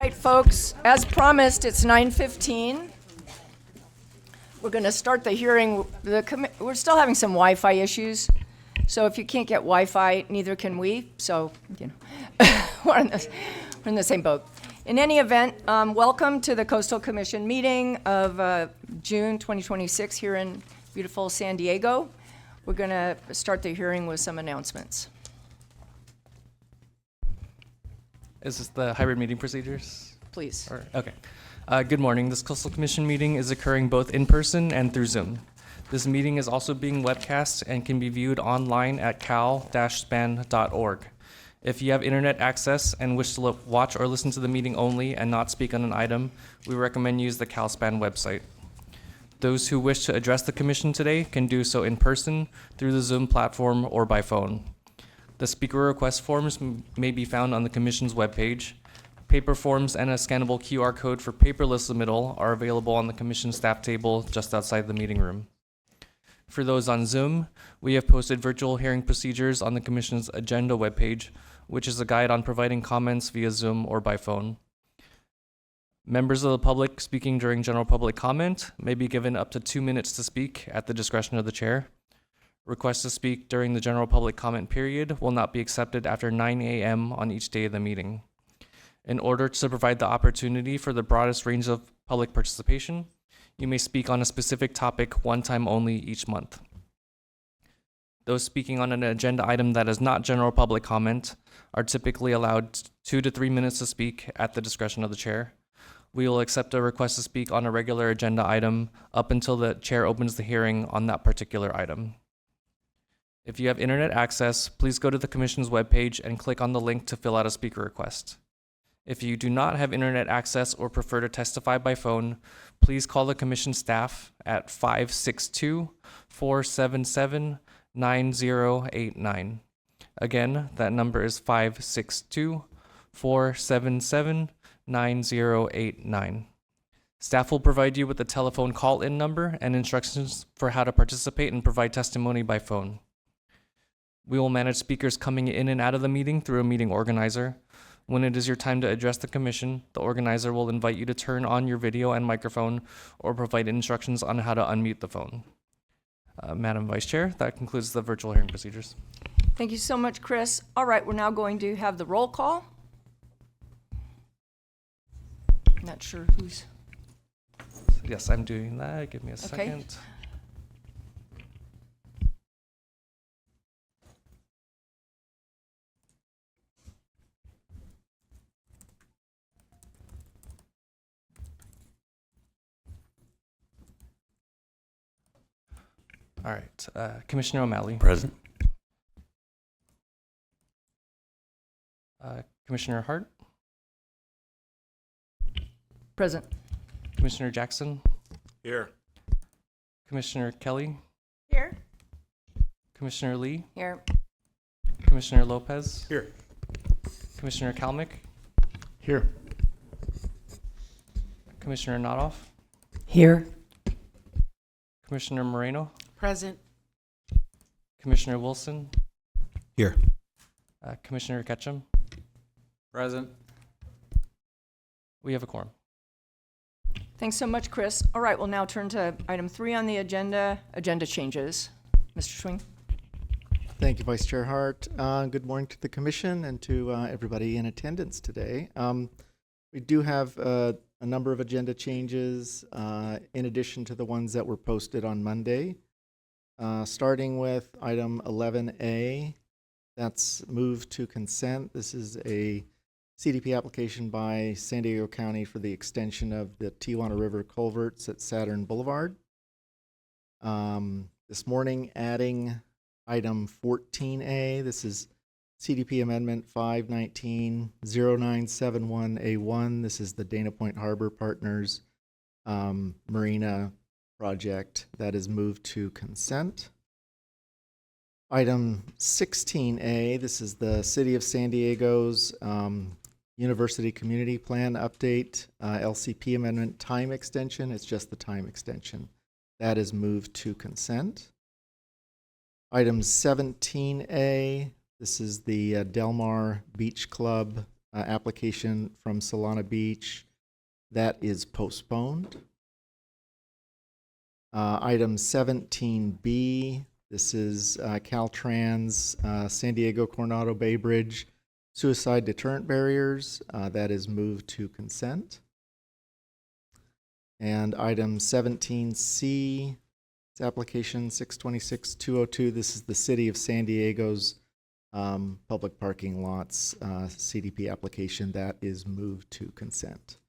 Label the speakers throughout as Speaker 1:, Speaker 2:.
Speaker 1: Right, folks, as promised, it's 9:15. We're going to start the hearing. We're still having some Wi-Fi issues, so if you can't get Wi-Fi, neither can we. So, we're in the same boat. In any event, welcome to the Coastal Commission meeting of June 2026 here in beautiful San Diego. We're going to start the hearing with some announcements.
Speaker 2: Is this the hybrid meeting procedures?
Speaker 1: Please.
Speaker 2: Okay. Good morning. This Coastal Commission meeting is occurring both in person and through Zoom. This meeting is also being webcast and can be viewed online at cal-span.org. If you have internet access and wish to watch or listen to the meeting only and not speak on an item, we recommend use the CalSpan website. Those who wish to address the Commission today can do so in person, through the Zoom platform, or by phone. The speaker request forms may be found on the Commission's webpage. Paper forms and a scannable QR code for paperless submittal are available on the Commission staff table just outside the meeting room. For those on Zoom, we have posted virtual hearing procedures on the Commission's agenda webpage, which is a guide on providing comments via Zoom or by phone. Members of the public speaking during general public comment may be given up to 2 minutes to speak at the discretion of the chair. Requests to speak during the general public comment period will not be accepted after 9 a.m. on each day of the meeting. In order to provide the opportunity for the broadest range of public participation, you may speak on a specific topic one time only each month. Those speaking on an agenda item that is not general public comment are typically allowed 2 to 3 minutes to speak at the discretion of the chair. We will accept a request to speak on a regular agenda item up until the chair opens the hearing on that particular item. If you have internet access, please go to the Commission's webpage and click on the link to fill out a speaker request. If you do not have internet access or prefer to testify by phone, please call the Commission staff at 562-477-9089. Again, that number is 562-477-9089. Staff will provide you with the telephone call-in number and instructions for how to participate and provide testimony by phone. We will manage speakers coming in and out of the meeting through a meeting organizer. When it is your time to address the Commission, the organizer will invite you to turn on your video and microphone or provide instructions on how to unmute the phone. Madam Vice Chair, that concludes the virtual hearing procedures.
Speaker 1: Thank you so much, Chris. All right, we're now going to have the roll call. Not sure who's...
Speaker 2: Yes, I'm doing that. Give me a second. All right, Commissioner O'Malley.
Speaker 3: Present.
Speaker 2: Commissioner Hart.
Speaker 1: Present.
Speaker 2: Commissioner Jackson.
Speaker 3: Here.
Speaker 2: Commissioner Kelly.
Speaker 1: Here.
Speaker 2: Commissioner Lee.
Speaker 1: Here.
Speaker 2: Commissioner Lopez.
Speaker 3: Here.
Speaker 2: Commissioner Kalmick.
Speaker 3: Here.
Speaker 2: Commissioner Nodoff.
Speaker 1: Here.
Speaker 2: Commissioner Moreno.
Speaker 4: Present.
Speaker 2: Commissioner Wilson.
Speaker 3: Here.
Speaker 2: Commissioner Ketchum.
Speaker 3: Present.
Speaker 2: We have a quorum.
Speaker 1: Thanks so much, Chris. All right, we'll now turn to item 3 on the agenda changes. Mr. Swing.
Speaker 5: Thank you, Vice Chair Hart. Good morning to the Commission and to everybody in attendance today. We do have a number of agenda changes in addition to the ones that were posted on Monday. Starting with item 11A, that's moved to consent. This is a CDP application by San Diego County for the extension of the Tijuana River culverts at Saturn Boulevard. This morning, adding item 14A, this is CDP Amendment 519-0971A1. This is the Dana Point Harbor Partners Marina project that is moved to consent. Item 16A, this is the City of San Diego's University Community Plan update, LCP amendment time extension. It's just the time extension. That is moved to consent. Item 17A, this is the Del Mar Beach Club application from Solana Beach. That is postponed. Item 17B, this is Caltrans, San Diego-Coronado Bay Bridge, suicide deterrent barriers. That is moved to consent. And item 17C, it's application 626-202. This is the City of San Diego's public parking lots CDP application. That is moved to consent.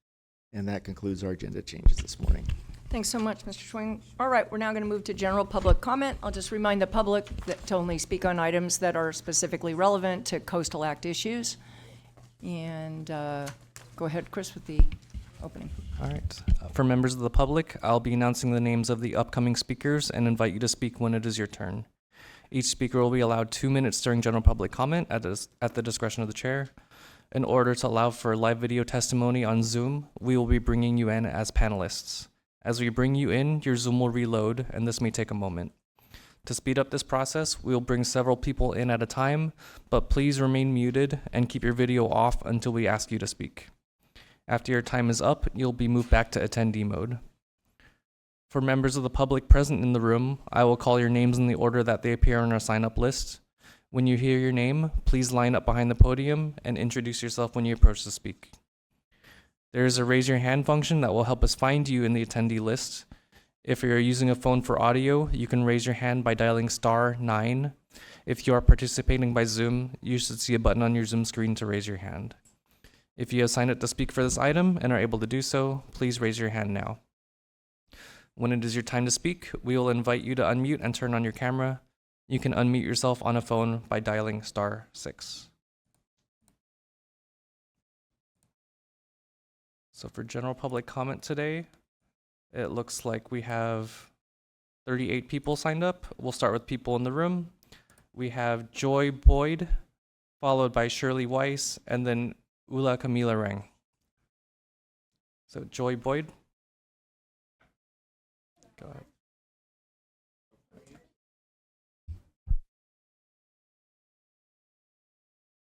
Speaker 5: And that concludes our agenda changes this morning.
Speaker 1: Thanks so much, Mr. Schwing. All right, we're now going to move to general public comment. I'll just remind the public that to only speak on items that are specifically relevant to Coastal Act issues. And go ahead, Chris, with the opening.
Speaker 2: All right. For members of the public, I'll be announcing the names of the upcoming speakers and invite you to speak when it is your turn. Each speaker will be allowed 2 minutes during general public comment at the discretion of the chair. In order to allow for live video testimony on Zoom, we will be bringing you in as panelists. As we bring you in, your Zoom will reload, and this may take a moment. To speed up this process, we will bring several people in at a time, but please remain muted and keep your video off until we ask you to speak. After your time is up, you'll be moved back to attendee mode. For members of the public present in the room, I will call your names in the order that they appear on our sign-up list. When you hear your name, please line up behind the podium and introduce yourself when you approach to speak. There is a raise your hand function that will help us find you in the attendee list. If you're using a phone for audio, you can raise your hand by dialing *9. If you are participating by Zoom, you should see a button on your Zoom screen to raise your hand. If you have signed up to speak for this item and are able to do so, please raise your hand now. When it is your time to speak, we will invite you to unmute and turn on your camera. You can unmute yourself on a phone by dialing *6. So for general public comment today, it looks like we have 38 people signed up. We'll start with people in the room. We have Joy Boyd, followed by Shirley Weiss, and then Ula Camila Rang. So Joy Boyd. Go ahead.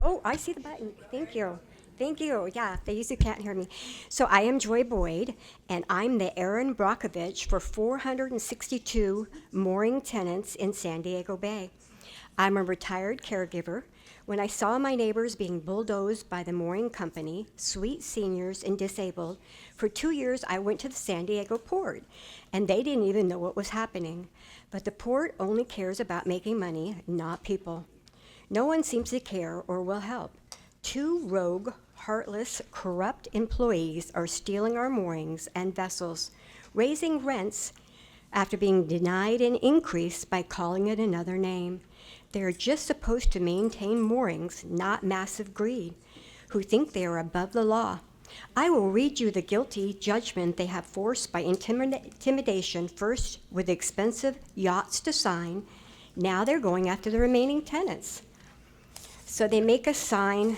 Speaker 4: Oh, I see the button. Thank you. Thank you. Yeah, they usually can't hear me. So I am Joy Boyd, and I'm the Aaron Brockovich for 462 mooring tenants in San Diego Bay. I'm a retired caregiver. When I saw my neighbors being bulldozed by the mooring company, sweet seniors and disabled, for 2 years I went to the San Diego port, and they didn't even know what was happening. But the port only cares about making money, not people. No one seems to care or will help. 2 rogue, heartless, corrupt employees are stealing our moorings and vessels, raising rents after being denied an increase by calling it another name. They're just supposed to maintain moorings, not massive greed, who think they are above the law. I will read you the guilty judgment they have forced by intimidation, first with expensive yachts to sign. Now they're going after the remaining tenants. So they make us sign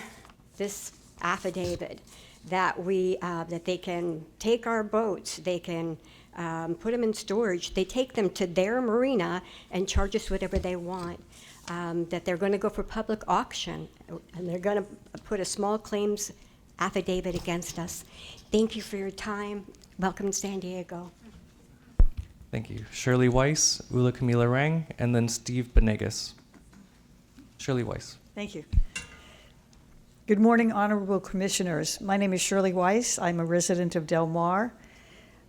Speaker 4: this affidavit that that they can take our boats, they can put them in storage, they take them to their marina and charge us whatever they want. That they're going to go for public auction, and they're going to put a small claims affidavit against us. Thank you for your time. Welcome to San Diego.
Speaker 2: Thank you. Shirley Weiss, Ula Camila Rang, and then Steve Benegas. Shirley Weiss.
Speaker 6: Thank you. Good morning, honorable commissioners. My name is Shirley Weiss. I'm a resident of Del Mar.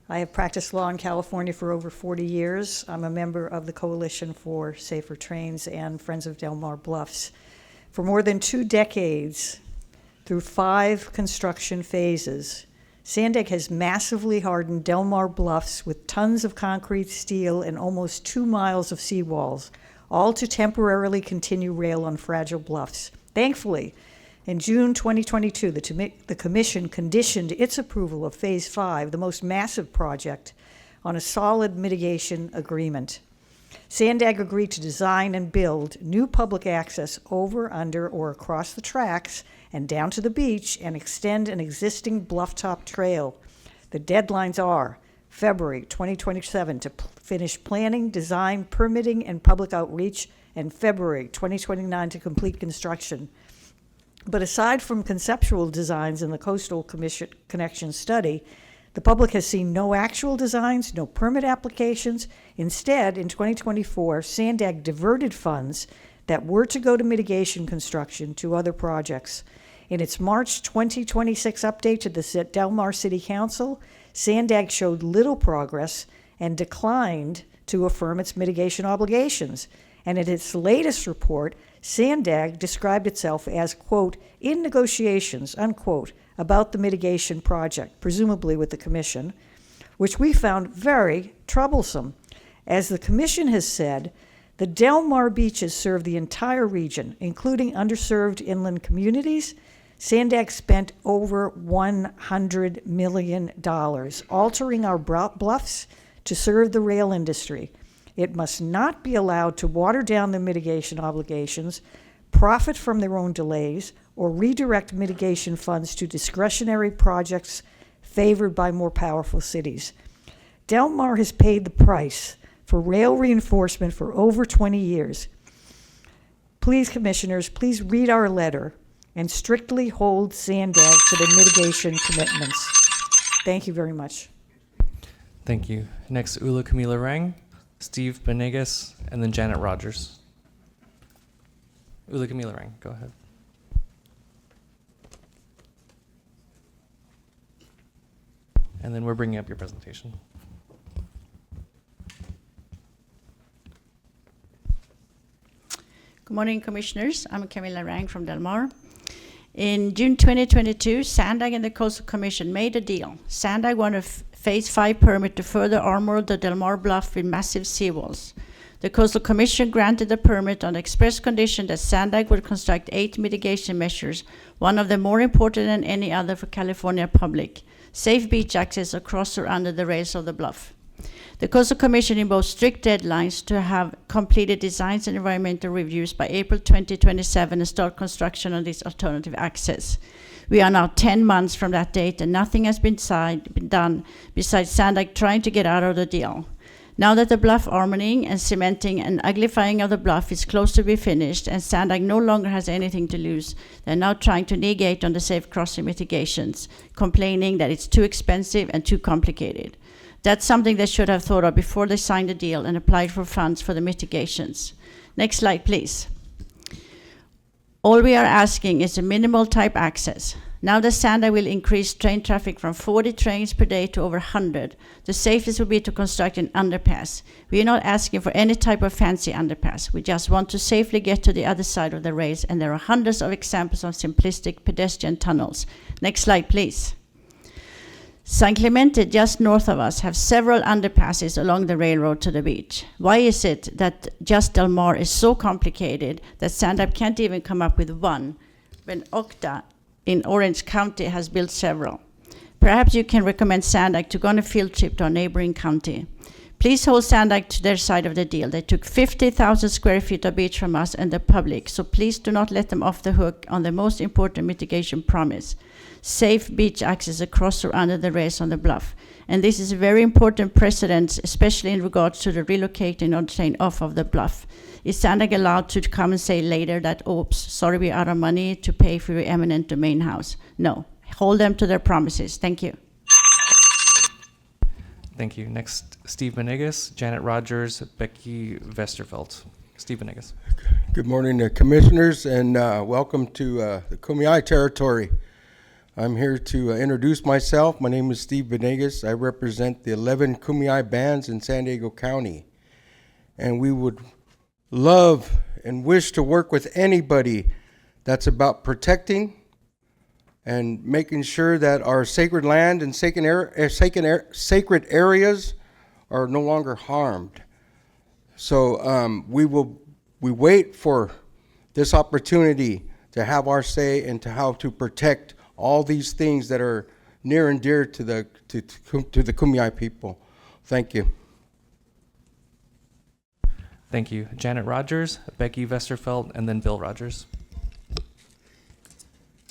Speaker 6: I have practiced law in California for over 40 years. I'm a member of the Coalition for Safer Trains and Friends of Del Mar Bluffs. For more than 2 decades, through 5 construction phases, Sandig has massively hardened Del Mar Bluffs with tons of concrete, steel, and almost 2 miles of seawalls, all to temporarily continue rail on fragile bluffs. Thankfully, in June 2022, the Commission conditioned its approval of Phase 5, the most massive project, on a solid mitigation agreement. Sandag agreed to design and build new public access over, under, or across the tracks and down to the beach and extend an existing blufftop trail. The deadlines are February 2027 to finish planning, design, permitting, and public outreach, and February 2029 to complete construction. But aside from conceptual designs in the Coastal Connection study, the public has seen no actual designs, no permit applications. Instead, in 2024, Sandag diverted funds that were to go to mitigation construction to other projects. In its March 2026 update to the Del Mar City Council, Sandag showed little progress and declined to affirm its mitigation obligations. And in its latest report, Sandag described itself as, quote, in negotiations, unquote, about the mitigation project, presumably with the commission, which we found very troublesome. As the commission has said, the Del Mar beaches serve the entire region, including underserved inland communities. Sandag spent over $100 million altering our bluffs to serve the rail industry. It must not be allowed to water down the mitigation obligations, profit from their own delays, or redirect mitigation funds to discretionary projects favored by more powerful cities. Del Mar has paid the price for rail reinforcement for over 20 years. Please, commissioners, please read our letter and strictly hold Sandag to the mitigation commitments. Thank you very much.
Speaker 2: Thank you. Next, Ula Camila Rang, Steve Benegas, and then Janet Rogers. Ula Camila Rang, go ahead. And then we're bringing up your presentation.
Speaker 7: Good morning, Commissioners. I'm Camilla Rang from Del Mar. In June 2022, Sandag and the Coastal Commission made a deal. Sandag won a Phase 5 permit to further armor the Del Mar bluff with massive seawalls. The Coastal Commission granted the permit on the express condition that Sandag would construct 8 mitigation measures, one of them more important than any other for California public: safe beach access across or under the rails of the bluff. The Coastal Commission imposed strict deadlines to have completed designs and environmental reviews by April 2027 and start construction on this alternative access. We are now 10 months from that date and nothing has been done besides Sandag trying to get out of the deal. Now that the bluff armoring and cementing and uglifying of the bluff is close to be finished and Sandag no longer has anything to lose, they're now trying to negate on the safe crossing mitigations, complaining that it's too expensive and too complicated. That's something they should have thought of before they signed the deal and applied for funds for the mitigations. Next slide, please. All we are asking is a minimal type access. Now the Sandag will increase train traffic from 40 trains per day to over 100. The safest would be to construct an underpass. We are not asking for any type of fancy underpass. We just want to safely get to the other side of the rails, and there are hundreds of examples of simplistic pedestrian tunnels. Next slide, please. San Clemente, just north of us, have several underpasses along the railroad to the beach. Why is it that just Del Mar is so complicated that Sandag can't even come up with one, when Octa in Orange County has built several? Perhaps you can recommend Sandag to go on a field trip to our neighboring county. Please hold Sandag to their side of the deal. They took 50,000 square feet of beach from us and the public, so please do not let them off the hook on the most important mitigation promise: safe beach access across or under the rails on the bluff. And this is a very important precedent, especially in regards to the relocating of the train off of the bluff. Is Sandag allowed to come and say later that, oops, sorry, we're out of money to pay for your eminent domain house? No, hold them to their promises. Thank you.
Speaker 2: Thank you. Next, Steve Benegas, Janet Rogers, Becky Vesterfeld. Steve Benegas.
Speaker 8: Good morning, Commissioners, and welcome to the Kumeyaay territory. I'm here to introduce myself. My name is Steve Benegas. I represent the 11 Kumeyaay bands in San Diego County. And we would love and wish to work with anybody that's about protecting and making sure that our sacred land and sacred areas are no longer harmed. So we wait for this opportunity to have our say and to how to protect all these things that are near and dear to the Kumeyaay people. Thank you.
Speaker 2: Thank you. Janet Rogers, Becky Vesterfeld, and then Bill Rogers.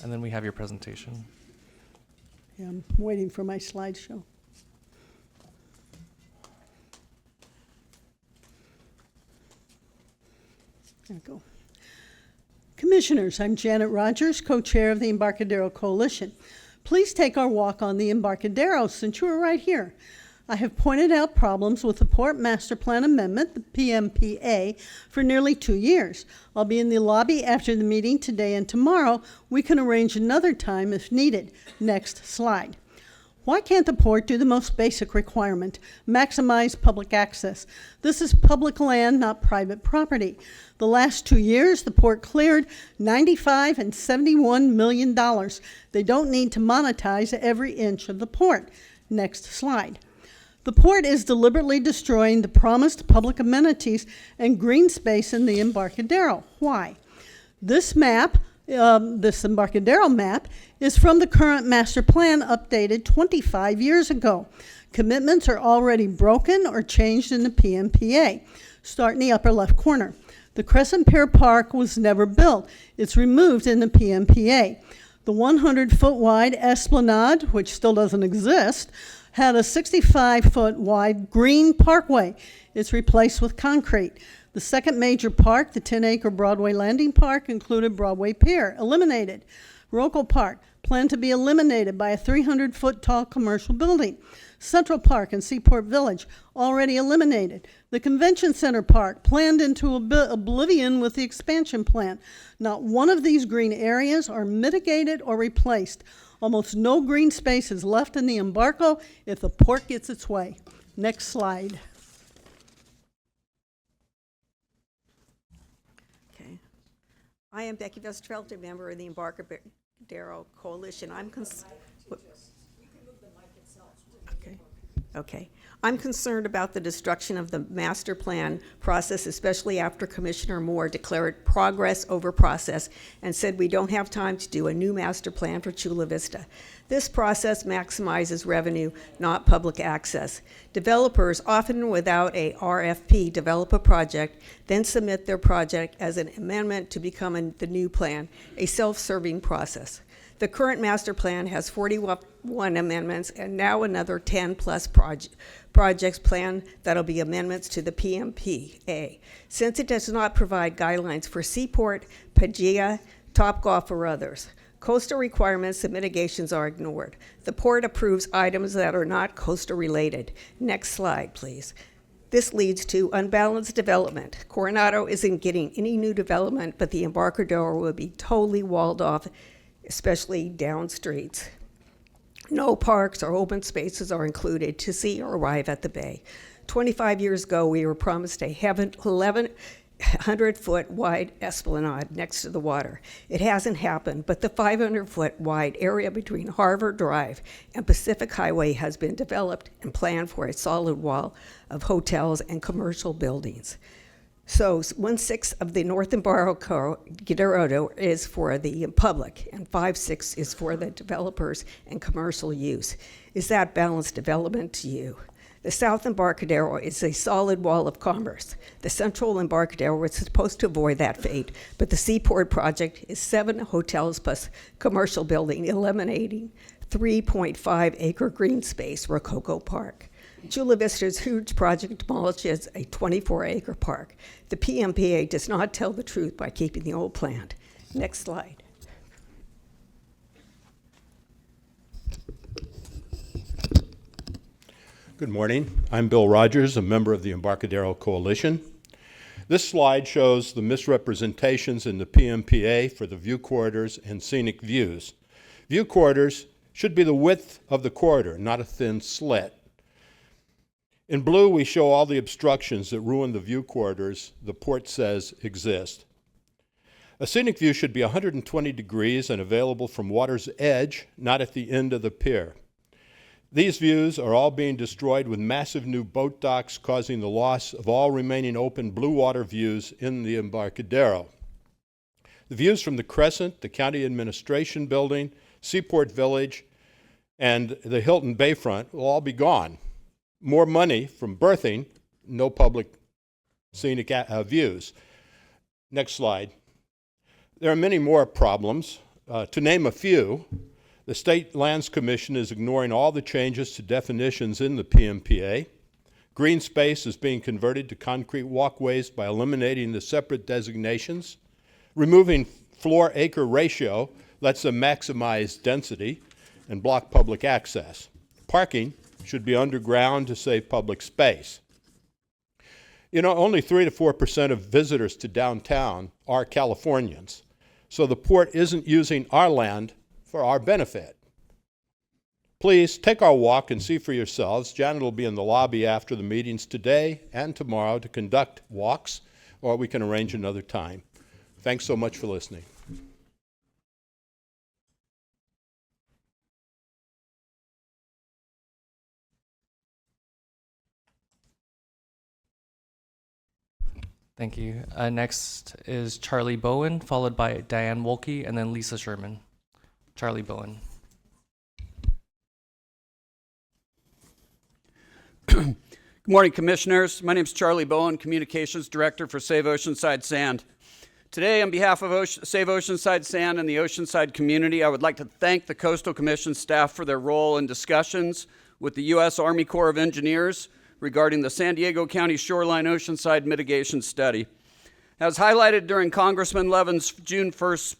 Speaker 2: And then we have your presentation.
Speaker 9: Yeah, I'm waiting for my slideshow. There we go. Commissioners, I'm Janet Rogers, co-chair of the Embarcadero Coalition. Please take our walk on the Embarcadero since you are right here. I have pointed out problems with the Port Master Plan Amendment, the PMPA, for nearly 2 years. I'll be in the lobby after the meeting today and tomorrow. We can arrange another time if needed. Next slide. Why can't the port do the most basic requirement, maximize public access? This is public land, not private property. The last 2 years, the port cleared $95 and $71 million. They don't need to monetize every inch of the port. Next slide. The port is deliberately destroying the promised public amenities and green space in the Embarcadero. Why? This map, this Embarcadero map, is from the current master plan updated 25 years ago. Commitments are already broken or changed in the PMPA. Start in the upper left corner. The Crescent Pier Park was never built. It's removed in the PMPA. The 100-foot wide Esplanade, which still doesn't exist, had a 65-foot wide green parkway. It's replaced with concrete. The second major park, the 10-acre Broadway Landing Park, included Broadway Pier, eliminated. Rocco Park, planned to be eliminated by a 300-foot tall commercial building. Central Park and Seaport Village, already eliminated. The Convention Center Park, planned into oblivion with the expansion plan. Not one of these green areas are mitigated or replaced. Almost no green space is left in the Embarco if the port gets its way. Next slide.
Speaker 10: Okay. I am Becky Vestrelter, member of the Embarcadero Coalition. Okay. I'm concerned about the destruction of the master plan process, especially after Commissioner Moore declared progress over process and said we don't have time to do a new master plan for Chula Vista. This process maximizes revenue, not public access. Developers, often without a RFP, develop a project, then submit their project as an amendment to become the new plan, a self-serving process. The current master plan has 41 amendments and now another 10 plus projects planned that'll be amendments to the PMPA. Since it does not provide guidelines for Seaport, Pagea, Topgolf, or others, coastal requirements and mitigations are ignored. The port approves items that are not coastal related. Next slide, please. This leads to unbalanced development. Coronado isn't getting any new development, but the Embarcadero will be totally walled off, especially down streets. No parks or open spaces are included to see or arrive at the bay. 25 years ago, we were promised a 1,100-foot wide esplanade next to the water. It hasn't happened, but the 500-foot wide area between Harvard Drive and Pacific Highway has been developed and planned for a solid wall of hotels and commercial buildings. So 1/6 of the North Embarcadero is for the public, and 5/6 is for the developers and commercial use. Is that balanced development to you? The South Embarcadero is a solid wall of commerce. The Central Embarcadero was supposed to avoid that fate, but the Seaport project is 7 hotels plus commercial building, eliminating 3.5-acre green space, Rococo Park. Chula Vista's huge project demolishes a 24-acre park. The PMPA does not tell the truth by keeping the old plant. Next slide.
Speaker 11: Good morning. I'm Bill Rogers, a member of the Embarcadero Coalition. This slide shows the misrepresentations in the PMPA for the view corridors and scenic views. View corridors should be the width of the corridor, not a thin slit. In blue, we show all the obstructions that ruin the view corridors the port says exist. A scenic view should be 120 degrees and available from water's edge, not at the end of the pier. These views are all being destroyed with massive new boat docks, causing the loss of all remaining open blue water views in the Embarcadero. The views from the Crescent, the County Administration Building, Seaport Village, and the Hilton Bayfront will all be gone. More money from berthing, no public scenic views. Next slide. There are many more problems. To name a few, the State Lands Commission is ignoring all the changes to definitions in the PMPA. Green space is being converted to concrete walkways by eliminating the separate designations, removing floor acre ratio lets them maximize density and block public access. Parking should be underground to save public space. You know, only 3 to 4% of visitors to downtown are Californians, so the port isn't using our land for our benefit. Please take our walk and see for yourselves. Janet will be in the lobby after the meetings today and tomorrow to conduct walks, or we can arrange another time. Thanks so much for listening.
Speaker 2: Thank you. Next is Charlie Bowen, followed by Diane Wolke, and then Lisa Sherman. Charlie Bowen.
Speaker 12: Good morning, Commissioners. My name is Charlie Bowen, Communications Director for Save Oceanside Sand. Today, on behalf of Save Oceanside Sand and the Oceanside community, I would like to thank the Coastal Commission staff for their role in discussions with the U.S. Army Corps of Engineers regarding the San Diego County Shoreline Oceanside Mitigation Study. As highlighted during Congressman Levin's June 1st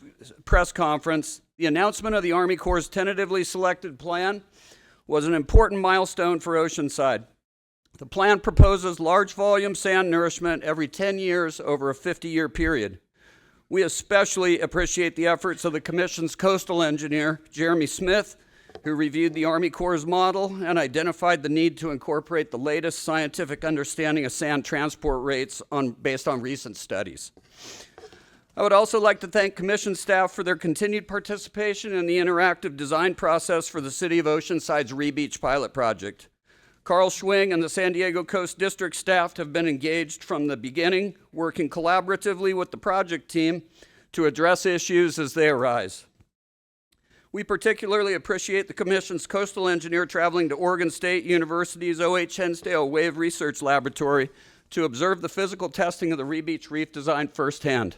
Speaker 12: press conference, the announcement of the Army Corps' tentatively selected plan was an important milestone for Oceanside. The plan proposes large volume sand nourishment every 10 years over a 50-year period. We especially appreciate the efforts of the Commission's coastal engineer, Jeremy Smith, who reviewed the Army Corps' model and identified the need to incorporate the latest scientific understanding of sand transport rates based on recent studies. I would also like to thank Commission staff for their continued participation in the interactive design process for the City of Oceanside's Re-Beach pilot project. Carl Schwing and the San Diego Coast District staff have been engaged from the beginning, working collaboratively with the project team to address issues as they arise. We particularly appreciate the Commission's coastal engineer traveling to Oregon State University's O.H. Hensdale Wave Research Laboratory to observe the physical testing of the Re-Beach reef design firsthand.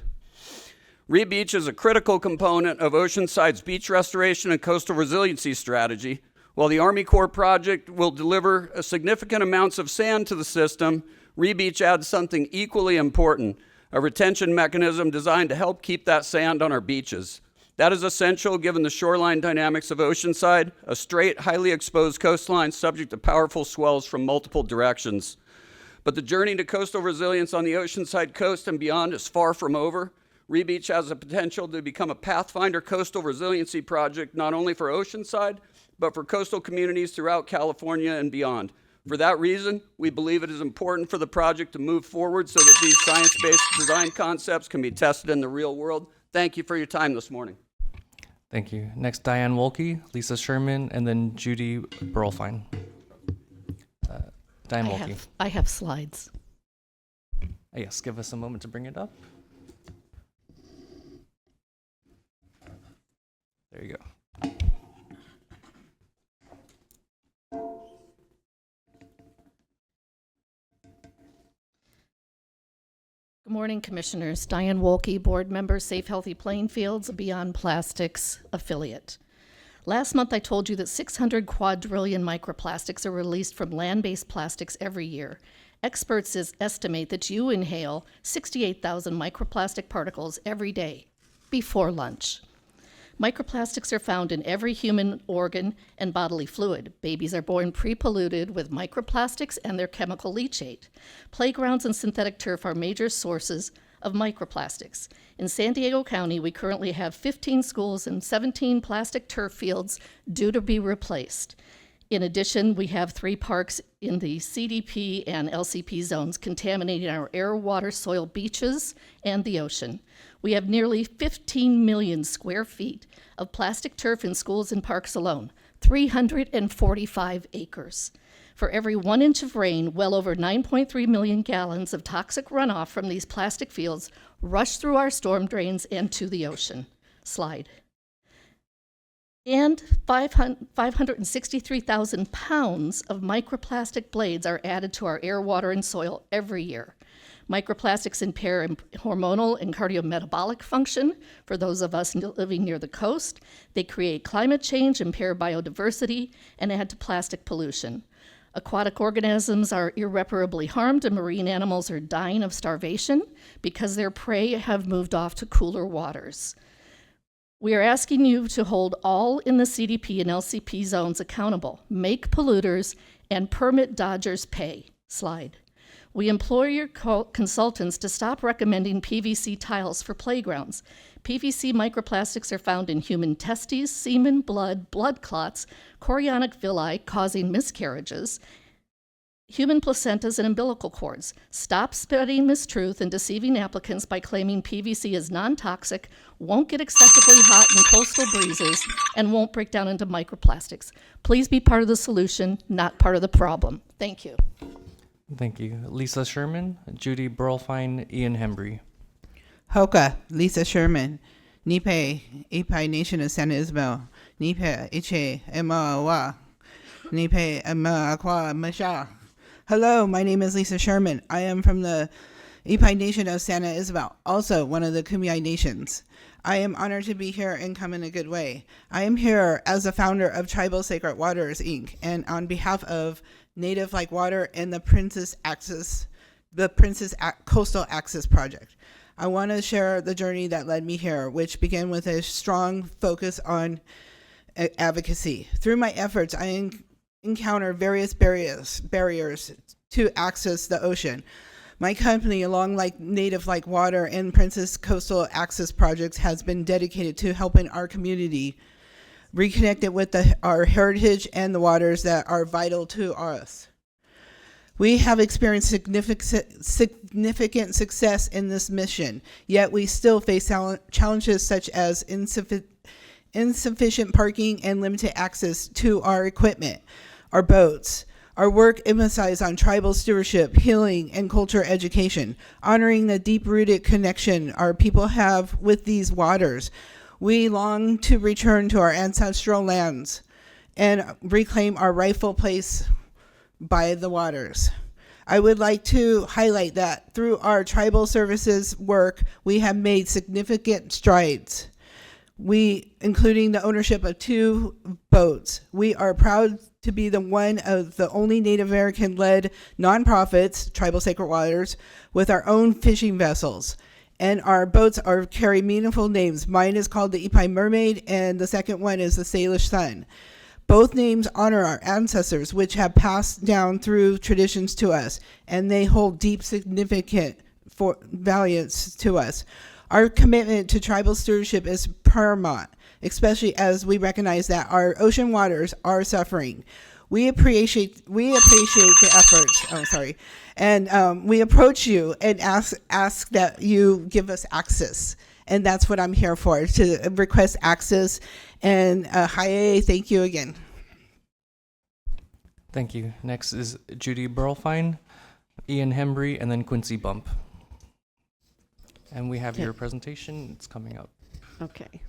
Speaker 12: Re-Beach is a critical component of Oceanside's beach restoration and coastal resiliency strategy. While the Army Corps project will deliver significant amounts of sand to the system, Re-Beach adds something equally important, a retention mechanism designed to help keep that sand on our beaches. That is essential given the shoreline dynamics of Oceanside, a straight, highly exposed coastline subject to powerful swells from multiple directions. But the journey to coastal resilience on the Oceanside coast and beyond is far from over. Re-Beach has the potential to become a pathfinder coastal resiliency project not only for Oceanside, but for coastal communities throughout California and beyond. For that reason, we believe it is important for the project to move forward so that these science-based design concepts can be tested in the real world. Thank you for your time this morning.
Speaker 2: Thank you. Next, Diane Wolke, Lisa Sherman, and then Judy Burlfine. Diane Wolke.
Speaker 13: I have slides.
Speaker 2: Yes, give us a moment to bring it up. There you go.
Speaker 13: Good morning, Commissioners. Diane Wolke, Board Member, Safe Healthy Plainfields, Beyond Plastics affiliate. Last month, I told you that 600 quadrillion microplastics are released from land-based plastics every year. Experts estimate that you inhale 68,000 microplastic particles every day before lunch. Microplastics are found in every human organ and bodily fluid. Babies are born pre-polluted with microplastics and their chemical leachate. Playgrounds and synthetic turf are major sources of microplastics. In San Diego County, we currently have 15 schools and 17 plastic turf fields due to be replaced. In addition, we have 3 parks in the CDP and LCP zones contaminating our air, water, soil, beaches, and the ocean. We have nearly 15 million square feet of plastic turf in schools and parks alone, 345 acres. For every 1 inch of rain, well over 9.3 million gallons of toxic runoff from these plastic fields rush through our storm drains and to the ocean. Slide. And 563,000 pounds of microplastic blades are added to our air, water, and soil every year. Microplastics impair hormonal and cardiometabolic function for those of us living near the coast. They create climate change, impair biodiversity, and add to plastic pollution. Aquatic organisms are irreparably harmed, and marine animals are dying of starvation because their prey have moved off to cooler waters. We are asking you to hold all in the CDP and LCP zones accountable, make polluters, and permit dodgers pay. Slide. We implore your consultants to stop recommending PVC tiles for playgrounds. PVC microplastics are found in human testes, semen, blood, blood clots, chorionic villi causing miscarriages, human placentas, and umbilical cords. Stop spreading mistruth and deceiving applicants by claiming PVC is non-toxic, won't get excessively hot in coastal breezes, and won't break down into microplastics. Please be part of the solution, not part of the problem. Thank you.
Speaker 2: Thank you. Lisa Sherman, Judy Burlfine, Ian Hembry.
Speaker 14: Hoka, Lisa Sherman, Nipe, Ipai Nation of San Isabel, Nipe, Iche, Emawa, Nipe, Aqua, Masha. Hello, my name is Lisa Sherman. I am from the Ipai Nation of Santa Isabel, also one of the Kumeyaay Nations. I am honored to be here and come in a good way. I am here as the founder of Tribal Sacred Waters, Inc., and on behalf of Native Like Water and the Princess Coastal Access Project. I want to share the journey that led me here, which began with a strong focus on advocacy. Through my efforts, I encounter various barriers to access the ocean. My company, along like Native Like Water and Princess Coastal Access Projects, has been dedicated to helping our community reconnect it with our heritage and the waters that are vital to us. We have experienced significant success in this mission, yet we still face challenges such as insufficient parking and limited access to our equipment, our boats. Our work emphasizes on tribal stewardship, healing, and culture education, honoring the deep-rooted connection our people have with these waters. We long to return to our ancestral lands and reclaim our rightful place by the waters. I would like to highlight that through our tribal services work, we have made significant strides. Including the ownership of 2 boats. We are proud to be one of the only Native American-led nonprofits, Tribal Sacred Waters, with our own fishing vessels. And our boats carry meaningful names. Mine is called the Ipai Mermaid, and the second one is the Salish Sun. Both names honor our ancestors, which have passed down through traditions to us, and they hold deep significant values to us. Our commitment to tribal stewardship is paramount, especially as we recognize that our ocean waters are suffering. We appreciate the efforts. And we approach you and ask that you give us access, and that's what I'm here for, to request access. And hi, thank you again.
Speaker 2: Thank you. Next is Judy Burlfine, Ian Hembry, and then Quincy Bump. And we have your presentation. It's coming up.
Speaker 10: Okay.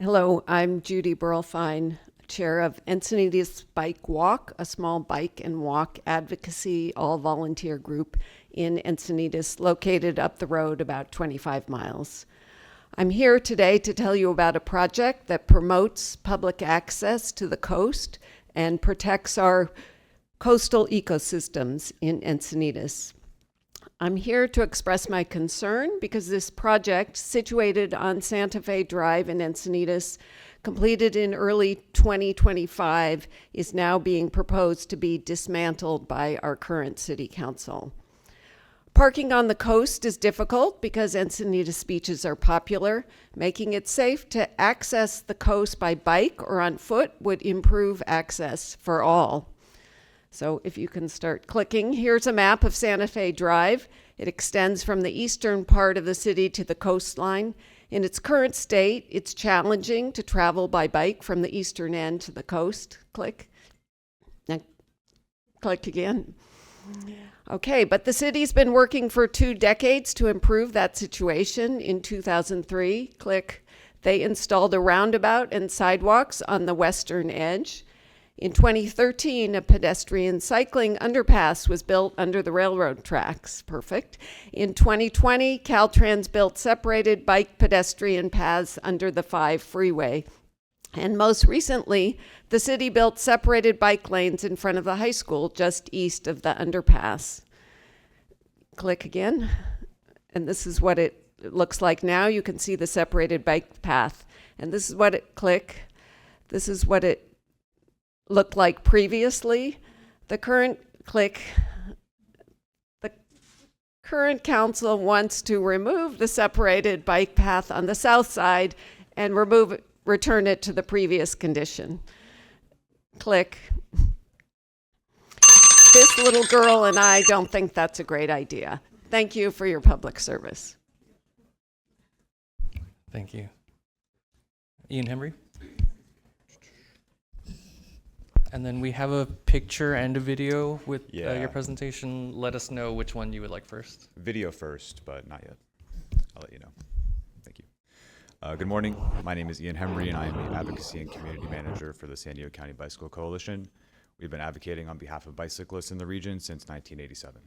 Speaker 10: Hello, I'm Judy Burlfine, chair of Encinitas Bike Walk, a small bike and walk advocacy all-volunteer group in Encinitas, located up the road about 25 miles. I'm here today to tell you about a project that promotes public access to the coast and protects our coastal ecosystems in Encinitas. I'm here to express my concern because this project, situated on Santa Fe Drive in Encinitas, completed in early 2025, is now being proposed to be dismantled by our current city council. Parking on the coast is difficult because Encinitas beaches are popular. Making it safe to access the coast by bike or on foot would improve access for all. So if you can start clicking, here's a map of Santa Fe Drive. It extends from the eastern part of the city to the coastline. In its current state, it's challenging to travel by bike from the eastern end to the coast. Click. Now, click again. Okay, but the city's been working for 2 decades to improve that situation. In 2003, click, they installed a roundabout and sidewalks on the western edge. In 2013, a pedestrian cycling underpass was built under the railroad tracks. Perfect. In 2020, Caltrans built separated bike pedestrian paths under the 5 freeway.
Speaker 15: And most recently, the city built separated bike lanes in front of the high school just east of the underpass. Click again. And this is what it looks like now. You can see the separated bike path. And this is what it, click. This is what it looked like previously. The current, click. The current council wants to remove the separated bike path on the south side and return it to the previous condition. Click. This little girl and I don't think that's a great idea. Thank you for your public service.
Speaker 2: Thank you. Ian Hembry? And then we have a picture and a video with your presentation. Let us know which one you would like first.
Speaker 16: Video first, but not yet. I'll let you know. Thank you. Good morning. My name is Ian Hembry, and I am the Advocacy and Community Manager for the San Diego County Bicycle Coalition. We've been advocating on behalf of bicyclists in the region since 1987.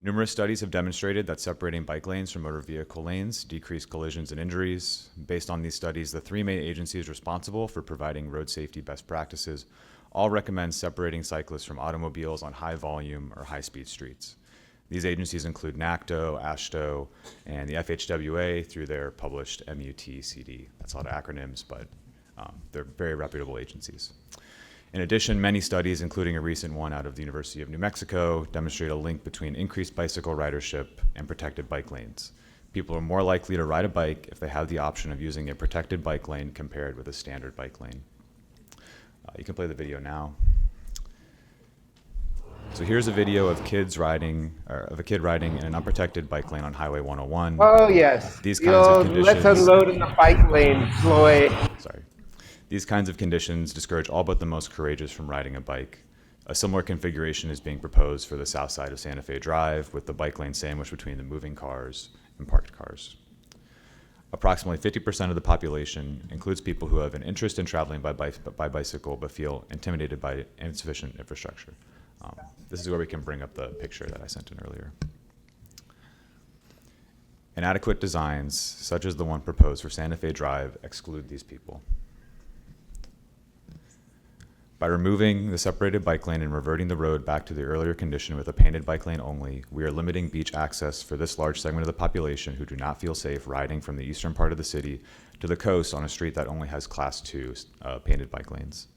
Speaker 16: Numerous studies have demonstrated that separating bike lanes from motor vehicle lanes decrease collisions and injuries. Based on these studies, the three main agencies responsible for providing road safety best practices all recommend separating cyclists from automobiles on high volume or high speed streets. These agencies include NACTO, AASHTO, and the FHWA through their published MUTCD. That's a lot of acronyms, but they're very reputable agencies. In addition, many studies, including a recent one out of the University of New Mexico, demonstrate a link between increased bicycle ridership and protected bike lanes. People are more likely to ride a bike if they have the option of using a protected bike lane compared with a standard bike lane. You can play the video now. So here's a video of a kid riding in an unprotected bike lane on Highway 101.
Speaker 17: Oh yes.
Speaker 16: These kinds of conditions.
Speaker 17: Let's unload in the bike lane, Floyd.
Speaker 16: Sorry. These kinds of conditions discourage all but the most courageous from riding a bike. A similar configuration is being proposed for the south side of Santa Fe Drive, with the bike lane sandwiched between the moving cars and parked cars. Approximately 50% of the population includes people who have an interest in traveling by bicycle but feel intimidated by insufficient infrastructure. This is where we can bring up the picture that I sent in earlier. Inadequate designs, such as the one proposed for Santa Fe Drive, exclude these people. By removing the separated bike lane and reverting the road back to the earlier condition with a painted bike lane only, we are limiting beach access for this large segment of the population who do not feel safe riding from the eastern part of the city to the coast on a street that only has Class 2 painted bike lanes.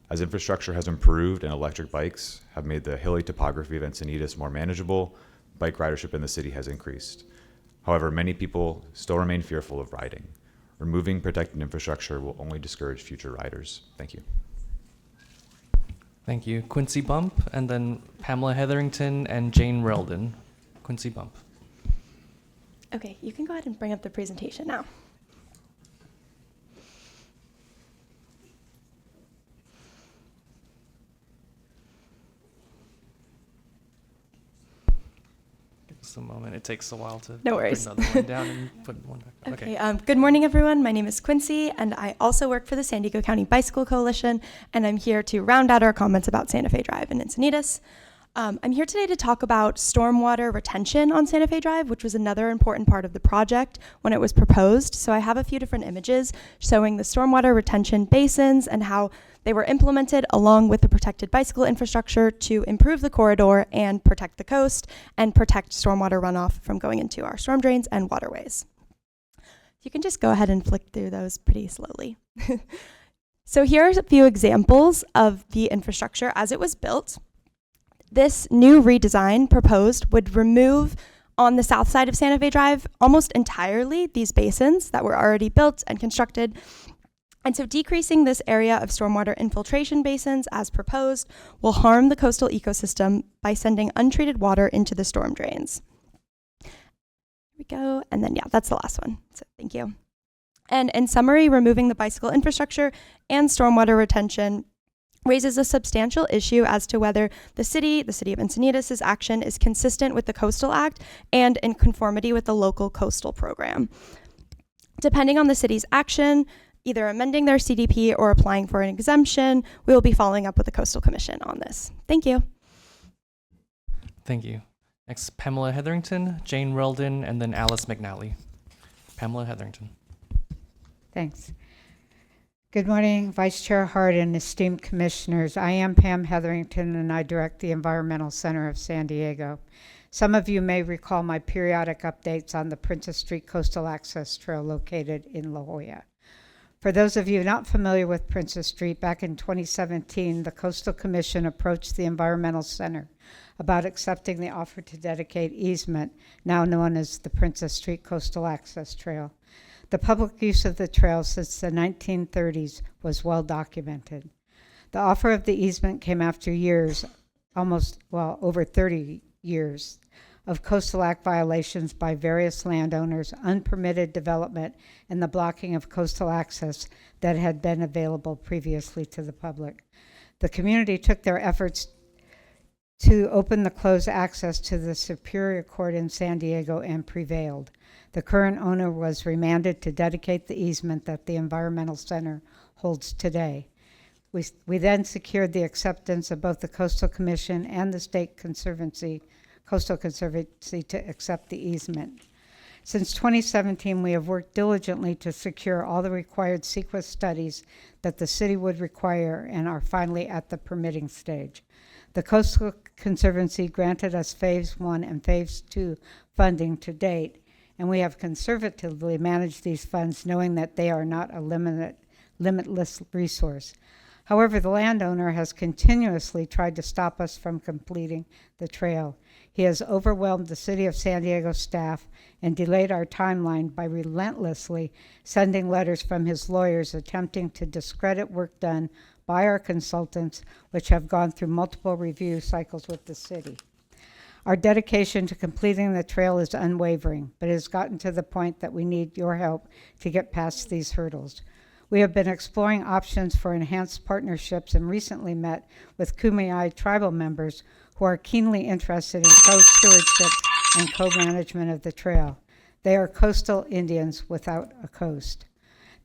Speaker 16: As infrastructure has improved and electric bikes have made the hilly topography of Encinitas more manageable, bike ridership in the city has increased. However, many people still remain fearful of riding. Removing protected infrastructure will only discourage future riders. Thank you.
Speaker 2: Thank you. Quincy Bump, and then Pamela Hetherington and Jane Relden. Quincy Bump.
Speaker 18: Okay, you can go ahead and bring up the presentation now.
Speaker 2: Give us a moment. It takes a while to
Speaker 18: No worries.
Speaker 2: put another one down and put one back.
Speaker 18: Okay. Good morning, everyone. My name is Quincy, and I also work for the San Diego County Bicycle Coalition, and I'm here to round out our comments about Santa Fe Drive in Encinitas. I'm here today to talk about stormwater retention on Santa Fe Drive, which was another important part of the project when it was proposed. So I have a few different images showing the stormwater retention basins and how they were implemented along with the protected bicycle infrastructure to improve the corridor and protect the coast and protect stormwater runoff from going into our storm drains and waterways. You can just go ahead and flick through those pretty slowly. So here's a few examples of the infrastructure as it was built. This new redesign proposed would remove on the south side of Santa Fe Drive almost entirely these basins that were already built and constructed. And so decreasing this area of stormwater infiltration basins as proposed will harm the coastal ecosystem by sending untreated water into the storm drains. Here we go. And then, yeah, that's the last one. So thank you. And in summary, removing the bicycle infrastructure and stormwater retention raises a substantial issue as to whether the city of Encinitas' action is consistent with the Coastal Act and in conformity with the local coastal program. Depending on the city's action, either amending their CDP or applying for an exemption, we will be following up with the Coastal Commission on this. Thank you.
Speaker 2: Thank you. Next, Pamela Hetherington, Jane Relden, and then Alice McNally. Pamela Hetherington.
Speaker 19: Thanks. Good morning, Vice Chair Hart and esteemed commissioners. I am Pam Hetherington, and I direct the Environmental Center of San Diego. Some of you may recall my periodic updates on the Princess Street Coastal Access Trail located in La Jolla. For those of you not familiar with Princess Street, back in 2017, the Coastal Commission approached the Environmental Center about accepting the offer to dedicate easement, now known as the Princess Street Coastal Access Trail. The public use of the trail since the 1930s was well documented. The offer of the easement came after years, over 30 years, of Coastal Act violations by various landowners, unpermitted development, and the blocking of coastal access that had been available previously to the public. The community took their efforts to open the closed access to the Superior Court in San Diego and prevailed. The current owner was remanded to dedicate the easement that the Environmental Center holds today. We then secured the acceptance of both the Coastal Commission and the State Coastal Conservancy to accept the easement. Since 2017, we have worked diligently to secure all the required CEQA studies that the city would require and are finally at the permitting stage. The Coastal Conservancy granted us Phase 1 and Phase 2 funding to date, and we have conservatively managed these funds knowing that they are not a limitless resource. However, the landowner has continuously tried to stop us from completing the trail. He has overwhelmed the City of San Diego staff and delayed our timeline by relentlessly sending letters from his lawyers attempting to discredit work done by our consultants, which have gone through multiple review cycles with the city. Our dedication to completing the trail is unwavering, but it has gotten to the point that we need your help to get past these hurdles. We have been exploring options for enhanced partnerships and recently met with Kumeyaay tribal members who are keenly interested in co-stewardship and co-management of the trail. They are coastal Indians without a coast.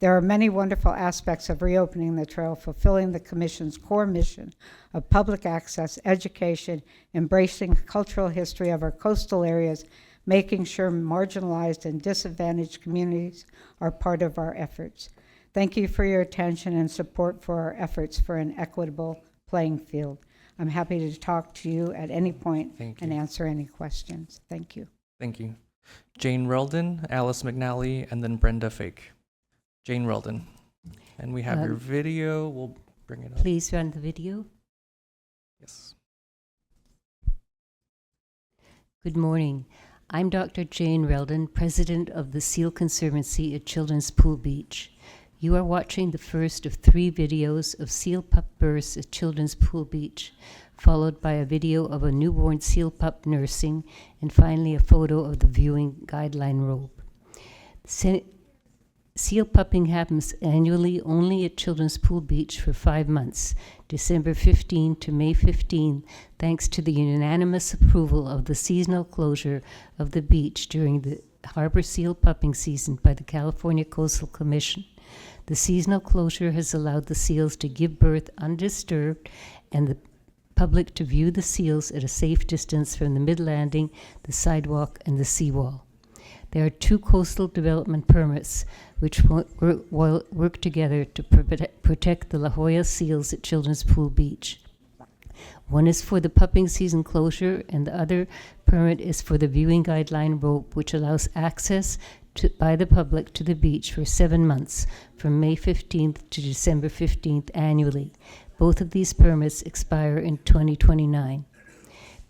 Speaker 19: There are many wonderful aspects of reopening the trail, fulfilling the Commission's core mission of public access, education, embracing cultural history of our coastal areas, making sure marginalized and disadvantaged communities are part of our efforts. Thank you for your attention and support for our efforts for an equitable playing field. I'm happy to talk to you at any point and answer any questions. Thank you.
Speaker 2: Thank you. Jane Reldon, Alice McNally, and then Brenda Fake. Jane Reldon. And we have your video. We'll bring it up.
Speaker 20: Please run the video.
Speaker 2: Yes.
Speaker 20: Good morning. I'm Dr. Jane Reldon, President of the Seal Conservancy at Children's Pool Beach. You are watching the first of 3 videos of seal pup births at Children's Pool Beach, followed by a video of a newborn seal pup nursing, and finally a photo of the viewing guideline robe. Seal pupping happens annually only at Children's Pool Beach for 5 months, December 15 to May 15, thanks to the unanimous approval of the seasonal closure of the beach during the harbor seal pupping season by the California Coastal Commission. The seasonal closure has allowed the seals to give birth undisturbed and the public to view the seals at a safe distance from the mid-landing, the sidewalk, and the seawall. There are 2 coastal development permits which work together to protect the La Jolla seals at Children's Pool Beach. One is for the pupping season closure, and the other permit is for the viewing guideline rope, which allows access by the public to the beach for 7 months, from May 15th to December 15th annually. Both of these permits expire in 2029.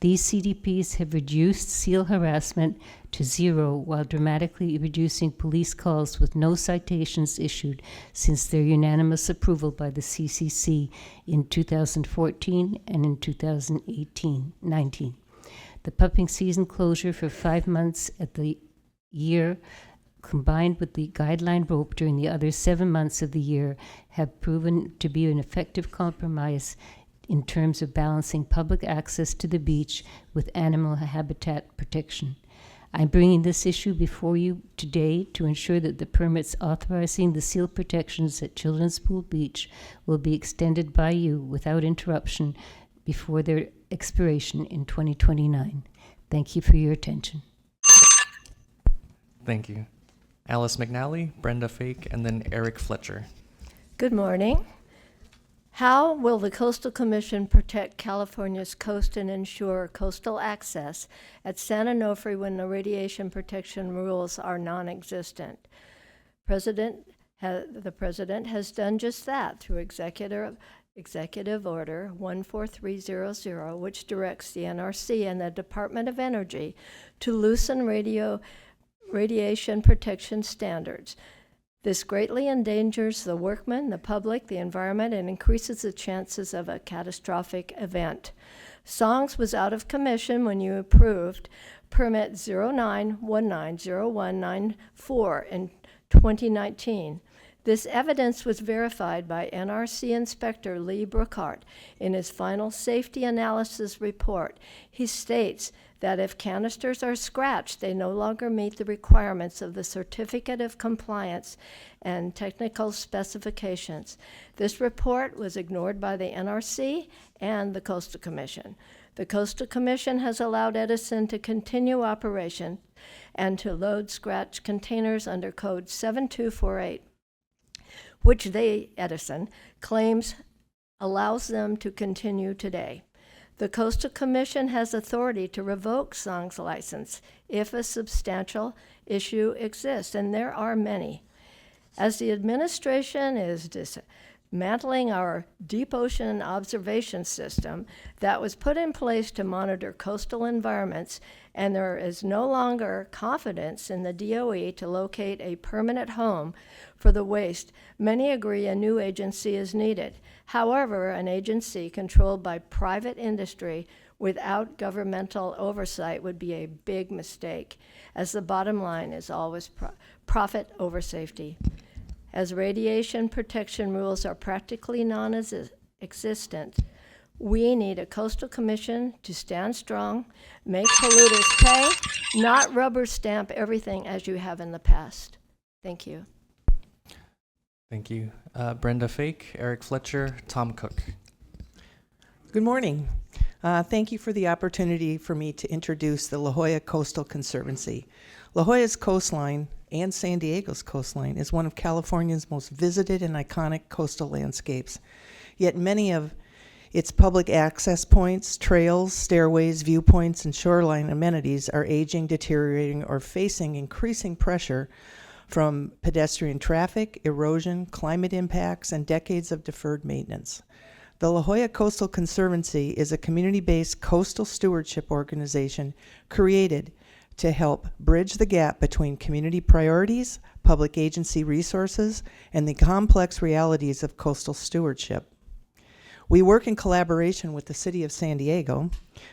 Speaker 20: These CDPs have reduced seal harassment to 0 while dramatically reducing police calls with no citations issued since their unanimous approval by the CCC in 2014 and in 2019. The pupping season closure for 5 months at the year combined with the guideline rope during the other 7 months of the year have proven to be an effective compromise in terms of balancing public access to the beach with animal habitat protection. I'm bringing this issue before you today to ensure that the permits authorizing the seal protections at Children's Pool Beach will be extended by you without interruption before their expiration in 2029. Thank you for your attention.
Speaker 2: Thank you. Alice McNally, Brenda Fake, and then Eric Fletcher.
Speaker 21: Good morning. How will the Coastal Commission protect California's coast and ensure coastal access at San Onofre when the radiation protection rules are non-existent? The President has done just that through Executive Order 14300, which directs the NRC and the Department of Energy to loosen radiation protection standards. This greatly endangers the workmen, the public, the environment, and increases the chances of a catastrophic event. SONGS was out of commission when you approved permit 09190194 in 2019. This evidence was verified by NRC Inspector Lee Brookhart in his final safety analysis report. He states that if canisters are scratched, they no longer meet the requirements of the Certificate of Compliance and technical specifications. This report was ignored by the NRC and the Coastal Commission. The Coastal Commission has allowed Edison to continue operation and to load scratch containers under Code 7248, which Edison, claims allows them to continue today. The Coastal Commission has authority to revoke SONG's license if a substantial issue exists, and there are many. As the administration is dismantling our deep ocean observation system that was put in place to monitor coastal environments, and there is no longer confidence in the DOE to locate a permanent home for the waste, many agree a new agency is needed. However, an agency controlled by private industry without governmental oversight would be a big mistake, as the bottom line is always profit over safety. As radiation protection rules are practically non-existent, we need a Coastal Commission to stand strong, make polluters pay, not rubber stamp everything as you have in the past. Thank you.
Speaker 2: Thank you. Brenda Fake, Eric Fletcher, Tom Cook.
Speaker 22: Good morning. Thank you for the opportunity for me to introduce the La Jolla Coastal Conservancy. La Jolla's coastline and San Diego's coastline is one of California's most visited and iconic coastal landscapes. Yet many of its public access points, trails, stairways, viewpoints, and shoreline amenities are aging, deteriorating, or facing increasing pressure from pedestrian traffic, erosion, climate impacts, and decades of deferred maintenance. The La Jolla Coastal Conservancy is a community-based coastal stewardship organization created to help bridge the gap between community priorities, public agency resources, and the complex realities of coastal stewardship. We work in collaboration with the City of San Diego,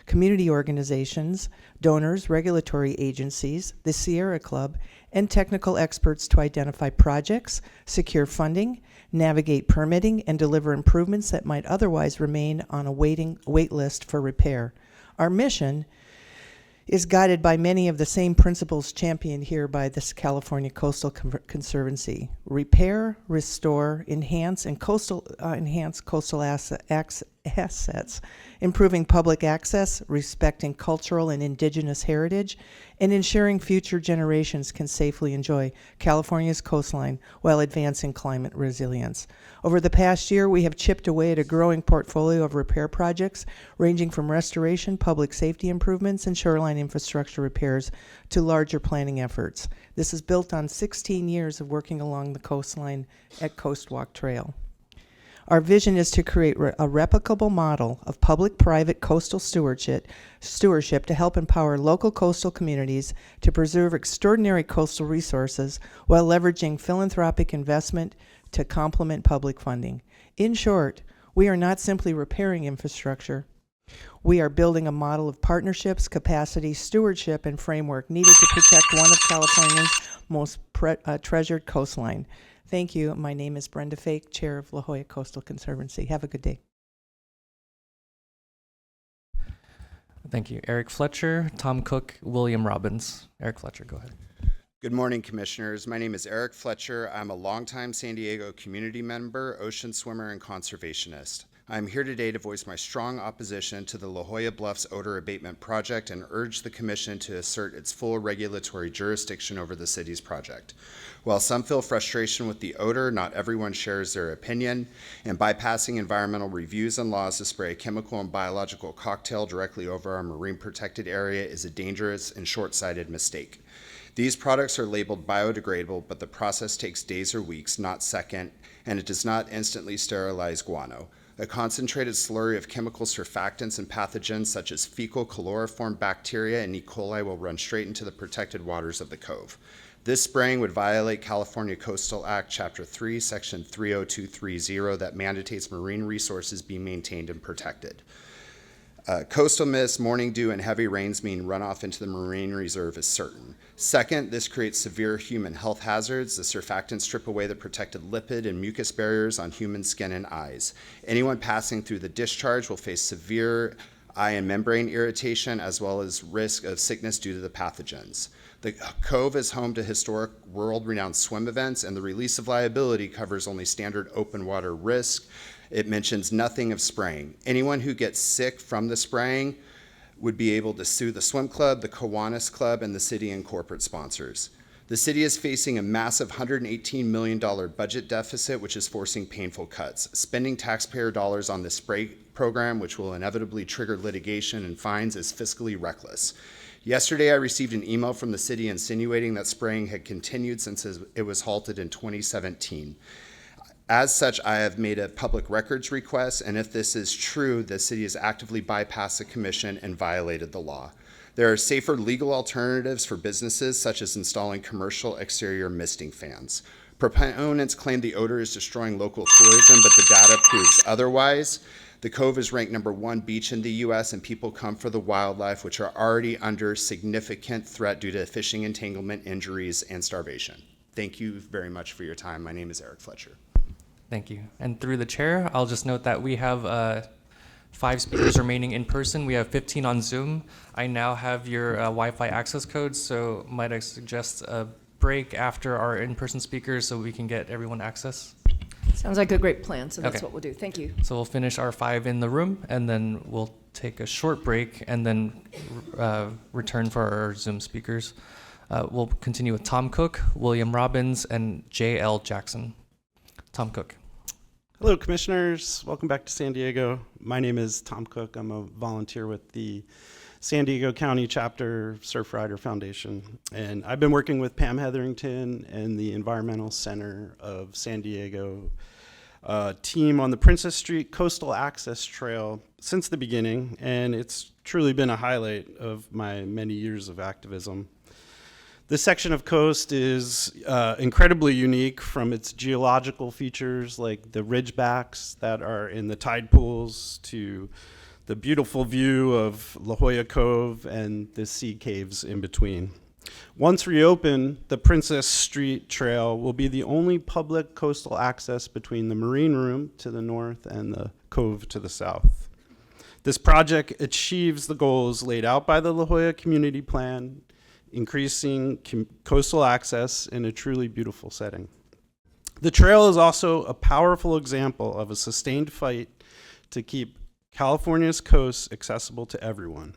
Speaker 22: community organizations, donors, regulatory agencies, the Sierra Club, and technical experts to identify projects, secure funding, navigate permitting, and deliver improvements that might otherwise remain on a wait list for repair. Our mission is guided by many of the same principles championed here by this California Coastal Conservancy: repair, restore, enhance coastal assets, improving public access, respecting cultural and indigenous heritage, and ensuring future generations can safely enjoy California's coastline while advancing climate resilience. Over the past year, we have chipped away at a growing portfolio of repair projects ranging from restoration, public safety improvements, and shoreline infrastructure repairs to larger planning efforts. This is built on 16 years of working along the coastline at Coast Walk Trail. Our vision is to create a replicable model of public-private coastal stewardship to help empower local coastal communities to preserve extraordinary coastal resources while leveraging philanthropic investment to complement public funding. In short, we are not simply repairing infrastructure. We are building a model of partnerships, capacity, stewardship, and framework needed to protect one of California's most treasured coastline. Thank you. My name is Brenda Fake, Chair of La Jolla Coastal Conservancy. Have a good day.
Speaker 2: Thank you. Eric Fletcher, Tom Cook, William Robbins. Eric Fletcher, go ahead.
Speaker 23: Good morning, Commissioners. My name is Eric Fletcher. I'm a longtime San Diego community member, ocean swimmer, and conservationist. I am here today to voice my strong opposition to the La Jolla Bluffs odor abatement project and urge the Commission to assert its full regulatory jurisdiction over the city's project. While some feel frustration with the odor, not everyone shares their opinion, and bypassing environmental reviews and laws to spray a chemical and biological cocktail directly over our marine protected area is a dangerous and short-sighted mistake. These products are labeled biodegradable, but the process takes days or weeks, not seconds, and it does not instantly sterilize guano. A concentrated slurry of chemical surfactants and pathogens such as fecal chloroform bacteria and E. coli will run straight into the protected waters of the cove. This spraying would violate California Coastal Act, Chapter 3, Section 30230 that mandates marine resources be maintained and protected. Coastal mist, morning dew, and heavy rains mean runoff into the marine reserve is certain. Second, this creates severe human health hazards. The surfactants strip away the protected lipid and mucus barriers on human skin and eyes. Anyone passing through the discharge will face severe eye and membrane irritation as well as risk of sickness due to the pathogens. The Cove is home to historic world-renowned swim events, and the release of liability covers only standard open water risk. It mentions nothing of spraying. Anyone who gets sick from the spraying would be able to sue the swim club, the Kiwanis Club, and the city and corporate sponsors. The city is facing a massive $118 million budget deficit, which is forcing painful cuts. Spending taxpayer dollars on this spray program, which will inevitably trigger litigation and fines, is fiscally reckless. Yesterday, I received an email from the city insinuating that spraying had continued since it was halted in 2017. As such, I have made a public records request, and if this is true, the city has actively bypassed the commission and violated the law. There are safer legal alternatives for businesses, such as installing commercial exterior misting fans. Proponents claim the odor is destroying local tourism, but the data proves otherwise. The Cove is ranked #1 beach in the U.S., and people come for the wildlife, which are already under significant threat due to fishing entanglement, injuries, and starvation. Thank you very much for your time. My name is Eric Fletcher.
Speaker 2: Thank you. And through the chair, I'll just note that we have 5 speakers remaining in person. We have 15 on Zoom. I now have your Wi-Fi access codes, so might I suggest a break after our in-person speakers so we can get everyone access?
Speaker 1: Sounds like a great plan, so that's
Speaker 2: Okay.
Speaker 1: what we'll do. Thank you.
Speaker 2: So we'll finish our 5 in the room, and then we'll take a short break, and then return for our Zoom speakers. We'll continue with Tom Cook, William Robbins, and J.L. Jackson. Tom Cook.
Speaker 3: Hello, Commissioners. Welcome back to San Diego. My name is Tom Cook. I'm a volunteer with the San Diego County Chapter Surfrider Foundation. And I've been working with Pam Hetherington and the Environmental Center of San Diego team on the Princess Street Coastal Access Trail since the beginning. And it's truly been a highlight of my many years of activism. This section of coast is incredibly unique from its geological features like the ridgebacks that are in the tide pools to the beautiful view of La Jolla Cove and the sea caves in between. Once reopened, the Princess Street Trail will be the only public coastal access between the Marine Room to the north and the Cove to the south. This project achieves the goals laid out by the La Jolla Community Plan, increasing coastal access in a truly beautiful setting. The trail is also a powerful example of a sustained fight to keep California's coasts accessible to everyone,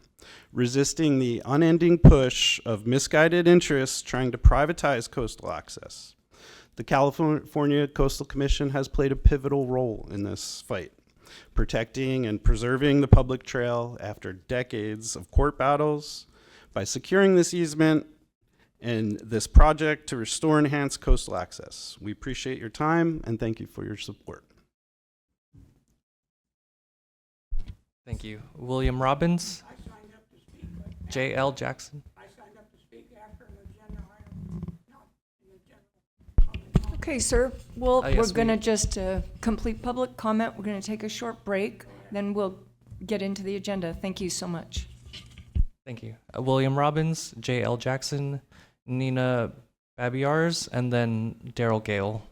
Speaker 3: resisting the unending push of misguided interests trying to privatize coastal access. The California Coastal Commission has played a pivotal role in this fight, protecting and preserving the public trail after decades of court battles, by securing this easement and this project to restore and enhance coastal access. We appreciate your time and thank you for your support.
Speaker 2: Thank you. William Robbins. J.L. Jackson.
Speaker 1: Okay, sir. Well,
Speaker 2: Yes,
Speaker 1: we're going to just complete public comment. We're going to take a short break, then we'll get into the agenda. Thank you so much.
Speaker 2: Thank you. William Robbins, J.L. Jackson, Nina Babiars, and then Daryl Gale.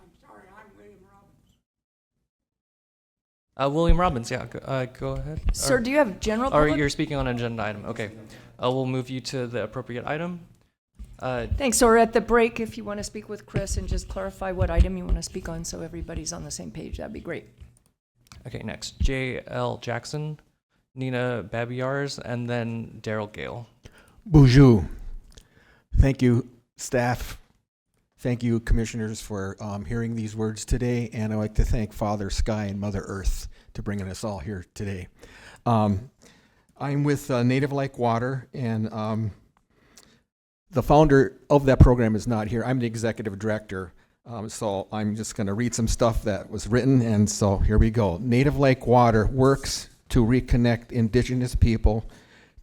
Speaker 2: William Robbins, yeah, go ahead.
Speaker 1: Sir, do you have general
Speaker 2: Or
Speaker 1: public?
Speaker 2: you're speaking on an agenda item. Okay. We'll move you to the appropriate item.
Speaker 1: Thanks. Or at the break, if you want to speak with Chris and just clarify what item you want to speak on so everybody's on the same page, that'd be great.
Speaker 2: Okay, next, J.L. Jackson, Nina Babiars, and then Daryl Gale.
Speaker 4: Bonjour. Thank you, staff. Thank you, commissioners, for hearing these words today. And I'd like to thank Father Sky and Mother Earth to bringing us all here today. I'm with Native Like Water, and the founder of that program is not here. I'm the executive director. So I'm just going to read some stuff that was written, and so here we go. Native Like Water works to reconnect indigenous people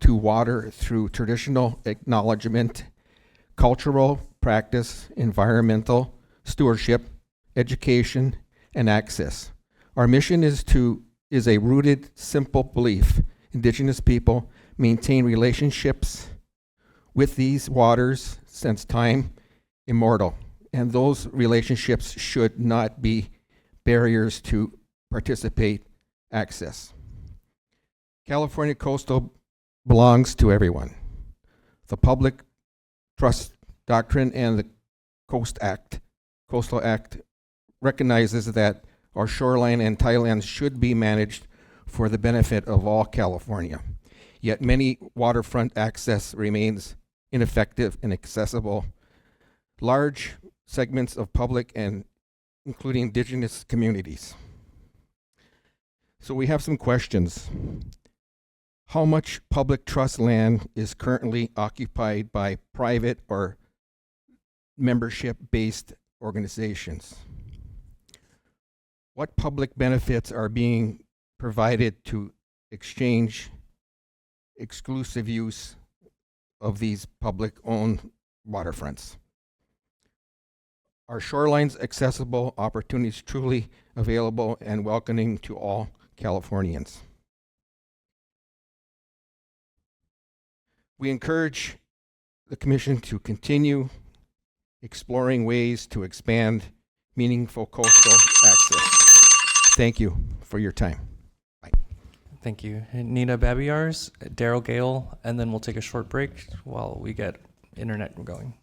Speaker 4: to water through traditional acknowledgement, cultural practice, environmental stewardship, education, and access. Our mission is a rooted, simple belief. Indigenous people maintain relationships with these waters since time immemorial, and those relationships should not be barriers to participate access. California coastal belongs to everyone. The Public Trust Doctrine and the Coastal Act recognizes that our shoreline and tidelands should be managed for the benefit of all California. Yet many waterfront access remains ineffective and accessible. Large segments of public and including indigenous communities. So we have some questions. How much public trust land is currently occupied by private or membership-based organizations? What public benefits are being provided to exchange exclusive use of these public-owned waterfronts? Are shorelines accessible, opportunities truly available and welcoming to all Californians? We encourage the Commission to continue exploring ways to expand meaningful coastal access. Thank you for your time. Bye.
Speaker 2: Thank you. And Nina Babiars, Daryl Gale, and then we'll take a short break while we get internet going.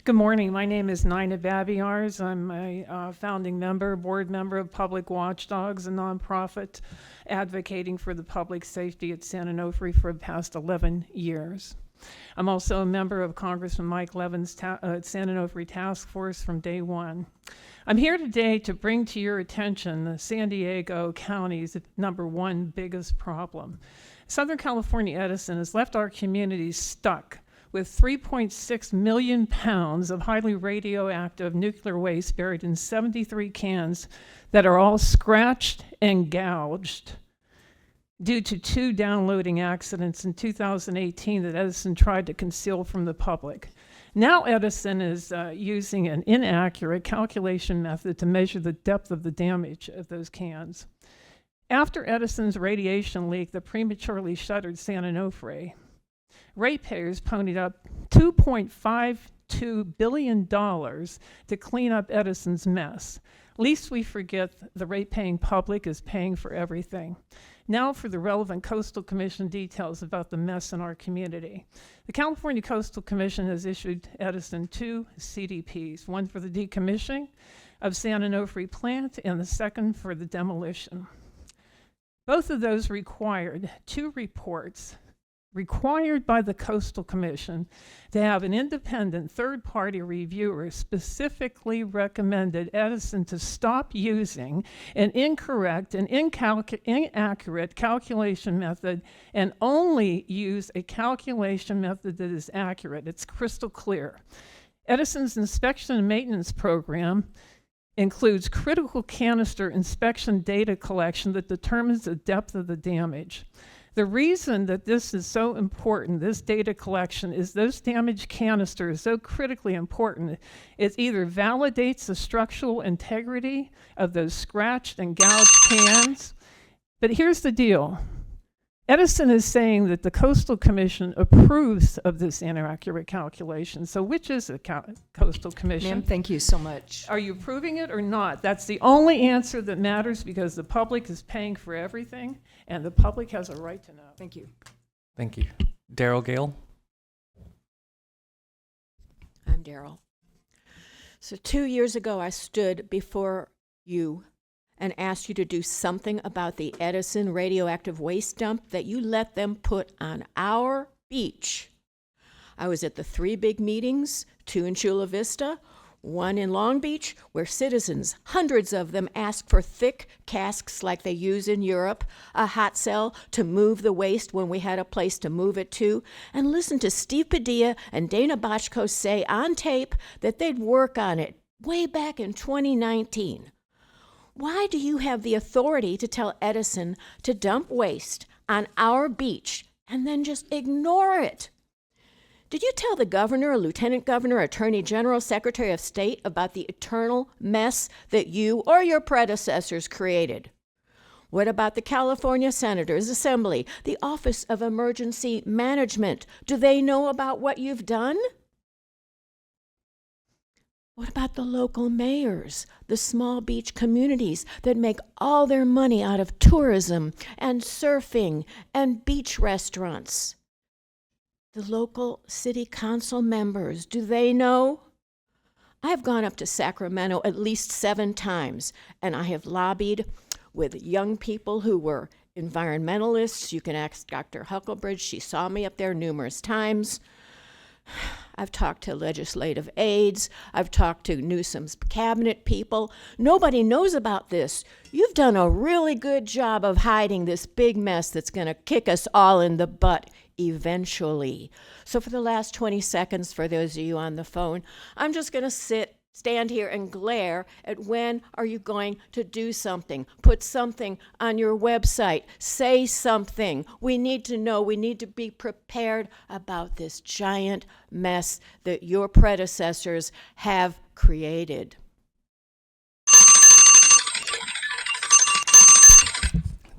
Speaker 5: Good morning. My name is Nina Babiars. I'm a founding member, board member of Public Watchdogs, a nonprofit advocating for the public safety at San Onofre for the past 11 years. I'm also a member of Congressman Mike Levin's San Onofre Task Force from day one. I'm here today to bring to your attention the San Diego County's #1 biggest problem. Southern California Edison has left our communities stuck with 3.6 million pounds of highly radioactive nuclear waste buried in 73 cans that are all scratched and gouged due to 2 downloading accidents in 2018 that Edison tried to conceal from the public. Now Edison is using an inaccurate calculation method to measure the depth of the damage of those cans. After Edison's radiation leak that prematurely shuttered San Onofre, ratepayers ponied up $2.52 billion to clean up Edison's mess. Least we forget the rate-paying public is paying for everything. Now for the relevant Coastal Commission details about the mess in our community. The California Coastal Commission has issued Edison 2 CDPs, one for the decommissioning of San Onofre plant and the second for the demolition. Both of those required 2 reports required by the Coastal Commission to have an independent third-party reviewer specifically recommended Edison to stop using an incorrect and inaccurate calculation method and only use a calculation method that is accurate. It's crystal clear. Edison's inspection and maintenance program includes critical canister inspection data collection that determines the depth of the damage. The reason that this is so important, this data collection, is those damaged canisters so critically important. It either validates the structural integrity of those scratched and gouged cans, but here's the deal. Edison is saying that the Coastal Commission approves of this inaccurate calculation. So which is the Coastal Commission?
Speaker 1: Ma'am, thank you so much.
Speaker 5: Are you approving it or not? That's the only answer that matters because the public is paying for everything and the public has a right to know.
Speaker 1: Thank you.
Speaker 2: Thank you. Daryl Gale.
Speaker 6: I'm Daryl. So 2 years ago, I stood before you
Speaker 10: and asked you to do something about the Edison radioactive waste dump that you let them put on our beach. I was at the 3 big meetings, 2 in Chula Vista, 1 in Long Beach, where citizens, hundreds of them, asked for thick casks like they use in Europe, a hot cell to move the waste when we had a place to move it to, and listen to Steve Padilla and Dana Bochco say on tape that they'd work on it way back in 2019. Why do you have the authority to tell Edison to dump waste on our beach and then just ignore it? Did you tell the governor, lieutenant governor, attorney general, secretary of state about the eternal mess that you or your predecessors created? What about the California Senators Assembly, the Office of Emergency Management? Do they know about what you've done? What about the local mayors, the small beach communities that make all their money out of tourism and surfing and beach restaurants? The local city council members, do they know? I have gone up to Sacramento at least 7 times, and I have lobbied with young people who were environmentalists. You can ask Dr. Hucklebridge. She saw me up there numerous times. I've talked to legislative aides. I've talked to Newsom's cabinet people. Nobody knows about this. You've done a really good job of hiding this big mess that's going to kick us all in the butt eventually. So for the last 20 seconds, for those of you on the phone, I'm just going to stand here and glare at when are you going to do something. Put something on your website. Say something. We need to know. We need to be prepared about this giant mess that your predecessors have created.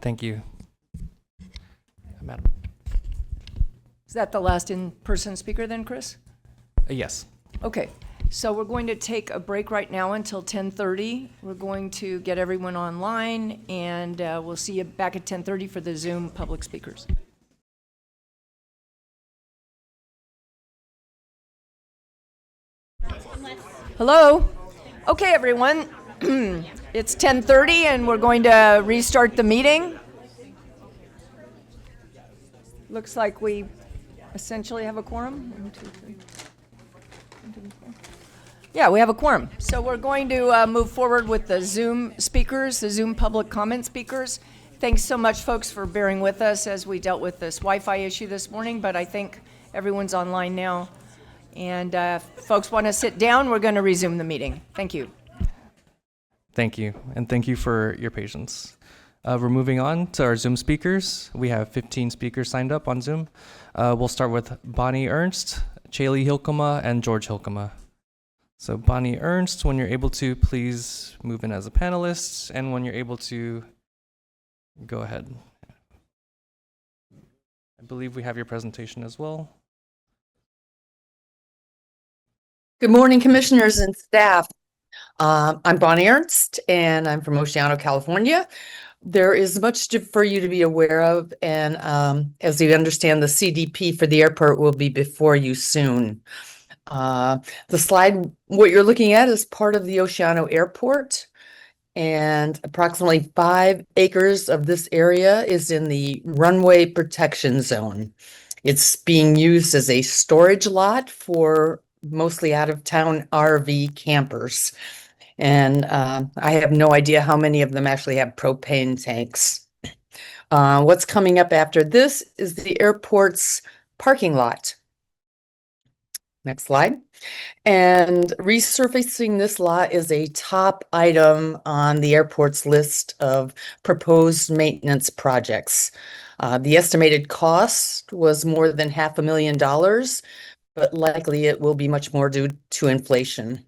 Speaker 2: Thank you. Madam.
Speaker 1: Is that the last in-person speaker then, Chris?
Speaker 2: Yes.
Speaker 1: Okay, so we're going to take a break right now until 10:30. We're going to get everyone online, and we'll see you back at 10:30 for the Zoom public speakers. Hello? Okay, everyone. It's 10:30, and we're going to restart the meeting. Looks like we essentially have a quorum. 1, 2, 3. 1, 2, 4. Yeah, we have a quorum. So we're going to move forward with the Zoom speakers, the Zoom public comment speakers. Thanks so much, folks, for bearing with us as we dealt with this Wi-Fi issue this morning, but I think everyone's online now. And if folks want to sit down, we're going to resume the meeting. Thank you.
Speaker 2: Thank you, and thank you for your patience. We're moving on to our Zoom speakers. We have 15 speakers signed up on Zoom. We'll start with Bonnie Ernst, Chaley Hilkema, and George Hilkema. So Bonnie Ernst, when you're able to, please move in as a panelist, and when you're able to, go ahead. I believe we have your presentation as well.
Speaker 6: Good morning, commissioners and staff. I'm Bonnie Ernst, and I'm from Oceano, California. There is much for you to be aware of, and as you understand, the CDP for the airport will be before you soon. The slide, what you're looking at is part of the Oceano Airport, and approximately 5 acres of this area is in the runway protection zone. It's being used as a storage lot for mostly out-of-town RV campers. And I have no idea how many of them actually have propane tanks. What's coming up after this is the airport's parking lot. Next slide. And resurfacing this lot is a top item on the airport's list of proposed maintenance projects. The estimated cost was more than $500,000, but likely it will be much more due to inflation.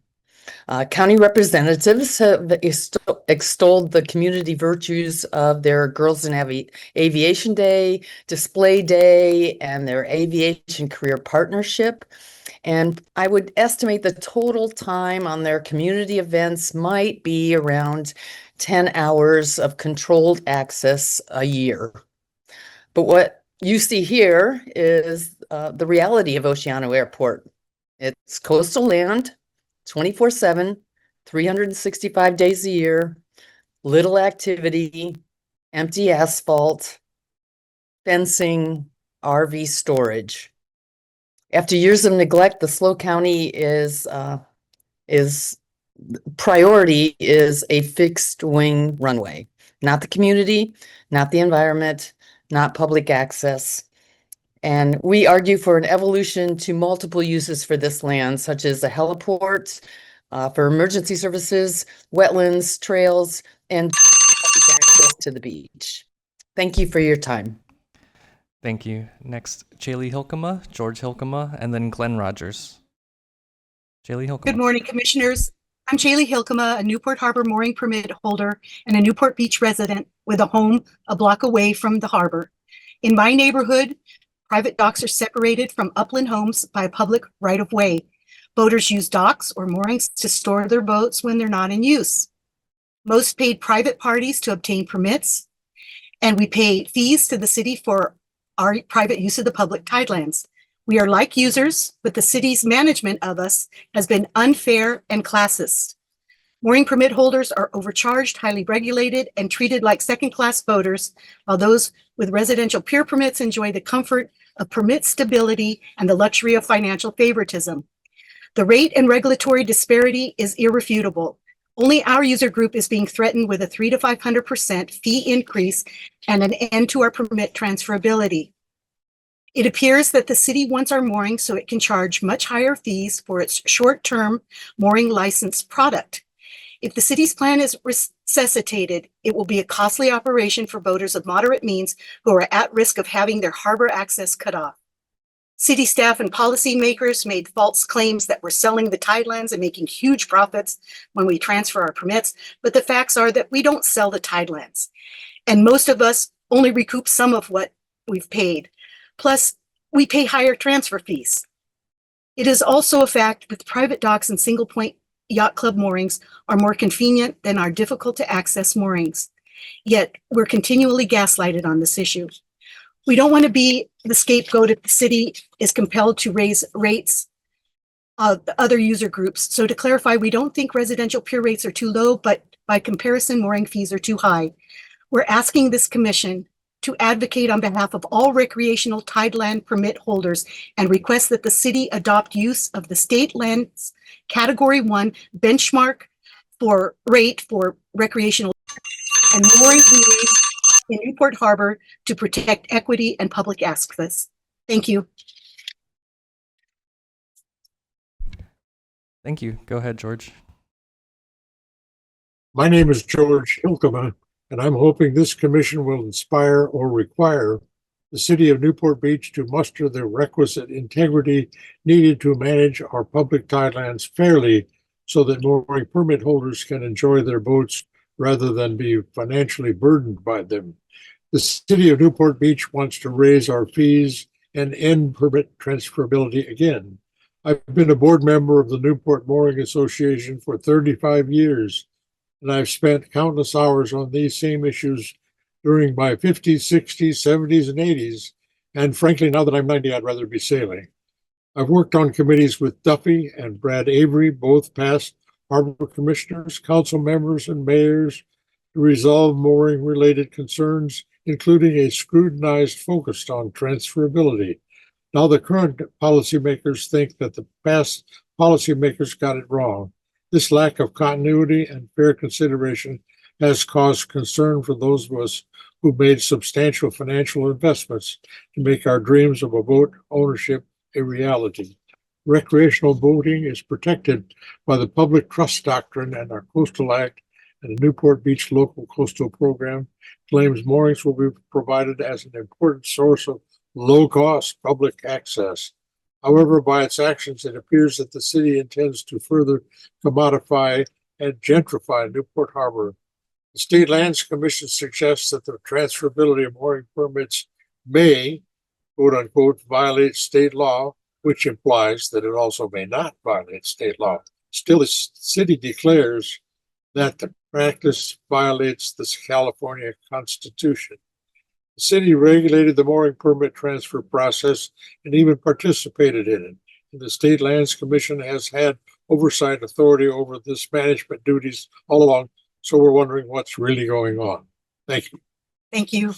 Speaker 6: County representatives have extolled the community virtues of their Girls in Aviation Day, Display Day, and their Aviation Career Partnership. And I would estimate the total time on their community events might be around 10 hours of controlled access a year. But what you see here is the reality of Oceano Airport. It's coastal land, 24/7, 365 days a year, little activity, empty asphalt, fencing, RV storage. After years of neglect, the SLO County is priority is a fixed wing runway, not the community, not the environment, not public access. And we argue for an evolution to multiple uses for this land, such as a heliport, for emergency services, wetlands, trails, and public access to the beach. Thank you for your time.
Speaker 2: Thank you. Next, Chaley Hilkema, George Hilkema, and then Glenn Rogers. Chaley Hilkema.
Speaker 7: Good morning, Commissioners. I'm Chaley Hilkema, a Newport Harbor mooring permit holder and a Newport Beach resident with a home a block away from the harbor. In my neighborhood, private docks are separated from upland homes by a public right-of-way. Boaters use docks or moorings to store their boats when they're not in use. Most paid private parties to obtain permits, and we pay fees to the city for our private use of the public tidelands. We are like users, but the city's management of us has been unfair and classist. Mooring permit holders are overcharged, highly regulated, and treated like second-class boaters, while those with residential pier permits enjoy the comfort of permit stability and the luxury of financial favoritism. The rate and regulatory disparity is irrefutable. Only our user group is being threatened with a 300 to 500% fee increase and an end to our permit transferability. It appears that the city wants our mooring so it can charge much higher fees for its short-term mooring license product. If the city's plan is resuscitated, it will be a costly operation for boaters of moderate means who are at risk of having their harbor access cut off. City staff and policymakers made false claims that we're selling the tidelands and making huge profits when we transfer our permits, but the facts are that we don't sell the tidelands. And most of us only recoup some of what we've paid. Plus, we pay higher transfer fees. It is also a fact that private docks and single point yacht club moorings are more convenient than our difficult to access moorings. Yet we're continually gaslighted on this issue. We don't want to be the scapegoat if the city is compelled to raise rates of other user groups. So to clarify, we don't think residential pier rates are too low, but by comparison, mooring fees are too high. We're asking this commission to advocate on behalf of all recreational tideland permit holders and request that the city adopt use of the state lands Category 1 benchmark for rate for recreational and mooring fees in Newport Harbor to protect equity and public access. Thank you.
Speaker 2: Thank you. Go ahead, George.
Speaker 8: My name is George Hilkema, and I'm hoping this commission will inspire or require the city of Newport Beach to muster the requisite integrity needed to manage our public tidelands fairly so that mooring permit holders can enjoy their boats rather than be financially burdened by them. The city of Newport Beach wants to raise our fees and end permit transferability again. I've been a board member of the Newport Mooring Association for 35 years, and I've spent countless hours on these same issues during my 50s, 60s, 70s, and 80s. And frankly, now that I'm 90, I'd rather be sailing. I've worked on committees with Duffy and Brad Avery, both past harbor commissioners, council members, and mayors to resolve mooring-related concerns, including a scrutinized focus on transferability. Now the current policymakers think that the past policymakers got it wrong. This lack of continuity and fair consideration has caused concern for those of us who made substantial financial investments to make our dreams of a boat ownership a reality. Recreational boating is protected by the Public Trust Doctrine and our Coastal Act, and the Newport Beach Local Coastal Program claims moorings will be provided as an important source of low-cost public access. However, by its actions, it appears that the city intends to further commodify and gentrify Newport Harbor. The State Lands Commission suggests that the transferability of mooring permits may, quote unquote, violate state law, which implies that it also may not violate state law. Still, the city declares that the practice violates the California Constitution. The city regulated the mooring permit transfer process and even participated in it. And the State Lands Commission has had oversight authority over this management duties all along, So we're wondering what's really going on. Thank you.
Speaker 7: Thank you.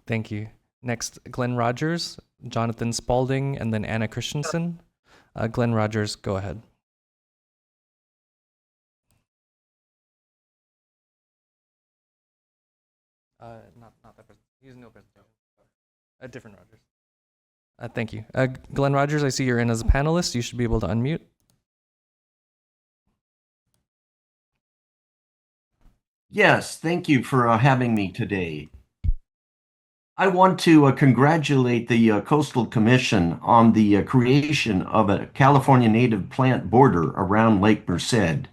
Speaker 2: Thank you. Next, Glenn Rogers, Jonathan Spalding, and then Anna Christensen. Glenn Rogers, go ahead. Not that person. He's no person. A different Rogers. Thank you. Glenn Rogers, I see you're in as a panelist. You should be able to unmute.
Speaker 9: Yes, thank you for having me today. I want to congratulate the Coastal Commission on the creation of a California native plant border around Lake Merced.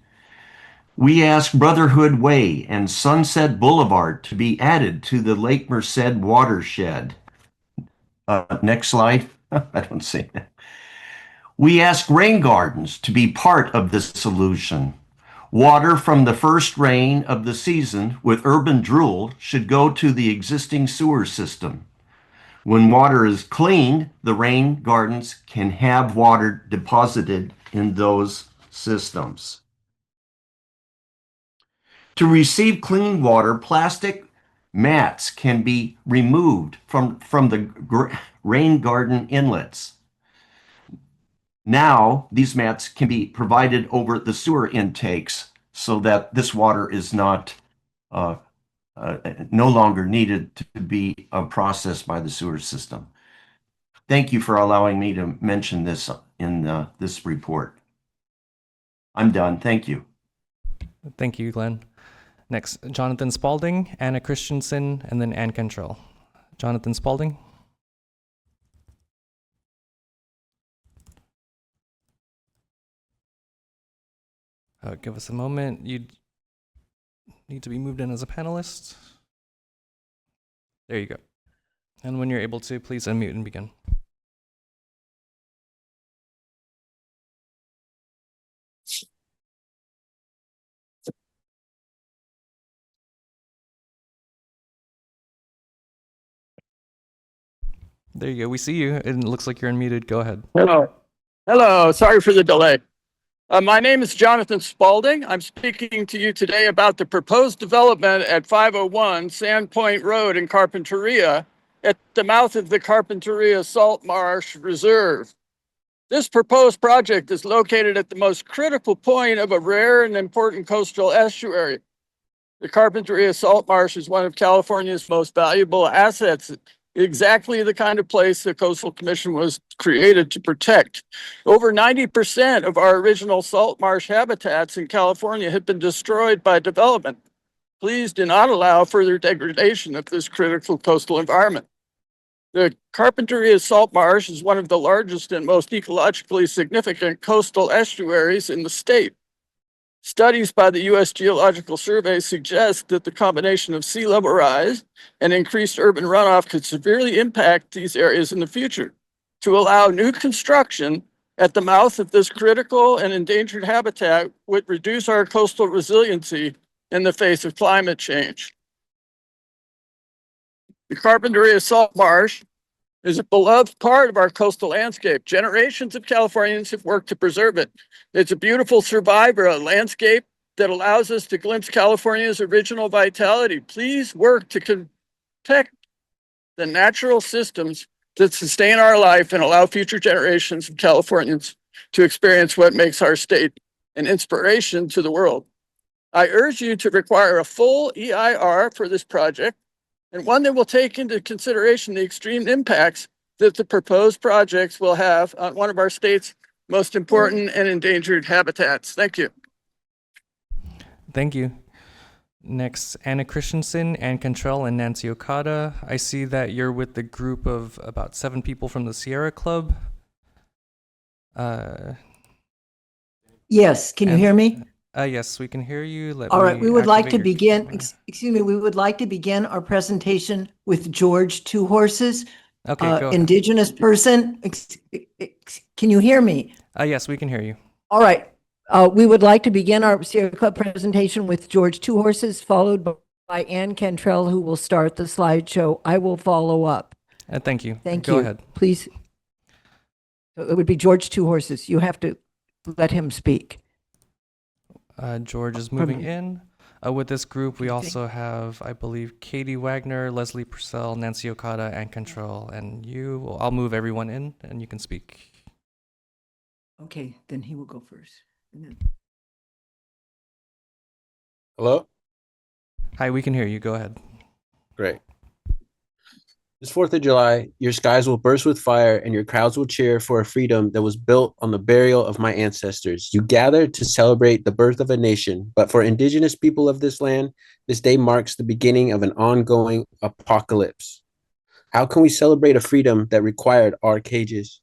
Speaker 9: We ask Brotherhood Way and Sunset Boulevard to be added to the Lake Merced watershed. Next slide. I don't see that. We ask rain gardens to be part of this solution. Water from the first rain of the season with urban drool should go to the existing sewer system. When water is cleaned, the rain gardens can have water deposited in those systems. To receive clean water, plastic mats can be removed from the rain garden inlets. Now, these mats can be provided over the sewer intakes so that this water is not no longer needed to be processed by the sewer system. Thank you for allowing me to mention this in this report. I'm done. Thank you.
Speaker 2: Thank you, Glenn. Next, Jonathan Spalding, Anna Christensen, and then Ann Cantrell. Jonathan Spalding. Give us a moment. You need to be moved in as a panelist. There you go. And when you're able to, please unmute and begin. There you go. We see you. It looks like you're unmuted. Go ahead.
Speaker 11: Hello. Hello. Sorry for the delay. My name is Jonathan Spalding. I'm speaking to you today about the proposed development at 501 Sandpoint Road in Carpinteria at the mouth of the Carpinteria Salt Marsh Reserve. This proposed project is located at the most critical point of a rare and important coastal estuary. The Carpinteria Salt Marsh is one of California's most valuable assets, exactly the kind of place the Coastal Commission was created to protect. Over 90% of our original salt marsh habitats in California have been destroyed by development. Please do not allow further degradation of this critical coastal environment. The Carpinteria Salt Marsh is one of the largest and most ecologically significant coastal estuaries in the state. Studies by the U.S. Geological Survey suggest that the combination of sea level rise and increased urban runoff could severely impact these areas in the future. To allow new construction at the mouth of this critical and endangered habitat would reduce our coastal resiliency in the face of climate change. The Carpinteria Salt Marsh is a beloved part of our coastal landscape. Generations of Californians have worked to preserve it. It's a beautiful survivor, a landscape that allows us to glimpse California's original vitality. Please work to protect the natural systems that sustain our life and allow future generations of Californians to experience what makes our state an inspiration to the world. I urge you to require a full EIR for this project, and one that will take into consideration the extreme impacts that the proposed projects will have on one of our state's most important and endangered habitats. Thank you.
Speaker 2: Thank you. Next, Anna Christensen, Ann Cantrell, and Nancy Okada. I see that you're with the group of about 7 people from the Sierra Club.
Speaker 12: Yes, can you hear me?
Speaker 2: Yes, we can hear you.
Speaker 12: All right, we would like to begin, excuse me, we would like to begin our presentation with George Two Horses.
Speaker 2: Okay, go ahead.
Speaker 12: Indigenous person. Can you hear me?
Speaker 2: Yes, we can hear you.
Speaker 12: All right. We would like to begin our Sierra Club presentation with George Two Horses, followed by Ann Cantrell, who will start the slideshow. I will follow up.
Speaker 2: Thank you.
Speaker 12: Thank
Speaker 2: Go
Speaker 12: you.
Speaker 2: ahead.
Speaker 12: Please. It would be George Two Horses. You have to let him speak.
Speaker 2: George is moving in. With this group, we also have, I believe, Katie Wagner, Leslie Purcell, Nancy Okada, and Control, and you. I'll move everyone in, and you can speak.
Speaker 12: Okay, then he will go first. And then-
Speaker 13: Hello?
Speaker 2: Hi, we can hear you. Go ahead.
Speaker 13: Great. This 4th of July, your skies will burst with fire and your crowds will cheer for a freedom that was built on the burial of my ancestors. You gather to celebrate the birth of a nation, but for indigenous people of this land, this day marks the beginning of an ongoing apocalypse. How can we celebrate a freedom that required our cages?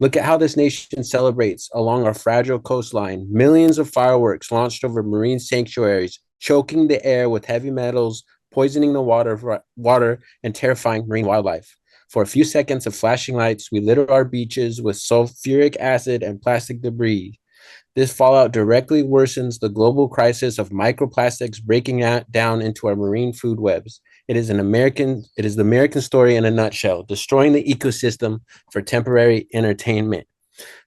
Speaker 13: Look at how this nation celebrates along our fragile coastline. Millions of fireworks launched over marine sanctuaries, choking the air with heavy metals, poisoning the water and terrifying marine wildlife. For a few seconds of flashing lights, we litter our beaches with sulfuric acid and plastic debris. This fallout directly worsens the global crisis of microplastics breaking down into our marine food webs. It is the American story in a nutshell, destroying the ecosystem for temporary entertainment.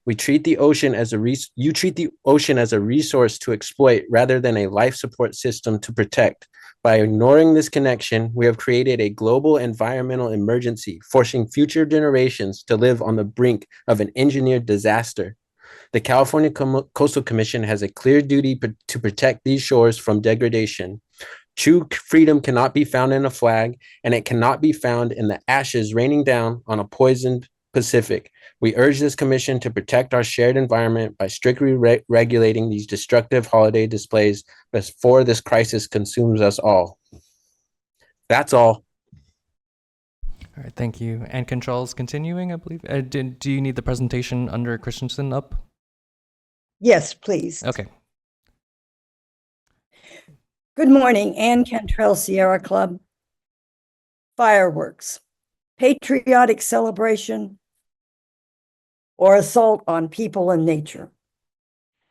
Speaker 13: You treat the ocean as a resource to exploit rather than a life support system to protect. By ignoring this connection, we have created a global environmental emergency, forcing future generations to live on the brink of an engineered disaster. The California Coastal Commission has a clear duty to protect these shores from degradation. True freedom cannot be found in a flag, and it cannot be found in the ashes raining down on a poisoned Pacific. We urge this commission to protect our shared environment by strictly regulating these destructive holiday displays before this crisis consumes us all. That's all.
Speaker 2: All right, thank you. And Control's continuing, I believe. Do you need the presentation under Christensen up?
Speaker 14: Yes, please.
Speaker 2: Okay.
Speaker 14: Good morning, Ann Cantrell, Sierra Club. Fireworks, patriotic celebration, or assault on people and nature.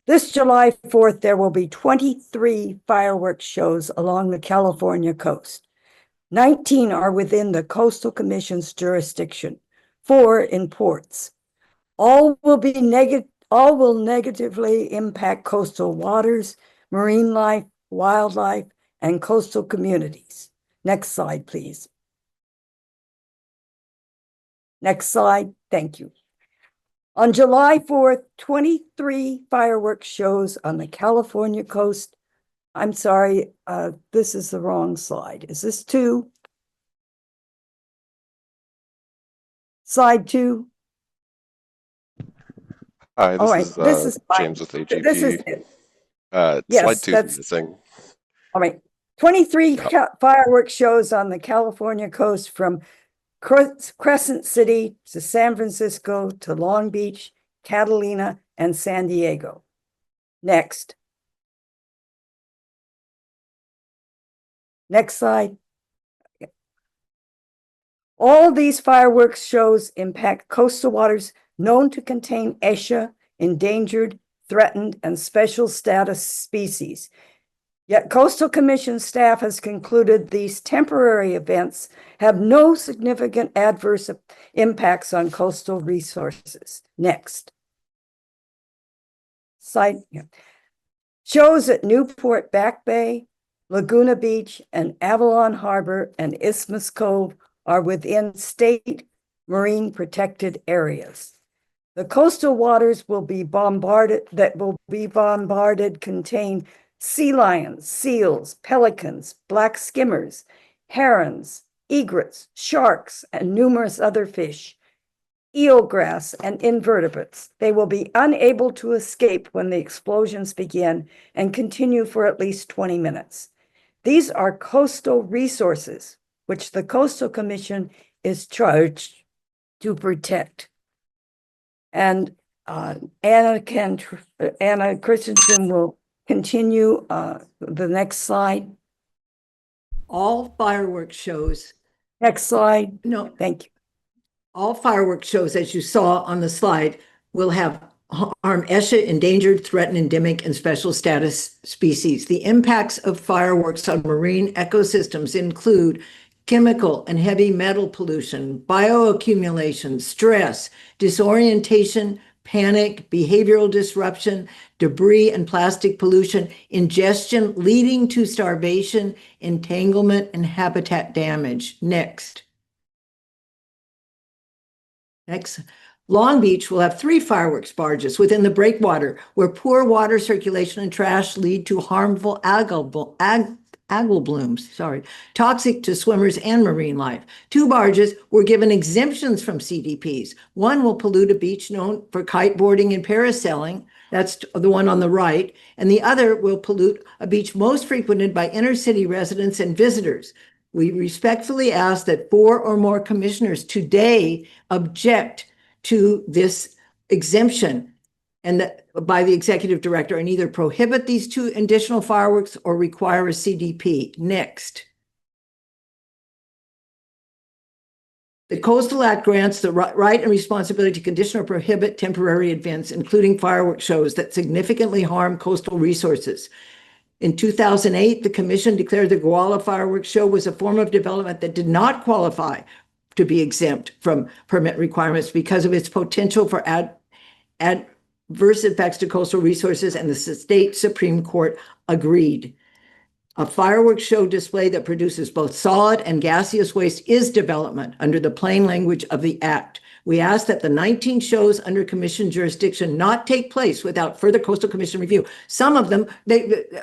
Speaker 14: This July 4th, there will be 23 fireworks shows along the California coast. 19 are within the Coastal Commission's jurisdiction, 4 in ports. All will negatively impact coastal waters, marine life, wildlife, and coastal communities. Next slide, please. Next slide. Thank you. On July 4th, 23 fireworks shows on the California coast. I'm sorry, this is the wrong slide. Is this 2? Slide 2.
Speaker 15: Hi,
Speaker 14: All right, this is
Speaker 15: James with AGP.
Speaker 14: This is it.
Speaker 15: Slide
Speaker 14: Yes,
Speaker 15: 2
Speaker 14: that's
Speaker 15: is missing.
Speaker 14: all right. 23 fireworks shows on the California coast from Crescent City to San Francisco to Long Beach, Catalina, and San Diego. Next. Next slide. All these fireworks shows impact coastal waters known to contain ESHA, endangered, threatened, and special status species. Yet Coastal Commission staff has concluded these temporary events have no significant adverse impacts on coastal resources. Next. Slide. Yeah. Shows at Newport Back Bay, Laguna Beach, and Avalon Harbor and Isthmus Cove are within state marine protected areas. The coastal waters that will be bombarded contain sea lions, seals, pelicans, black skimmers, herons, egrets, sharks, and numerous other fish, eelgrass, and invertebrates. They will be unable to escape when the explosions begin and continue for at least 20 minutes. These are coastal resources, which the Coastal Commission is charged to protect. And Anna Christensen will continue the next slide.
Speaker 12: All fireworks shows.
Speaker 14: Next slide.
Speaker 12: No,
Speaker 14: thank you.
Speaker 12: All fireworks shows, as you saw on the slide, will have harm ESHA, endangered, threatened, endemic, and special status species. The impacts of fireworks on marine ecosystems include chemical and heavy metal pollution, bioaccumulation, stress, disorientation, panic, behavioral disruption, debris and plastic pollution, ingestion leading to starvation, entanglement, and habitat damage. Next. Long Beach will have 3 fireworks barges within the breakwater where poor water circulation and trash lead to harmful algal blooms, toxic to swimmers and marine life. 2 barges were given exemptions from CDPs. One will pollute a beach known for kiteboarding and parasailing. That's the one on the right. And the other will pollute a beach most frequented by inner city residents and visitors. We respectfully ask that 4 or more commissioners today object to this exemption and that by the executive director and either prohibit these 2 additional fireworks or require a CDP. Next. The Coastal Act grants the right and responsibility to condition or prohibit temporary events, including fireworks shows that significantly harm coastal resources. In 2008, the commission declared the Jolla fireworks show was a form of development that did not qualify to be exempt from permit requirements because of its potential for adverse effects to coastal resources, and the state Supreme Court agreed. A fireworks show display that produces both solid and gaseous waste is development under the plain language of the Act. We ask that the 19 shows under commission jurisdiction not take place without further coastal commission review. Some of them,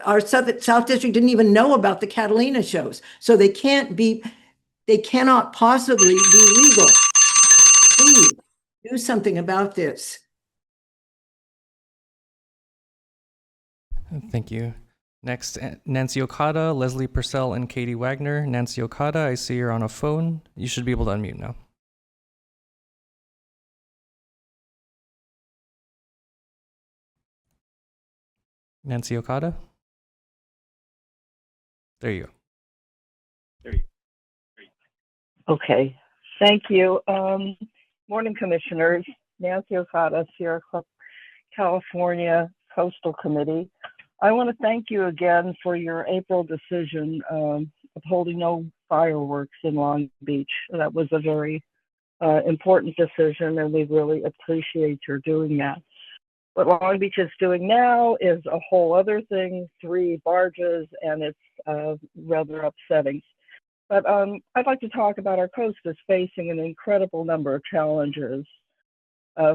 Speaker 12: our South District didn't even know about the Catalina shows, so they cannot possibly be legal. Please do something about this.
Speaker 2: Thank you. Next, Nancy Okada, Leslie Purcell, and Katie Wagner. Nancy Okada, I see you're on a phone. You should be able to unmute now. Nancy Okada? There you go.
Speaker 15: Okay, thank you. Morning, Commissioners. Nancy Okada, Sierra Club, California Coastal Committee. I want to thank you again for your April decision upholding no fireworks in Long Beach. That was a very important decision, and we really appreciate your doing that. What Long Beach is doing now is a whole other thing, 3 barges, and it's rather upsetting. But I'd like to talk about our coast is facing an incredible number of challenges,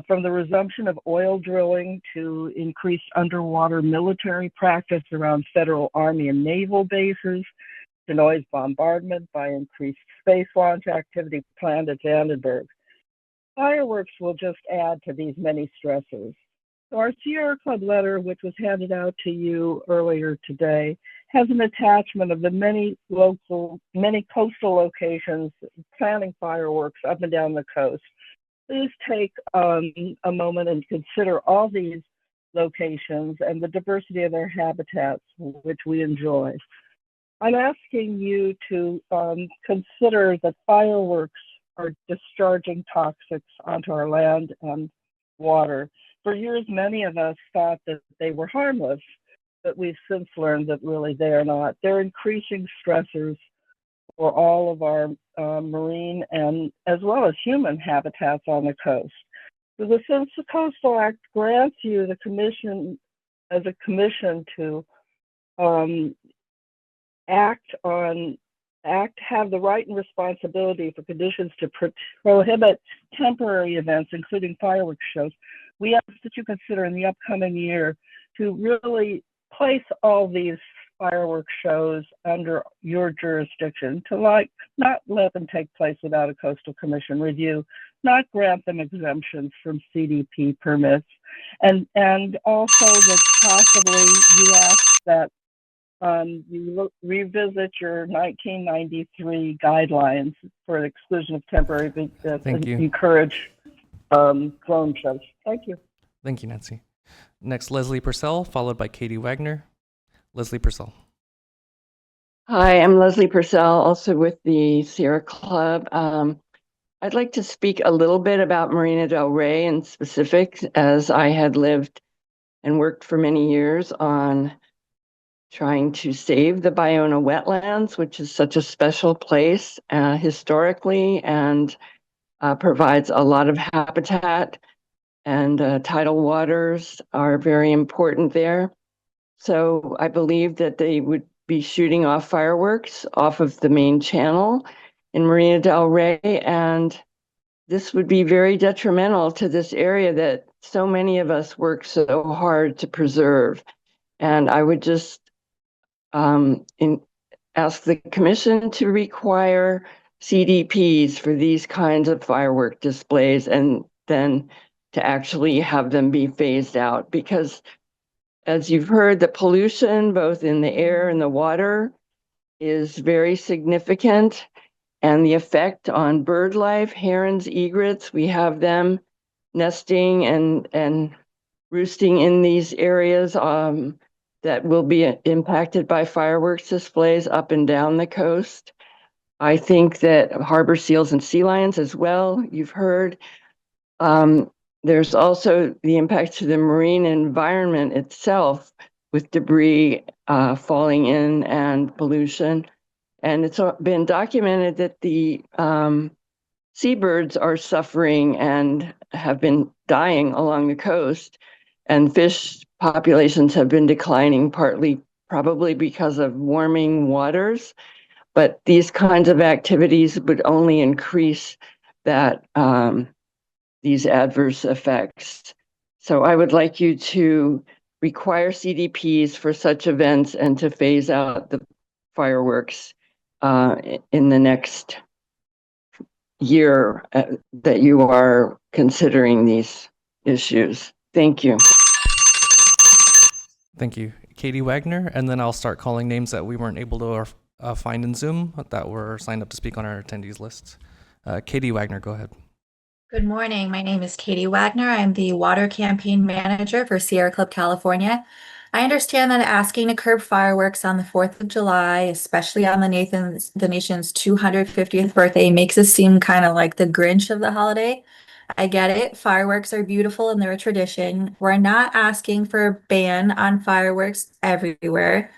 Speaker 15: from the resumption of oil drilling to increased underwater military practice around federal Army and naval bases, to noise bombardment by increased space launch activity planned at Vandenberg. Fireworks will just add to these many stressors. So our Sierra Club letter, which was handed out to you earlier today, has an attachment of the many coastal locations planning fireworks up and down the coast. Please take a moment and consider all these locations and the diversity of their habitats, which we enjoy. I'm asking you to consider that fireworks are discharging toxics onto our land and water. For years, many of us thought that they were harmless, but we've since learned that really they are not. They're increasing stressors for all of our marine and as well as human habitats on the coast. So since the Coastal Act grants you the commission as a commission to have the right and responsibility for conditions to prohibit temporary events, including fireworks shows, we ask that you consider in the upcoming year to really place all these fireworks shows under your jurisdiction, to not let them take place without a coastal commission review, not grant them exemptions from CDP permits, and also that possibly you ask that you revisit your 1993 guidelines for the exclusion of temporary that encourage drone shows. Thank you.
Speaker 2: Thank you, Nancy. Next, Leslie Purcell, followed by Katie Wagner. Leslie Purcell.
Speaker 16: Hi, I'm Leslie Purcell, also with the Sierra Club. I'd like to speak a little bit about Marina del Rey in specific, as I had lived and worked for many years on trying to save the Ballona wetlands, which is such a special place historically and provides a lot of habitat and tidal waters are very important there. So I believe that they would be shooting off fireworks off of the main channel in Marina del Rey, and this would be very detrimental to this area that so many of us work so hard to preserve. And I would just ask the commission to require CDPs for these kinds of firework displays, and then to actually have them be phased out, because as you've heard, the pollution both in the air and the water is very significant, and the effect on bird life, herons, egrets, we have them nesting and roosting in these areas that will be impacted by fireworks displays up and down the coast. I think that harbor seals and sea lions as well, you've heard. There's also the impact to the marine environment itself with debris falling in and pollution. And it's been documented that the seabirds are suffering and have been dying along the coast, and fish populations have been declining, partly probably because of warming waters. But these kinds of activities would only increase that these adverse effects. So I would like you to require CDPs for such events and to phase out the fireworks in the next year that you are considering these issues. Thank you.
Speaker 2: Thank you. Katie Wagner, and then I'll start calling names that we weren't able to find in Zoom that were signed up to speak on our attendees list. Katie Wagner, go ahead.
Speaker 17: Good morning. My name is Katie Wagner. I'm the Water Campaign Manager for Sierra Club, California. I understand that asking to curb fireworks on the 4th of July, especially on the nation's 250th birthday, makes us seem kind of like the Grinch of the holiday. I get it. Fireworks are beautiful and they're a tradition. We're not asking for a ban on fireworks everywhere.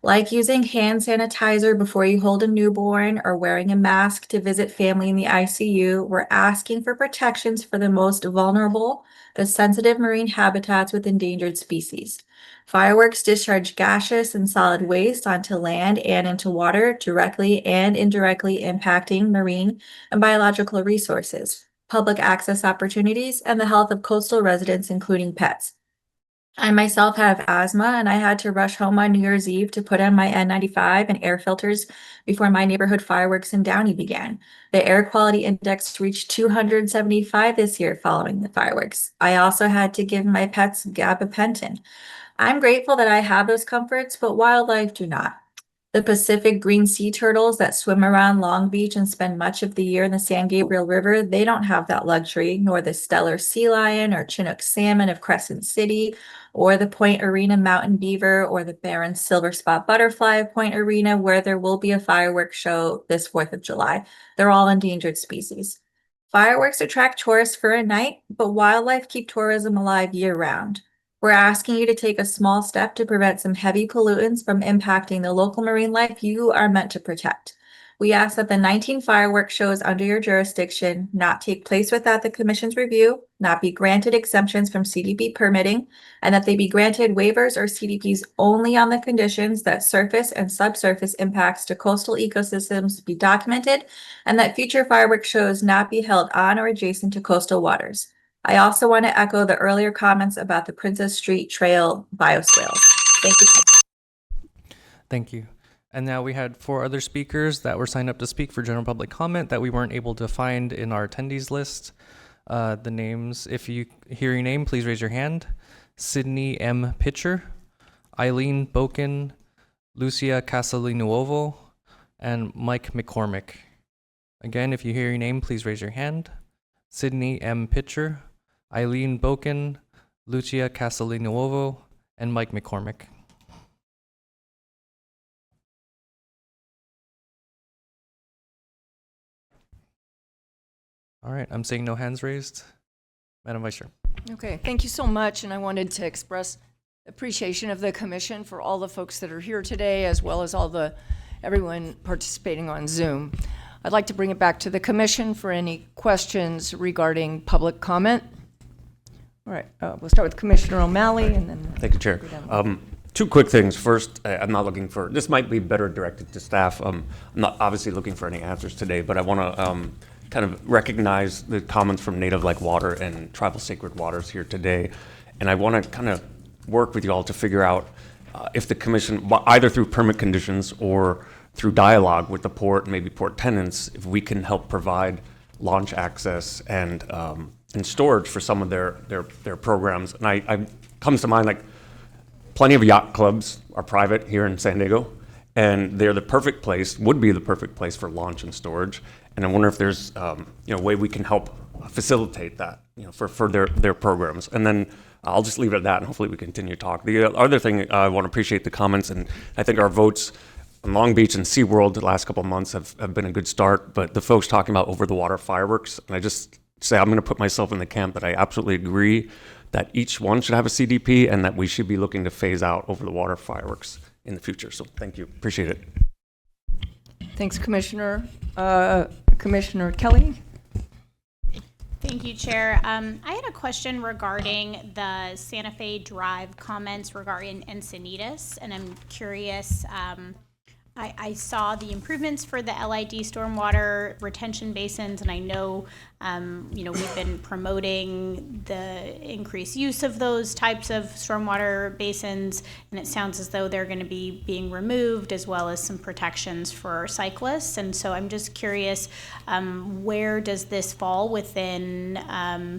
Speaker 17: Like using hand sanitizer before you hold a newborn or wearing a mask to visit family in the ICU, we're asking for protections for the most vulnerable, the sensitive marine habitats with endangered species. Fireworks discharge gaseous and solid waste onto land and into water, directly and indirectly impacting marine and biological resources, public access opportunities, and the health of coastal residents, including pets. I myself have asthma, and I had to rush home on New Year's Eve to put on my N95 and air filters before my neighborhood fireworks in Downey began. The air quality index reached 275 this year following the fireworks. I also had to give my pets gabapentin. I'm grateful that I have those comforts, but wildlife do not. The Pacific green sea turtles that swim around Long Beach and spend much of the year in the San Gabriel River, they don't have that luxury, nor the stellar sea lion or Chinook salmon of Crescent City, or the Point Arena mountain beaver, or the barren silver spot butterfly of Point Arena, where there will be a fireworks show this 4th of July. They're all endangered species. Fireworks attract tourists for a night, but wildlife keep tourism alive year-round. We're asking you to take a small step to prevent some heavy pollutants from impacting the local marine life you are meant to protect. We ask that the 19 fireworks shows under your jurisdiction not take place without the Commission's review, not be granted exemptions from CDP permitting, and that they be granted waivers or CDPs only on the conditions that surface and subsurface impacts to coastal ecosystems be documented, and that future fireworks shows not be held on or adjacent to coastal waters. I also want to echo the earlier comments about the Princess Street Trail bioswales. Thank you.
Speaker 2: Thank you. And now we had 4 other speakers that were signed up to speak for general public comment that we weren't able to find in our attendees list. The names, if you hear your name, please raise your hand. Sydney M. Pitcher, Eileen Boken, Lucia Casalinuovo, and Mike McCormick. Again, if you hear your name, please raise your hand. Sydney M. Pitcher, Eileen Boken, Lucia Casalinuovo, and Mike McCormick. All right, I'm seeing no hands raised. Madam Vice Chair.
Speaker 1: Okay, thank you so much, and I wanted to express appreciation of the commission for all the folks that are here today, as well as everyone participating on Zoom. I'd like to bring it back to the commission for any questions regarding public comment. All right, we'll start with Commissioner O'Malley and then.
Speaker 18: Thank you, Chair. Two quick things. First, I'm not looking for, this might be better directed to staff. I'm not obviously looking for any answers today, but I want to kind of recognize the comments from Native Like Water and Tribal Sacred Waters here today. And I want to kind of work with you all to figure out if the commission, either through permit conditions or through dialogue with the port, maybe port tenants, if we can help provide launch access and storage for some of their programs. And I comes to mind, like, plenty of yacht clubs are private here in San Diego, and they're the perfect place, would be the perfect place for launch and storage. And I wonder if there's a way we can help facilitate that, for their programs. And then I'll just leave it at that, and hopefully we continue to talk. The other thing, I want to appreciate the comments, and I think our votes on Long Beach and SeaWorld the last couple of months have been a good start, but the folks talking about over-the-water fireworks, and I just say I'm going to put myself in the camp that I absolutely agree that each one should have a CDP and that we should be looking to phase out over-the-water fireworks in the future. So thank you. Appreciate it.
Speaker 1: Thanks, Commissioner. Commissioner Kelly?
Speaker 19: Thank you, Chair. I had a question regarding the Santa Fe Drive comments regarding Encinitas, and I'm curious. I saw the improvements for the LID stormwater retention basins, and I know, we've been promoting the increased use of those types of stormwater basins, and it sounds as though they're going to be being removed, as well as some protections for cyclists. And so I'm just curious, where does this fall within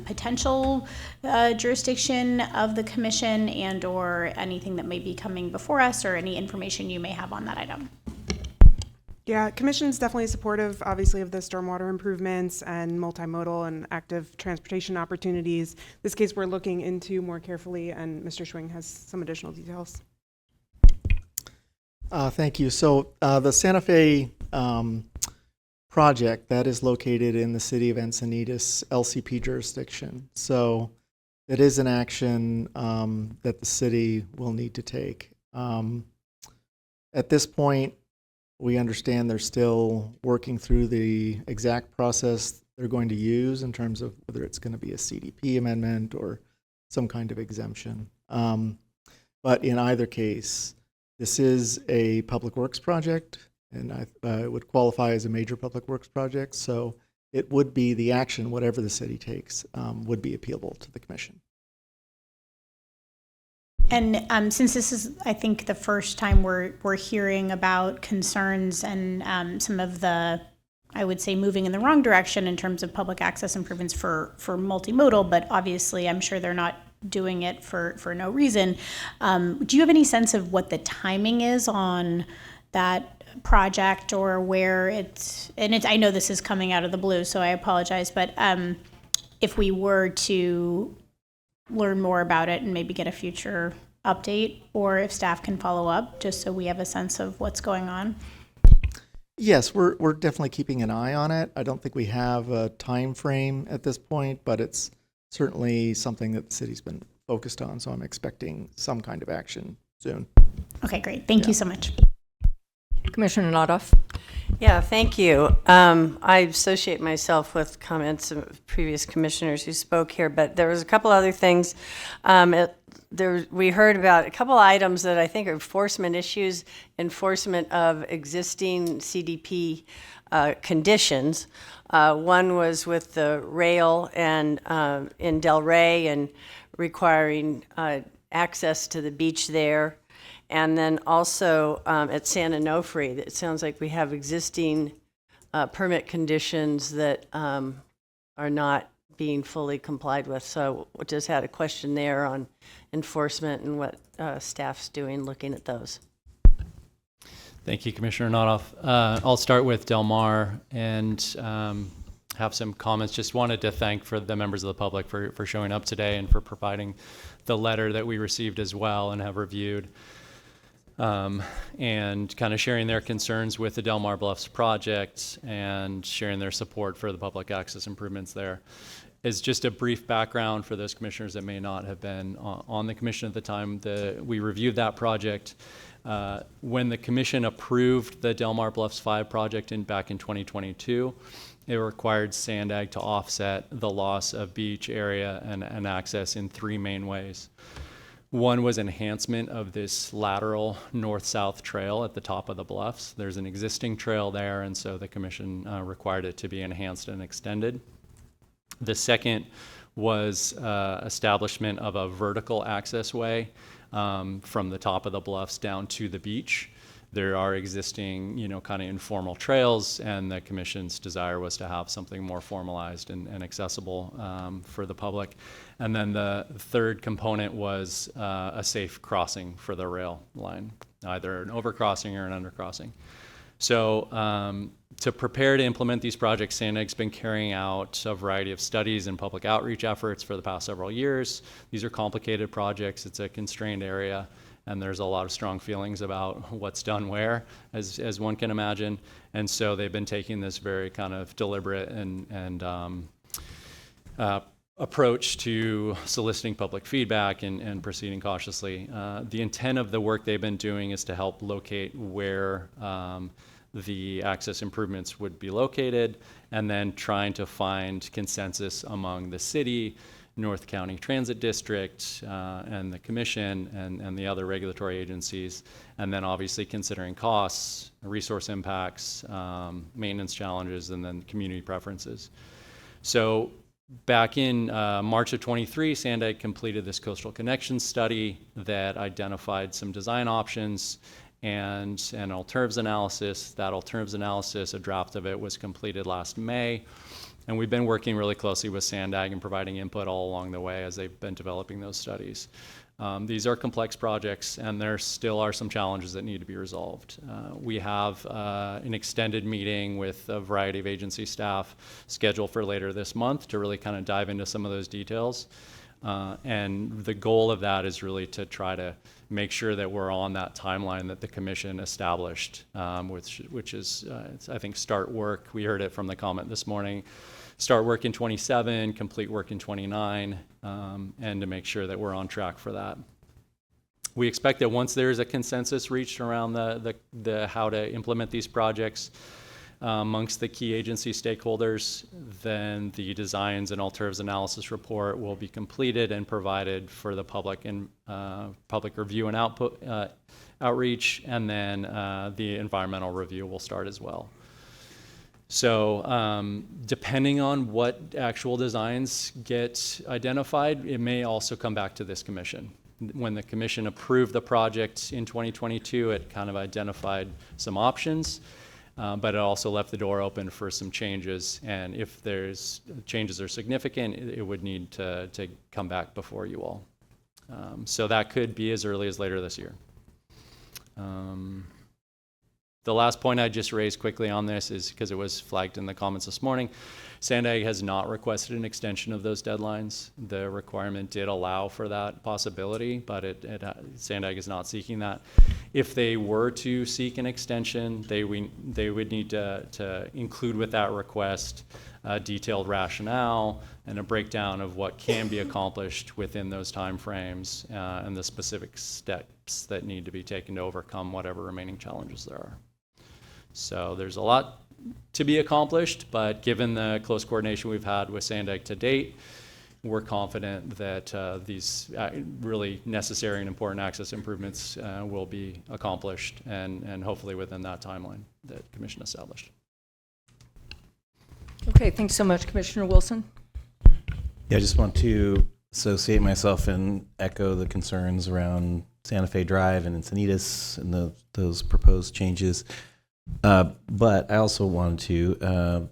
Speaker 19: potential jurisdiction of the commission, and or anything that may be coming before us, or any information you may have on that item?
Speaker 20: Yeah, Commission's definitely supportive, obviously, of the stormwater improvements and multimodal and active transportation opportunities. This case we're looking into more carefully, and Mr. Schwing has some additional details.
Speaker 4: Thank you. So the Santa Fe project, that is located in the city of Encinitas LCP jurisdiction. So it is an action that the city will need to take. At this point, we understand they're still working through the exact process they're going to use in terms of whether it's going to be a CDP amendment or some kind of exemption. But in either case, this is a public works project, and it would qualify as a major public works project. So it would be the action, whatever the city takes, would be appealable to the commission.
Speaker 19: And since this is, I think, the first time we're hearing about concerns and some of the, I would say, moving in the wrong direction in terms of public access improvements for multimodal, but obviously I'm sure they're not doing it for no reason. Do you have any sense of what the timing is on that project, or where it's, and I know this is coming out of the blue, so I apologize, but if we were to learn more about it and maybe get a future update, or if staff can follow up, just so we have a sense of what's going on?
Speaker 4: Yes, we're definitely keeping an eye on it. I don't think we have a time frame at this point, but it's certainly something that the city's been focused on, so I'm expecting some kind of action soon.
Speaker 19: Okay, great. Thank you so much.
Speaker 1: Commissioner Nodoff.
Speaker 24: Yeah, thank you. I associate myself with comments of previous commissioners who spoke here, but there was a couple other things. We heard about a couple items that I think are enforcement issues, enforcement of existing CDP conditions. One was with the rail and in Del Rey, and requiring access to the beach there. And then also at San Onofre, it sounds like we have existing permit conditions that are not being fully complied with. So we just had a question there on enforcement and what staff's doing looking at those.
Speaker 25: Thank you, Commissioner Nodoff. I'll start with Del Mar and have some comments. Just wanted to thank for the members of the public for showing up today and for providing the letter that we received as well and have reviewed. And kind of sharing their concerns with the Del Mar Bluffs project and sharing their support for the public access improvements there. As just a brief background for those commissioners that may not have been on the commission at the time we reviewed that project, when the commission approved the Del Mar Bluffs 5 project back in 2022, it required Sandag to offset the loss of beach area and access in three main ways. One was enhancement of this lateral north-south trail at the top of the bluffs. There's an existing trail there, and so the commission required it to be enhanced and extended. The second was establishment of a vertical access way from the top of the bluffs down to the beach. There are existing, kind of informal trails, and the commission's desire was to have something more formalized and accessible for the public. And then the third component was a safe crossing for the rail line, either an overcrossing or an undercrossing. So to prepare to implement these projects, Sandag's been carrying out a variety of studies and public outreach efforts for the past several years. These are complicated projects. It's a constrained area, and there's a lot of strong feelings about what's done where, as one can imagine. And so they've been taking this very kind of deliberate and approach to soliciting public feedback and proceeding cautiously. The intent of the work they've been doing is to help locate where the access improvements would be located, and then trying to find consensus among the city, North County Transit District, and the commission and the other regulatory agencies, and then obviously considering costs, resource impacts, maintenance challenges, and then community preferences. So back in March of 23, Sandag completed this coastal connections study that identified some design options and an alternatives analysis. That alternatives analysis, a draft of it, was completed last May. And we've been working really closely with Sandag and providing input all along the way as they've been developing those studies. These are complex projects, and there still are some challenges that need to be resolved. We have an extended meeting with a variety of agency staff scheduled for later this month to really kind of dive into some of those details. And the goal of that is really to try to make sure that we're on that timeline that the commission established, which is, I think, start work. We heard it from the comment this morning. Start work in 27, complete work in 29, and to make sure that we're on track for that. We expect that once there's a consensus reached around the how to implement these projects amongst the key agency stakeholders, then the designs and alternatives analysis report will be completed and provided for the public and public review and outreach, and then the environmental review will start as well. So depending on what actual designs get identified, it may also come back to this commission. When the commission approved the project in 2022, it kind of identified some options, but it also left the door open for some changes. And if there's changes are significant, it would need to come back before you all. So that could be as early as later this year. The last point I just raised quickly on this is because it was flagged in the comments this morning. Sandag has not requested an extension of those deadlines. The requirement did allow for that possibility, but Sandag is not seeking that. If they were to seek an extension, they would need to include with that request a detailed rationale and a breakdown of what can be accomplished within those timeframes and the specific steps that need to be taken to overcome whatever remaining challenges there are. So there's a lot to be accomplished, but given the close coordination we've had with Sandag to date, we're confident that these really necessary and important access improvements will be accomplished and hopefully within that timeline that the Commission established.
Speaker 1: Okay, thanks so much, Commissioner Wilson.
Speaker 3: Yeah, I just want to associate myself and echo the concerns around Santa Fe Drive and Encinitas and those proposed changes. But I also wanted to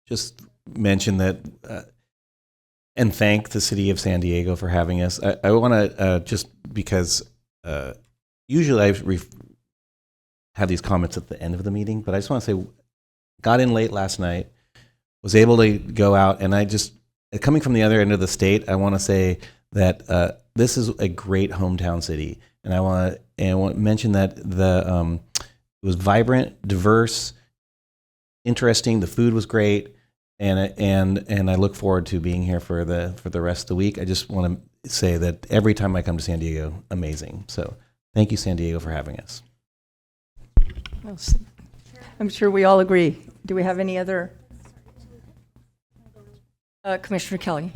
Speaker 3: just mention that and thank the city of San Diego for having us. I want to just because usually I have these comments at the end of the meeting, but I just want to say got in late last night, was able to go out, and I just coming from the other end of the state, I want to say that this is a great hometown city, and I want to mention that it was vibrant, diverse, interesting. The food was great, and I look forward to being here for the rest of the week. I just want to say that every time I come to San Diego, amazing. So thank you, San Diego, for having us.
Speaker 1: Well, I'm sure we all agree. Do we have any other? Commissioner Kelly.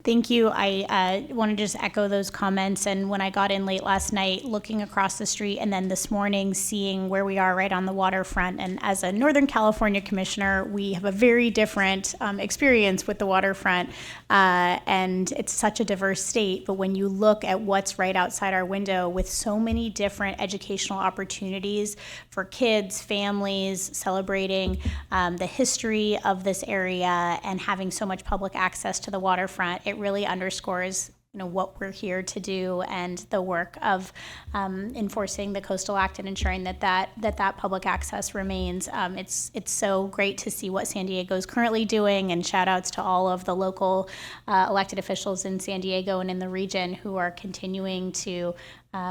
Speaker 19: Thank you. I want to just echo those comments. And when I got in late last night, looking across the street, and then this morning, seeing where we are right on the waterfront. And as a Northern California commissioner, we have a very different experience with the waterfront. And it's such a diverse state. But when you look at what's right outside our window with so many different educational opportunities for kids, families, celebrating the history of this area and having so much public access to the waterfront, it really underscores what we're here to do and the work of enforcing the Coastal Act and ensuring that public access remains. It's so great to see what San Diego is currently doing, and shout outs to all of the local elected officials in San Diego and in the region who are continuing to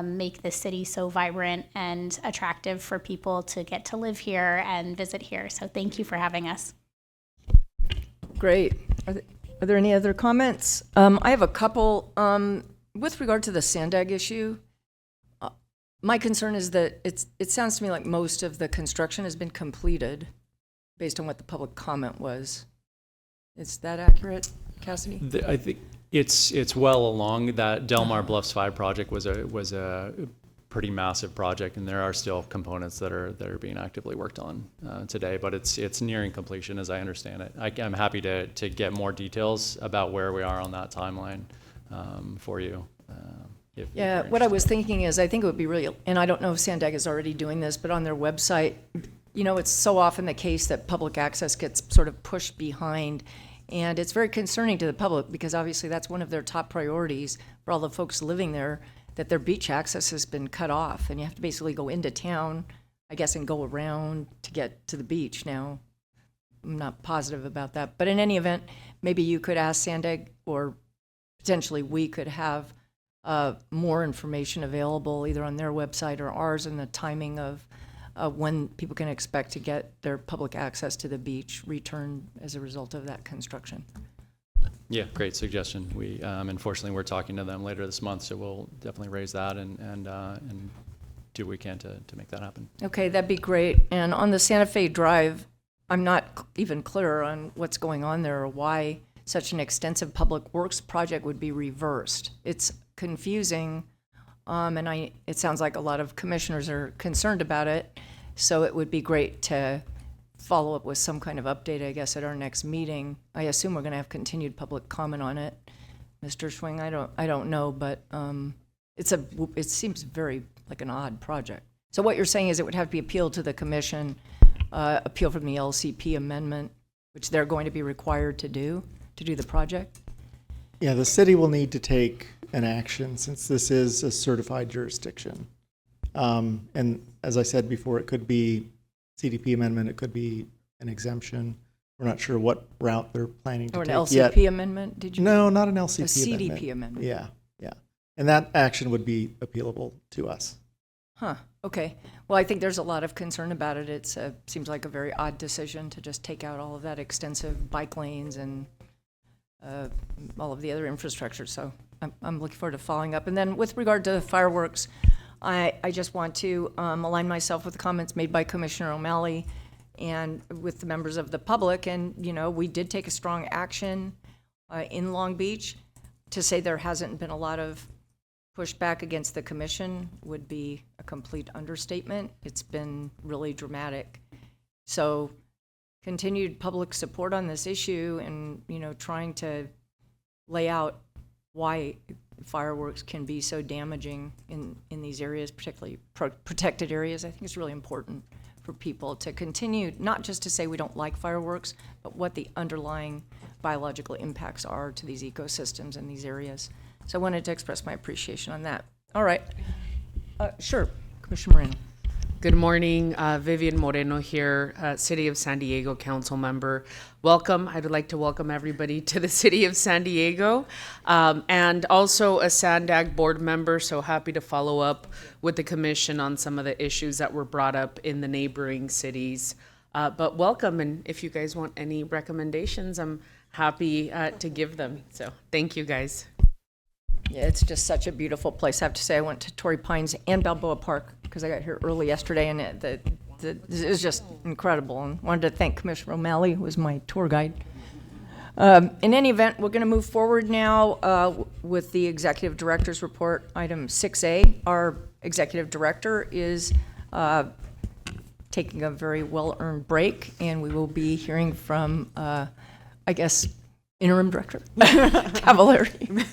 Speaker 19: make this city so vibrant and attractive for people to get to live here and visit here. So thank you for having us.
Speaker 1: Great. Are there any other comments? I have a couple. With regard to the Sandag issue, my concern is that it sounds to me like most of the construction has been completed based on what the public comment was. Is that accurate, Cassidy?
Speaker 25: I think it's well along. That Del Mar Bluffs 5 project was a pretty massive project, and there are still components that are being actively worked on today, but it's nearing completion as I understand it. I'm happy to get more details about where we are on that timeline for you.
Speaker 1: Yeah, what I was thinking is I think it would be really, and I don't know if Sandag is already doing this, but on their website, it's so often the case that public access gets sort of pushed behind, and it's very concerning to the public because obviously that's one of their top priorities for all the folks living there, that their beach access has been cut off, and you have to basically go into town, I guess, and go around to get to the beach now. I'm not positive about that. But in any event, maybe you could ask Sandag, or potentially we could have more information available either on their website or ours, and the timing of when people can expect to get their public access to the beach returned as a result of that construction.
Speaker 25: Yeah, great suggestion. We unfortunately we're talking to them later this month, so we'll definitely raise that and do what we can to make that happen.
Speaker 1: Okay, that'd be great. And on the Santa Fe Drive, I'm not even clear on what's going on there or why such an extensive public works project would be reversed. It's confusing, and it sounds like a lot of commissioners are concerned about it. So it would be great to follow up with some kind of update, I guess, at our next meeting. I assume we're going to have continued public comment on it. Mr. Schwing, I don't know, but it seems very like an odd project. So what you're saying is it would have to be appealed to the commission, appeal from the LCP amendment, which they're going to be required to do the project?
Speaker 5: Yeah, the city will need to take an action since this is a certified jurisdiction. And as I said before, it could be CDP amendment, it could be an exemption. We're not sure what route they're planning to take yet.
Speaker 1: Or an LCP amendment, did you?
Speaker 5: No, not an LCP
Speaker 1: amendment.
Speaker 5: amendment.
Speaker 1: A CDP amendment.
Speaker 5: Yeah. And that action would be appealable to us.
Speaker 1: Huh, okay. Well, I think there's a lot of concern about it. It seems like a very odd decision to just take out all of that extensive bike lanes and all of the other infrastructure. So I'm looking forward to following up. And then with regard to fireworks, I just want to align myself with the comments made by Commissioner O'Malley and with the members of the public. And, we did take a strong action in Long Beach. To say there hasn't been a lot of pushback against the commission would be a complete understatement. It's been really dramatic. So continued public support on this issue and, trying to lay out why fireworks can be so damaging in these areas, particularly protected areas. I think it's really important for people to continue, not just to say we don't like fireworks, but what the underlying biological impacts are to these ecosystems in these areas. So I wanted to express my appreciation on that. All right. Sure, Commissioner Moreno.
Speaker 10: Good morning, Vivian Moreno here, City of San Diego Council member. Welcome. I'd like to welcome everybody to the City of San Diego, and also a Sandag board member, so happy to follow up with the commission on some of the issues that were brought up in the neighboring cities. But welcome, and if you guys want any recommendations, I'm happy to give them. So thank you, guys.
Speaker 1: Yeah, it's just such a beautiful place. I have to say, I went to Torrey Pines and Balboa Park because I got here early yesterday, and the It was just incredible, and wanted to thank Commissioner O'Malley, who was my tour guide. In any event, we're going to move forward now with the Executive Director's Report, item 6A. Our Executive Director is taking a very well-earned break, and we will be hearing from, I guess, Interim Director Cavallari.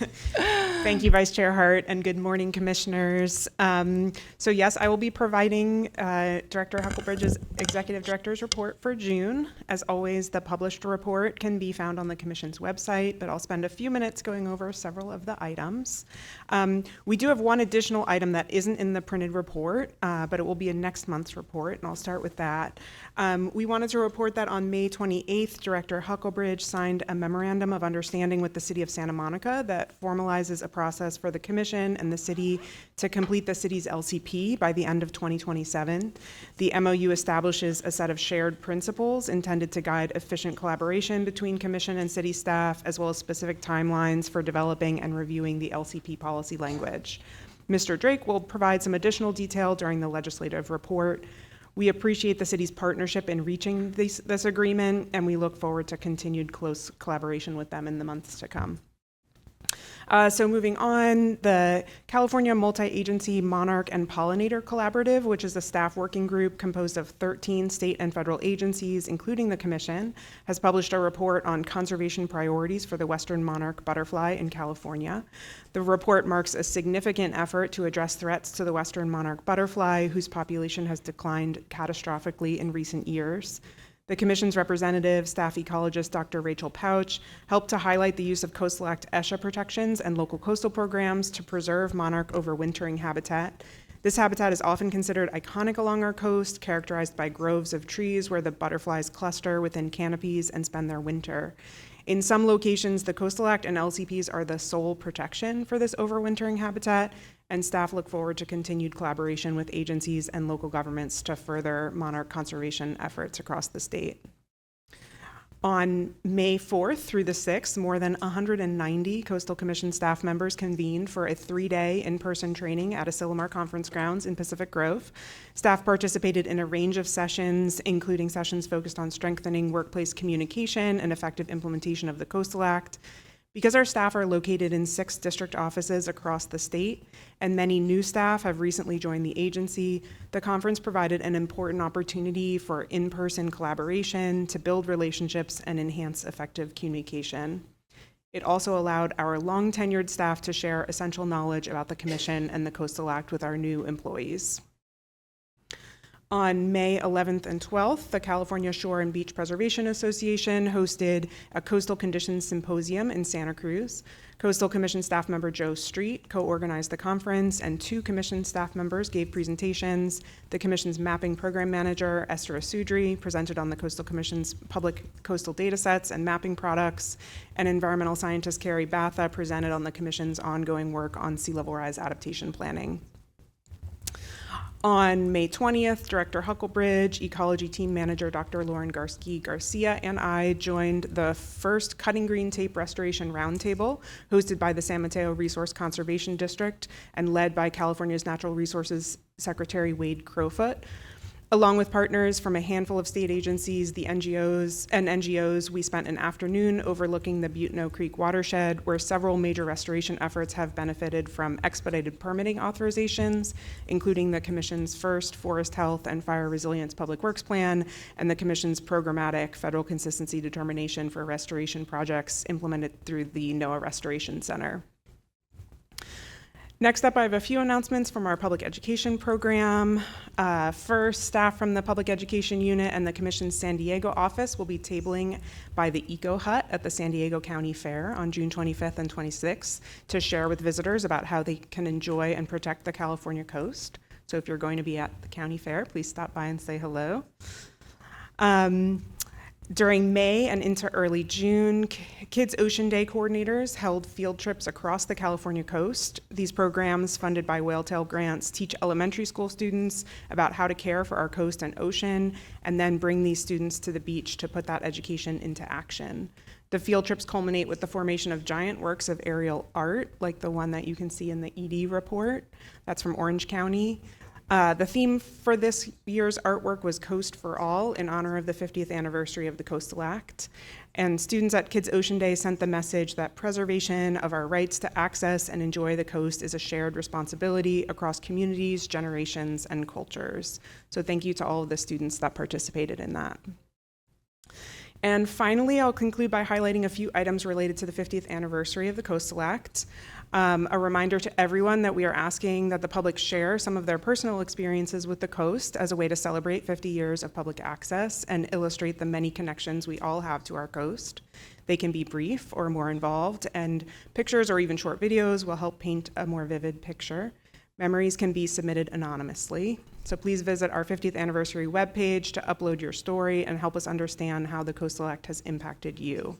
Speaker 20: Thank you, Vice Chair Hart, and good morning, Commissioners. So yes, I will be providing Director Huckelbridge's Executive Director's Report for June. As always, the published report can be found on the Commission's website, but I'll spend a few minutes going over several of the items. We do have one additional item that isn't in the printed report, but it will be in next month's report, and I'll start with that. We wanted to report that on May 28th, Director Huckelbridge signed a memorandum of understanding with the City of Santa Monica that formalizes a process for the Commission and the City to complete the city's LCP by the end of 2027. The MOU establishes a set of shared principles intended to guide efficient collaboration between Commission and City staff, as well as specific timelines for developing and reviewing the LCP policy language. Mr. Drake will provide some additional detail during the legislative report. We appreciate the city's partnership in reaching this agreement, and we look forward to continued close collaboration with them in the months to come. So moving on, the California Multi-Agency Monarch and Pollinator Collaborative, which is a staff working group composed of 13 state and federal agencies, including the Commission, has published a report on conservation priorities for the western monarch butterfly in California. The report marks a significant effort to address threats to the western monarch butterfly, whose population has declined catastrophically in recent years. The Commission's representative, staff ecologist Dr. Rachel Pouch, helped to highlight the use of Coastal Act ESHA protections and local coastal programs to preserve monarch overwintering habitat. This habitat is often considered iconic along our coast, characterized by groves of trees where the butterflies cluster within canopies and spend their winter. In some locations, the Coastal Act and LCPs are the sole protection for this overwintering habitat, and staff look forward to continued collaboration with agencies and local governments to further monarch conservation efforts across the state. On May 4th through the 6th, more than 190 Coastal Commission staff members convened for a 3-day in-person training at Asilomar Conference Grounds in Pacific Grove. Staff participated in a range of sessions, including sessions focused on strengthening workplace communication and effective implementation of the Coastal Act. Because our staff are located in 6 district offices across the state, and many new staff have recently joined the agency, the conference provided an important opportunity for in-person collaboration to build relationships and enhance effective communication. It also allowed our long-tenured staff to share essential knowledge about the Commission and the Coastal Act with our new employees. On May 11th and 12th, the California Shore and Beach Preservation Association hosted a Coastal Conditions Symposium in Santa Cruz. Coastal Commission staff member Joe Street co-organized the conference, and 2 Commission staff members gave presentations. The Commission's mapping program manager, Esther Asudri, presented on the Coastal Commission's public coastal data sets and mapping products, and environmental scientist Carrie Batha presented on the Commission's ongoing work on sea level rise adaptation planning. On May 20th, Director Huckelbridge, Ecology Team Manager Dr. Lauren Garcia, and I joined the first Cutting Green Tape Restoration Roundtable, hosted by the San Mateo Resource Conservation District and led by California's Natural Resources Secretary Wade Crowfoot. Along with partners from a handful of state agencies, the NGOs, we spent an afternoon overlooking the Buteno Creek watershed, where several major restoration efforts have benefited from expedited permitting authorizations, including the Commission's first Forest Health and Fire Resilience Public Works Plan, and the Commission's programmatic federal consistency determination for restoration projects implemented through the NOAA Restoration Center. Next up, I have a few announcements from our public education program. First, staff from the Public Education Unit and the Commission's San Diego office will be tabling by the Eco Hut at the San Diego County Fair on June 25th and 26th to share with visitors about how they can enjoy and protect the California coast. So if you're going to be at the county fair, please stop by and say hello. During May and into early June, Kids Ocean Day coordinators held field trips across the California coast. These programs, funded by Whaletail grants, teach elementary school students about how to care for our coast and ocean, and then bring these students to the beach to put that education into action. The field trips culminate with the formation of giant works of aerial art, like the one that you can see in the ED report. That's from Orange County. The theme for this year's artwork was Coast for All in honor of the 50th anniversary of the Coastal Act. And students at Kids Ocean Day sent the message that preservation of our rights to access and enjoy the coast is a shared responsibility across communities, generations, and cultures. So thank you to all of the students that participated in that. And finally, I'll conclude by highlighting a few items related to the 50th anniversary of the Coastal Act. A reminder to everyone that we are asking that the public share some of their personal experiences with the coast as a way to celebrate 50 years of public access and illustrate the many connections we all have to our coast. They can be brief or more involved, and pictures or even short videos will help paint a more vivid picture. Memories can be submitted anonymously. So please visit our 50th anniversary webpage to upload your story and help us understand how the Coastal Act has impacted you.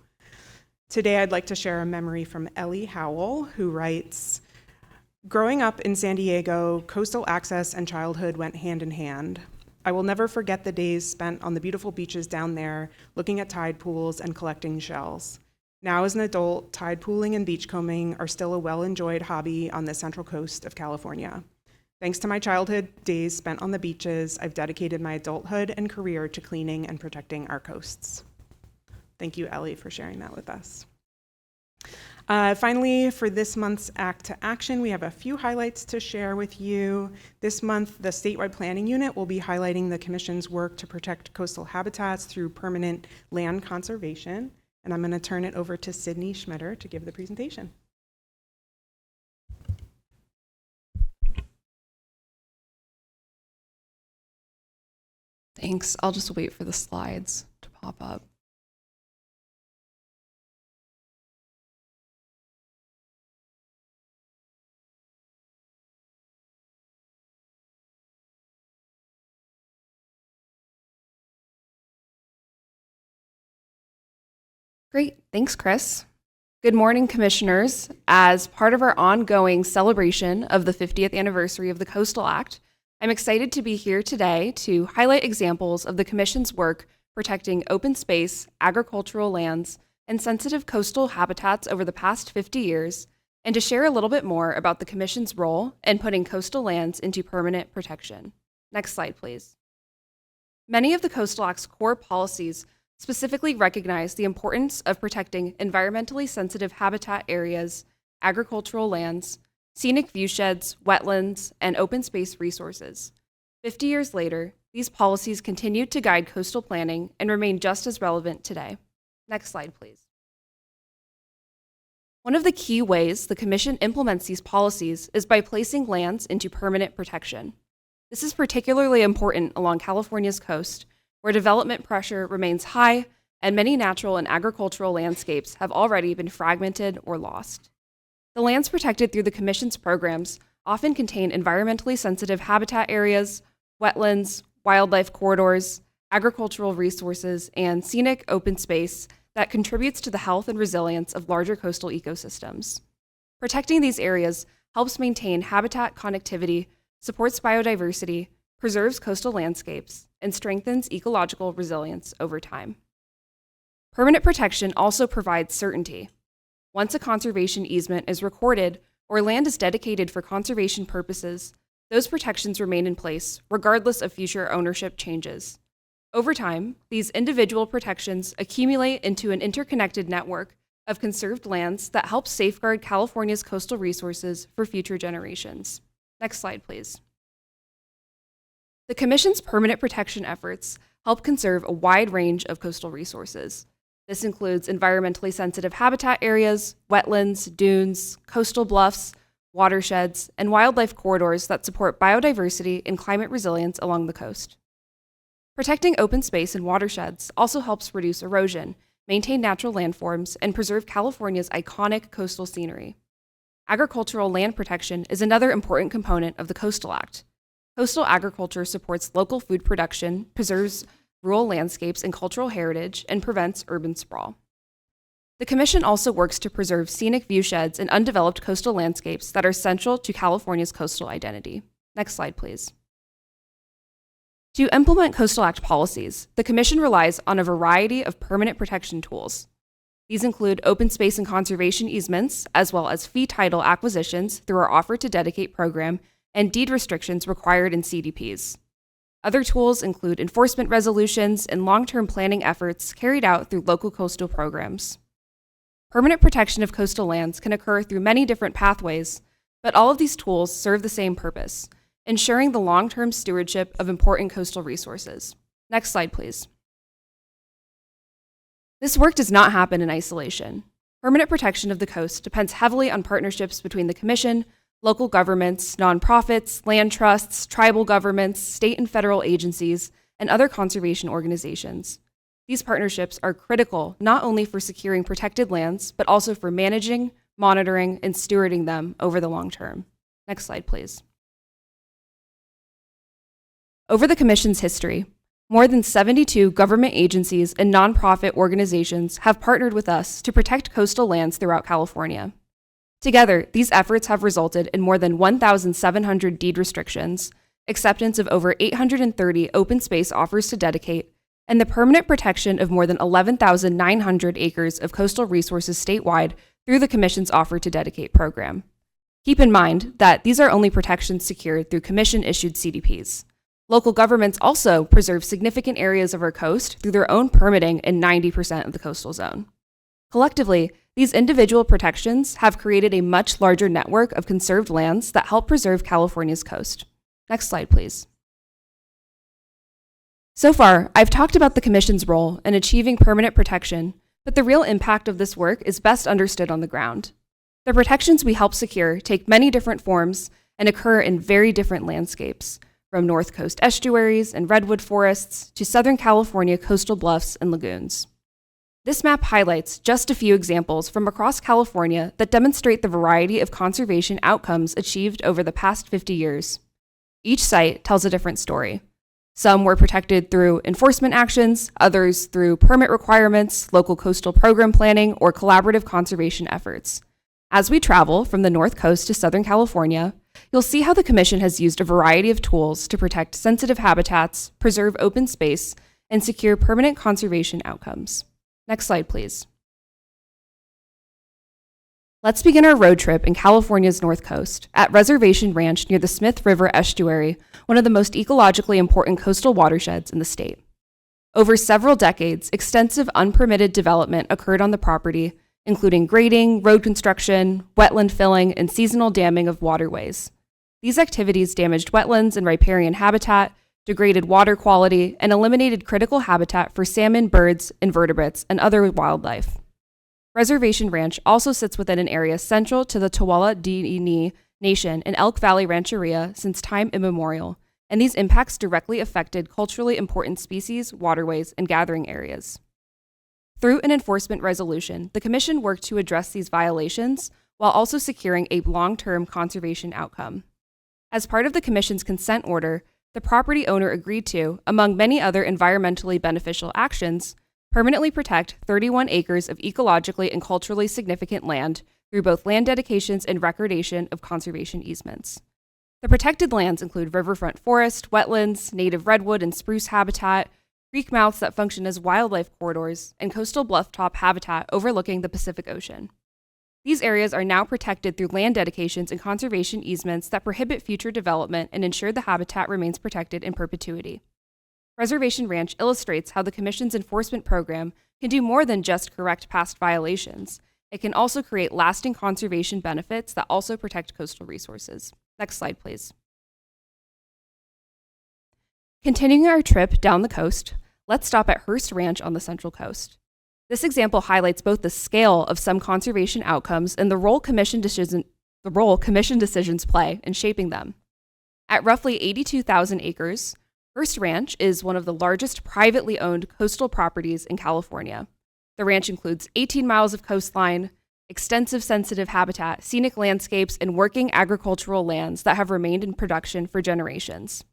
Speaker 20: Today, I'd like to share a memory from Ellie Howell, who writes, "Growing up in San Diego, coastal access and childhood went hand in hand. I will never forget the days spent on the beautiful beaches down there, looking at tide pools and collecting shells. Now as an adult, tide pooling and beachcombing are still a well-enjoyed hobby on the central coast of California. Thanks to my childhood days spent on the beaches, I've dedicated my adulthood and career to cleaning and protecting our coasts." Thank you, Ellie, for sharing that with us. Finally, for this month's Act to Action, we have a few highlights to share with you. This month, the Statewide Planning Unit will be highlighting the Commission's work to protect coastal habitats through permanent land conservation. And I'm going to turn it over to Sydney Schmitter to give the presentation.
Speaker 6: Thanks. I'll just wait for the slides to pop up. Great. Thanks, Chris. Good morning, Commissioners. As part of our ongoing celebration of the 50th anniversary of the Coastal Act, I'm excited to be here today to highlight examples of the Commission's work protecting open space, agricultural lands, and sensitive coastal habitats over the past 50 years, and to share a little bit more about the Commission's role in putting coastal lands into permanent protection. Next slide, please. Many of the Coastal Act's core policies specifically recognize the importance of protecting environmentally sensitive habitat areas, agricultural lands, scenic viewsheds, wetlands, and open space resources. 50 years later, these policies continue to guide coastal planning and remain just as relevant today. Next slide, please. One of the key ways the Commission implements these policies is by placing lands into permanent protection. This is particularly important along California's coast, where development pressure remains high and many natural and agricultural landscapes have already been fragmented or lost. The lands protected through the Commission's programs often contain environmentally sensitive habitat areas, wetlands, wildlife corridors, agricultural resources, and scenic open space that contributes to the health and resilience of larger coastal ecosystems. Protecting these areas helps maintain habitat connectivity, supports biodiversity, preserves coastal landscapes, and strengthens ecological resilience over time. Permanent protection also provides certainty. Once a conservation easement is recorded or land is dedicated for conservation purposes, those protections remain in place regardless of future ownership changes. Over time, these individual protections accumulate into an interconnected network of conserved lands that helps safeguard California's coastal resources for future generations. Next slide, please. The Commission's permanent protection efforts help conserve a wide range of coastal resources. This includes environmentally sensitive habitat areas, wetlands, dunes, coastal bluffs, watersheds, and wildlife corridors that support biodiversity and climate resilience along the coast. Protecting open space and watersheds also helps reduce erosion, maintain natural landforms, and preserve California's iconic coastal scenery. Agricultural land protection is another important component of the Coastal Act. Coastal agriculture supports local food production, preserves rural landscapes and cultural heritage, and prevents urban sprawl. The Commission also works to preserve scenic viewsheds and undeveloped coastal landscapes that are central to California's coastal identity. Next slide, please. To implement Coastal Act policies, the Commission relies on a variety of permanent protection tools. These include open space and conservation easements, as well as fee title acquisitions through our Offer to Dedicate program and deed restrictions required in CDPs. Other tools include enforcement resolutions and long-term planning efforts carried out through local coastal programs. Permanent protection of coastal lands can occur through many different pathways, but all of these tools serve the same purpose, ensuring the long-term stewardship of important coastal resources. Next slide, please. This work does not happen in isolation. Permanent protection of the coast depends heavily on partnerships between the Commission, local governments, nonprofits, land trusts, tribal governments, state and federal agencies, and other conservation organizations. These partnerships are critical not only for securing protected lands, but also for managing, monitoring, and stewarding them over the long term. Next slide, please. Over the Commission's history, more than 72 government agencies and nonprofit organizations have partnered with us to protect coastal lands throughout California. Together, these efforts have resulted in more than 1,700 deed restrictions, acceptance of over 830 open space offers to dedicate, and the permanent protection of more than 11,900 acres of coastal resources statewide through the Commission's Offer to Dedicate program. Keep in mind that these are only protections secured through Commission-issued CDPs. Local governments also preserve significant areas of our coast through their own permitting in 90% of the coastal zone. Collectively, these individual protections have created a much larger network of conserved lands that help preserve California's coast. Next slide, please. So far, I've talked about the Commission's role in achieving permanent protection, but the real impact of this work is best understood on the ground. The protections we help secure take many different forms and occur in very different landscapes, from North Coast estuaries and redwood forests to Southern California coastal bluffs and lagoons. This map highlights just a few examples from across California that demonstrate the variety of conservation outcomes achieved over the past 50 years. Each site tells a different story. Some were protected through enforcement actions, others through permit requirements, local coastal program planning, or collaborative conservation efforts. As we travel from the North Coast to Southern California, you'll see how the Commission has used a variety of tools to protect sensitive habitats, preserve open space, and secure permanent conservation outcomes. Next slide, please. Let's begin our road trip in California's North Coast at Reservation Ranch near the Smith River Estuary, one of the most ecologically important coastal watersheds in the state. Over several decades, extensive unpermitted development occurred on the property, including grading, road construction, wetland filling, and seasonal damming of waterways. These activities damaged wetlands and riparian habitat, degraded water quality, and eliminated critical habitat for salmon, birds, invertebrates, and other wildlife. Reservation Ranch also sits within an area central to the Tooele Dee Nation and Elk Valley Rancheria since time immemorial, and these impacts directly affected culturally important species, waterways, and gathering areas. Through an enforcement resolution, the Commission worked to address these violations while also securing a long-term conservation outcome. As part of the Commission's consent order, the property owner agreed to, among many other environmentally beneficial actions, permanently protect 31 acres of ecologically and culturally significant land through both land dedications and recordation of conservation easements. The protected lands include riverfront forest, wetlands, native redwood and spruce habitat, creek mouths that function as wildlife corridors, and coastal bluff-top habitat overlooking the Pacific Ocean. These areas are now protected through land dedications and conservation easements that prohibit future development and ensure the habitat remains protected in perpetuity. Reservation Ranch illustrates how the Commission's enforcement program can do more than just correct past violations. It can also create lasting conservation benefits that also protect coastal resources. Next slide, please. Continuing our trip down the coast, let's stop at Hearst Ranch on the Central Coast. This example highlights both the scale of some conservation outcomes and the role Commission decisions play in shaping them. At roughly 82,000 acres, Hearst Ranch is one of the largest privately owned coastal properties in California. The ranch includes 18 miles of coastline, extensive sensitive habitat, scenic landscapes, and working agricultural lands that have remained in production for generations.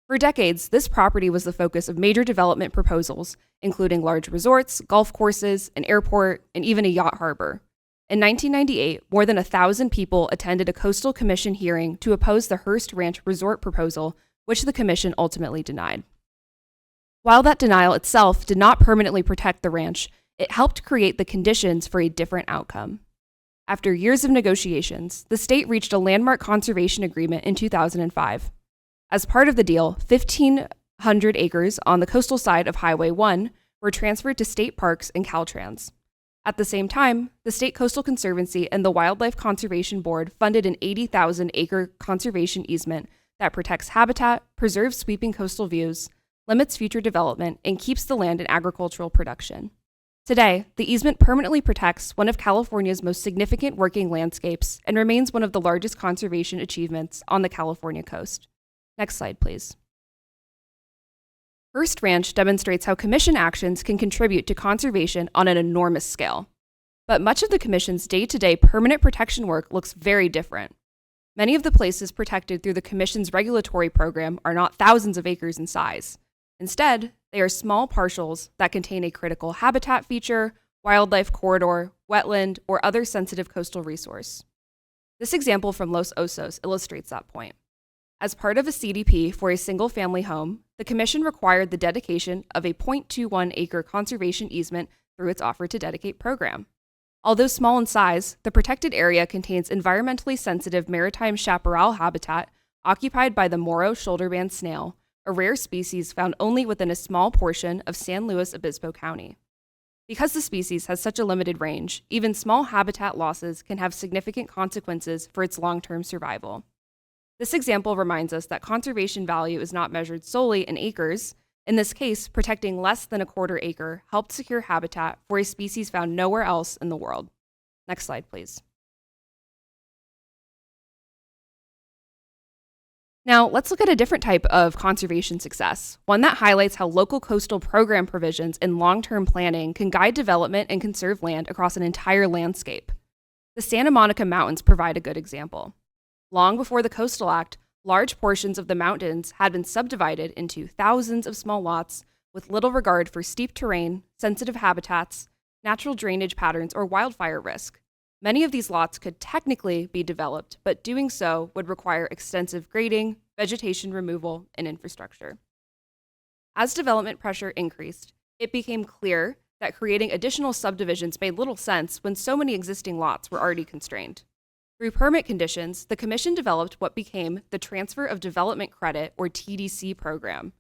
Speaker 6: For decades, this property was the focus of major development proposals, including large resorts, golf courses, an airport, and even a yacht harbor. In 1998, more than 1,000 people attended a Coastal Commission hearing to oppose the Hearst Ranch resort proposal, which the Commission ultimately denied. While that denial itself did not permanently protect the ranch, it helped create the conditions for a different outcome. After years of negotiations, the state reached a landmark conservation agreement in 2005. As part of the deal, 1,500 acres on the coastal side of Highway 1 were transferred to state parks and Caltrans. At the same time, the State Coastal Conservancy and the Wildlife Conservation Board funded an 80,000-acre conservation easement that protects habitat, preserves sweeping coastal views, limits future development, and keeps the land in agricultural production. Today, the easement permanently protects one of California's most significant working landscapes and remains one of the largest conservation achievements on the California coast. Next slide, please. Hearst Ranch demonstrates how Commission actions can contribute to conservation on an enormous scale. But much of the Commission's day-to-day permanent protection work looks very different. Many of the places protected through the Commission's regulatory program are not thousands of acres in size. Instead, they are small parcels that contain a critical habitat feature, wildlife corridor, wetland, or other sensitive coastal resource. This example from Los Osos illustrates that point. As part of a CDP for a single-family home, the Commission required the dedication of a 0.21-acre conservation easement through its Offer to Dedicate program. Although small in size, the protected area contains environmentally sensitive maritime chaparral habitat occupied by the Moro shoulderband snail, a rare species found only within a small portion of San Luis Obispo County. Because the species has such a limited range, even small habitat losses can have significant consequences for its long-term survival. This example reminds us that conservation value is not measured solely in acres. In this case, protecting less than a quarter acre helped secure habitat for a species found nowhere else in the world. Next slide, please. Now, let's look at a different type of conservation success, one that highlights how local coastal program provisions and long-term planning can guide development and conserve land across an entire landscape. The Santa Monica Mountains provide a good example. Long before the Coastal Act, large portions of the mountains had been subdivided into thousands of small lots with little regard for steep terrain, sensitive habitats, natural drainage patterns, or wildfire risk. Many of these lots could technically be developed, but doing so would require extensive grading, vegetation removal, and infrastructure. As development pressure increased, it became clear that creating additional subdivisions made little sense when so many existing lots were already constrained. Through permit conditions, the Commission developed what became the Transfer of Development Credit, or TDC program.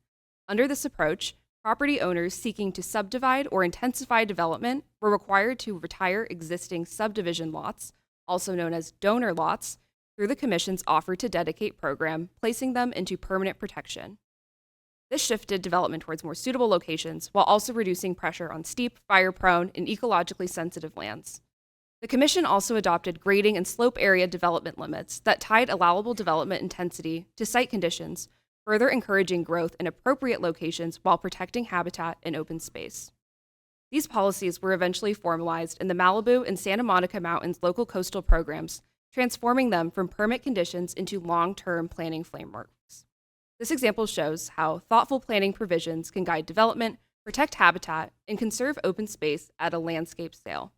Speaker 6: Under this approach, property owners seeking to subdivide or intensify development were required to retire existing subdivision lots, also known as donor lots, through the Commission's Offer to Dedicate program, placing them into permanent protection. This shifted development towards more suitable locations while also reducing pressure on steep, fire-prone, and ecologically sensitive lands. The Commission also adopted grading and slope area development limits that tied allowable development intensity to site conditions, further encouraging growth in appropriate locations while protecting habitat and open space. These policies were eventually formalized in the Malibu and Santa Monica Mountains local coastal programs, transforming them from permit conditions into long-term planning frameworks. This example shows how thoughtful planning provisions can guide development, protect habitat, and conserve open space at a landscape scale.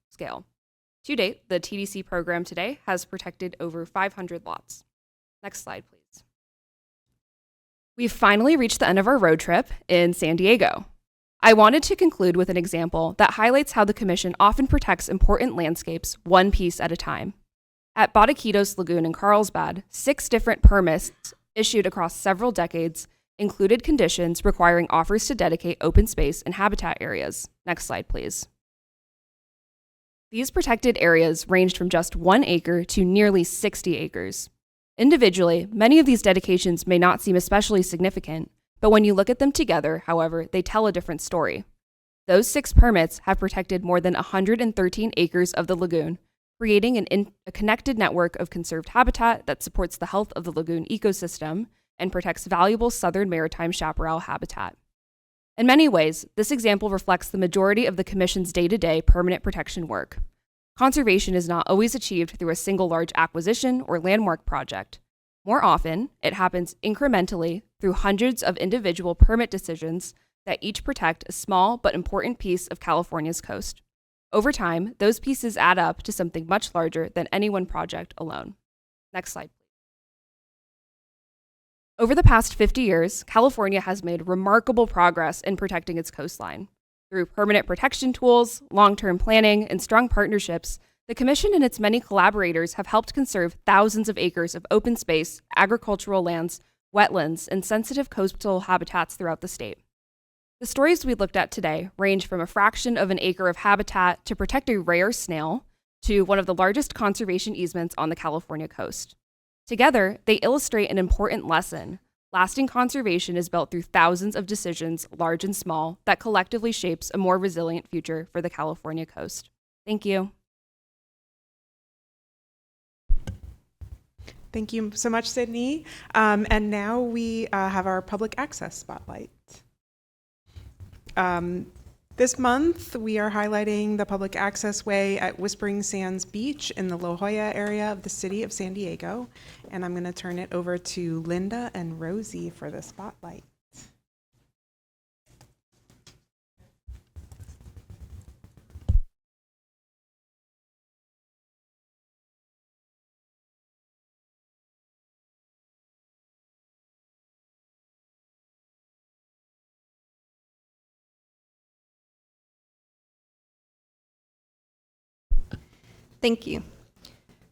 Speaker 6: To date, the TDC program today has protected over 500 lots. Next slide, please. We've finally reached the end of our road trip in San Diego. I wanted to conclude with an example that highlights how the Commission often protects important landscapes one piece at a time. At Botaquitos Lagoon in Carlsbad, 6 different permits issued across several decades included conditions requiring offers to dedicate open space and habitat areas. Next slide, please. These protected areas ranged from just 1 acre to nearly 60 acres. Individually, many of these dedications may not seem especially significant, but when you look at them together, however, they tell a different story. Those 6 permits have protected more than 113 acres of the lagoon, creating a connected network of conserved habitat that supports the health of the lagoon ecosystem and protects valuable southern maritime chaparral habitat. In many ways, this example reflects the majority of the Commission's day-to-day permanent protection work. Conservation is not always achieved through a single large acquisition or landmark project. More often, it happens incrementally through hundreds of individual permit decisions that each protect a small but important piece of California's coast. Over time, those pieces add up to something much larger than any one project alone. Next slide, please. Over the past 50 years, California has made remarkable progress in protecting its coastline. Through permanent protection tools, long-term planning, and strong partnerships, The Commission and its many collaborators have helped conserve thousands of acres of open space, agricultural lands, wetlands, and sensitive coastal habitats throughout the state. The stories we looked at today range from a fraction of an acre of habitat to protect a rare snail to one of the largest conservation easements on the California coast. Together, they illustrate an important lesson. Lasting conservation is built through thousands of decisions, large and small, that collectively shapes a more resilient future for the California coast. Thank you.
Speaker 20: Thank you so much, Sydney. And now we have our public access spotlight. This month, we are highlighting the public access way at Whispering Sands Beach in the La Jolla area of the city of San Diego. And I'm going to turn it over to Linda and Rosie for the spotlight.
Speaker 7: Thank you.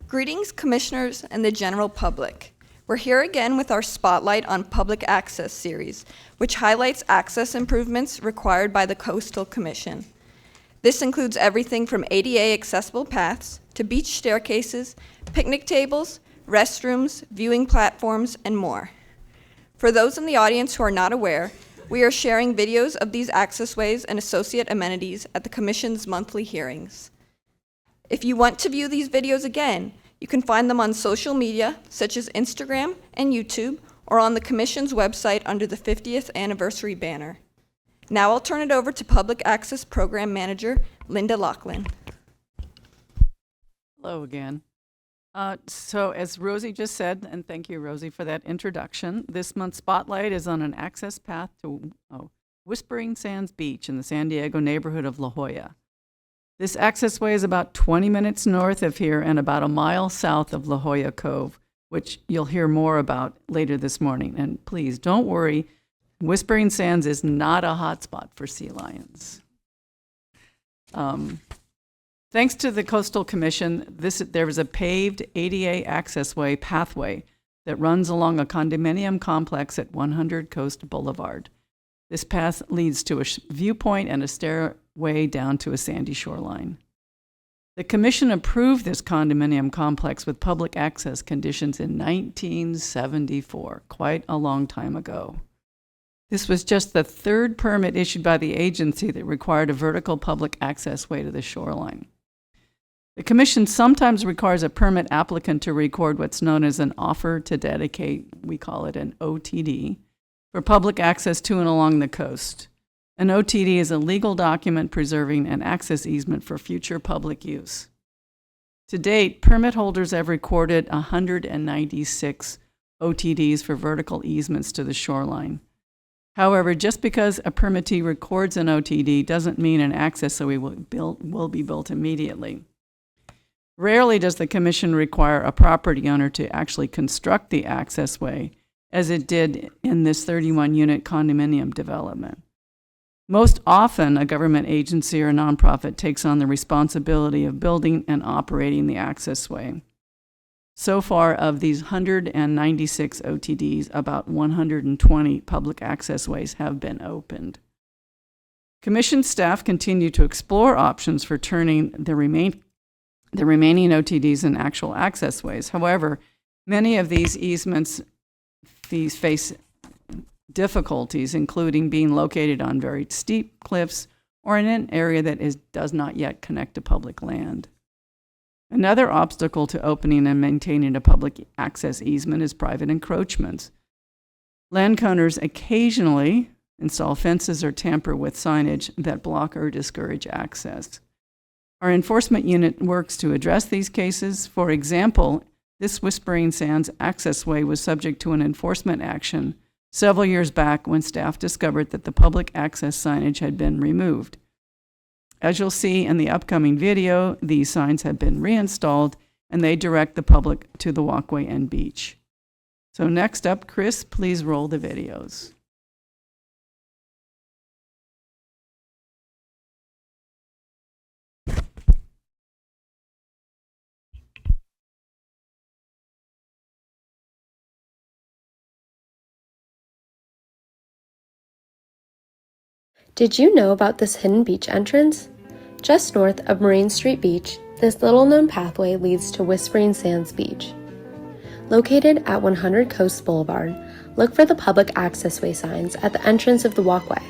Speaker 7: Greetings, commissioners and the general public. We're here again with our Spotlight on Public Access series, which highlights access improvements required by the Coastal Commission. This includes everything from ADA accessible paths to beach staircases, picnic tables, restrooms, viewing platforms, and more. For those in the audience who are not aware, we are sharing videos of these accessways and associate amenities at the Commission's monthly hearings. If you want to view these videos again, you can find them on social media, such as Instagram and YouTube, or on the Commission's website under the 50th anniversary banner. Now I'll turn it over to Public Access Program Manager, Linda Lachlan.
Speaker 8: Hello again. So as Rosie just said, and thank you, Rosie, for that introduction, this month's spotlight is on an access path to Whispering Sands Beach in the San Diego neighborhood of La Jolla. This accessway is about 20 minutes north of here and about a mile south of La Jolla Cove, which you'll hear more about later this morning. And please don't worry, Whispering Sands is not a hotspot for sea lions. Thanks to the Coastal Commission, there is a paved ADA accessway pathway that runs along a condominium complex at 100 Coast Boulevard. This path leads to a viewpoint and a stairway down to a sandy shoreline. The Commission approved this condominium complex with public access conditions in 1974, quite a long time ago. This was just the third permit issued by the agency that required a vertical public access way to the shoreline. The Commission sometimes requires a permit applicant to record what's known as an offer to dedicate, we call it an OTD, for public access to and along the coast. An OTD is a legal document preserving an access easement for future public use. To date, permit holders have recorded 196 OTDs for vertical easements to the shoreline. However, just because a permittee records an OTD doesn't mean an accessway will be built immediately. Rarely does the Commission require a property owner to actually construct the accessway, as it did in this 31-unit condominium development. Most often, a government agency or nonprofit takes on the responsibility of building and operating the accessway. So far, of these 196 OTDs, about 120 public accessways have been opened. Commission staff continue to explore options for turning the remaining OTDs in actual accessways. However, many of these easements face difficulties, including being located on very steep cliffs or in an area that does not yet connect to public land. Another obstacle to opening and maintaining a public access easement is private encroachments. Landowners occasionally install fences or tamper with signage that block or discourage access. Our enforcement unit works to address these cases. For example, this Whispering Sands accessway was subject to an enforcement action several years back when staff discovered that the public access signage had been removed. As you'll see in the upcoming video, these signs have been reinstalled and they direct the public to the walkway and beach. So next up, Chris, please roll the videos.
Speaker 9: Did you know about this hidden beach entrance? Just north of Marine Street Beach, this little-known pathway leads to Whispering Sands Beach. Located at 100 Coast Boulevard, look for the public accessway signs at the entrance of the walkway.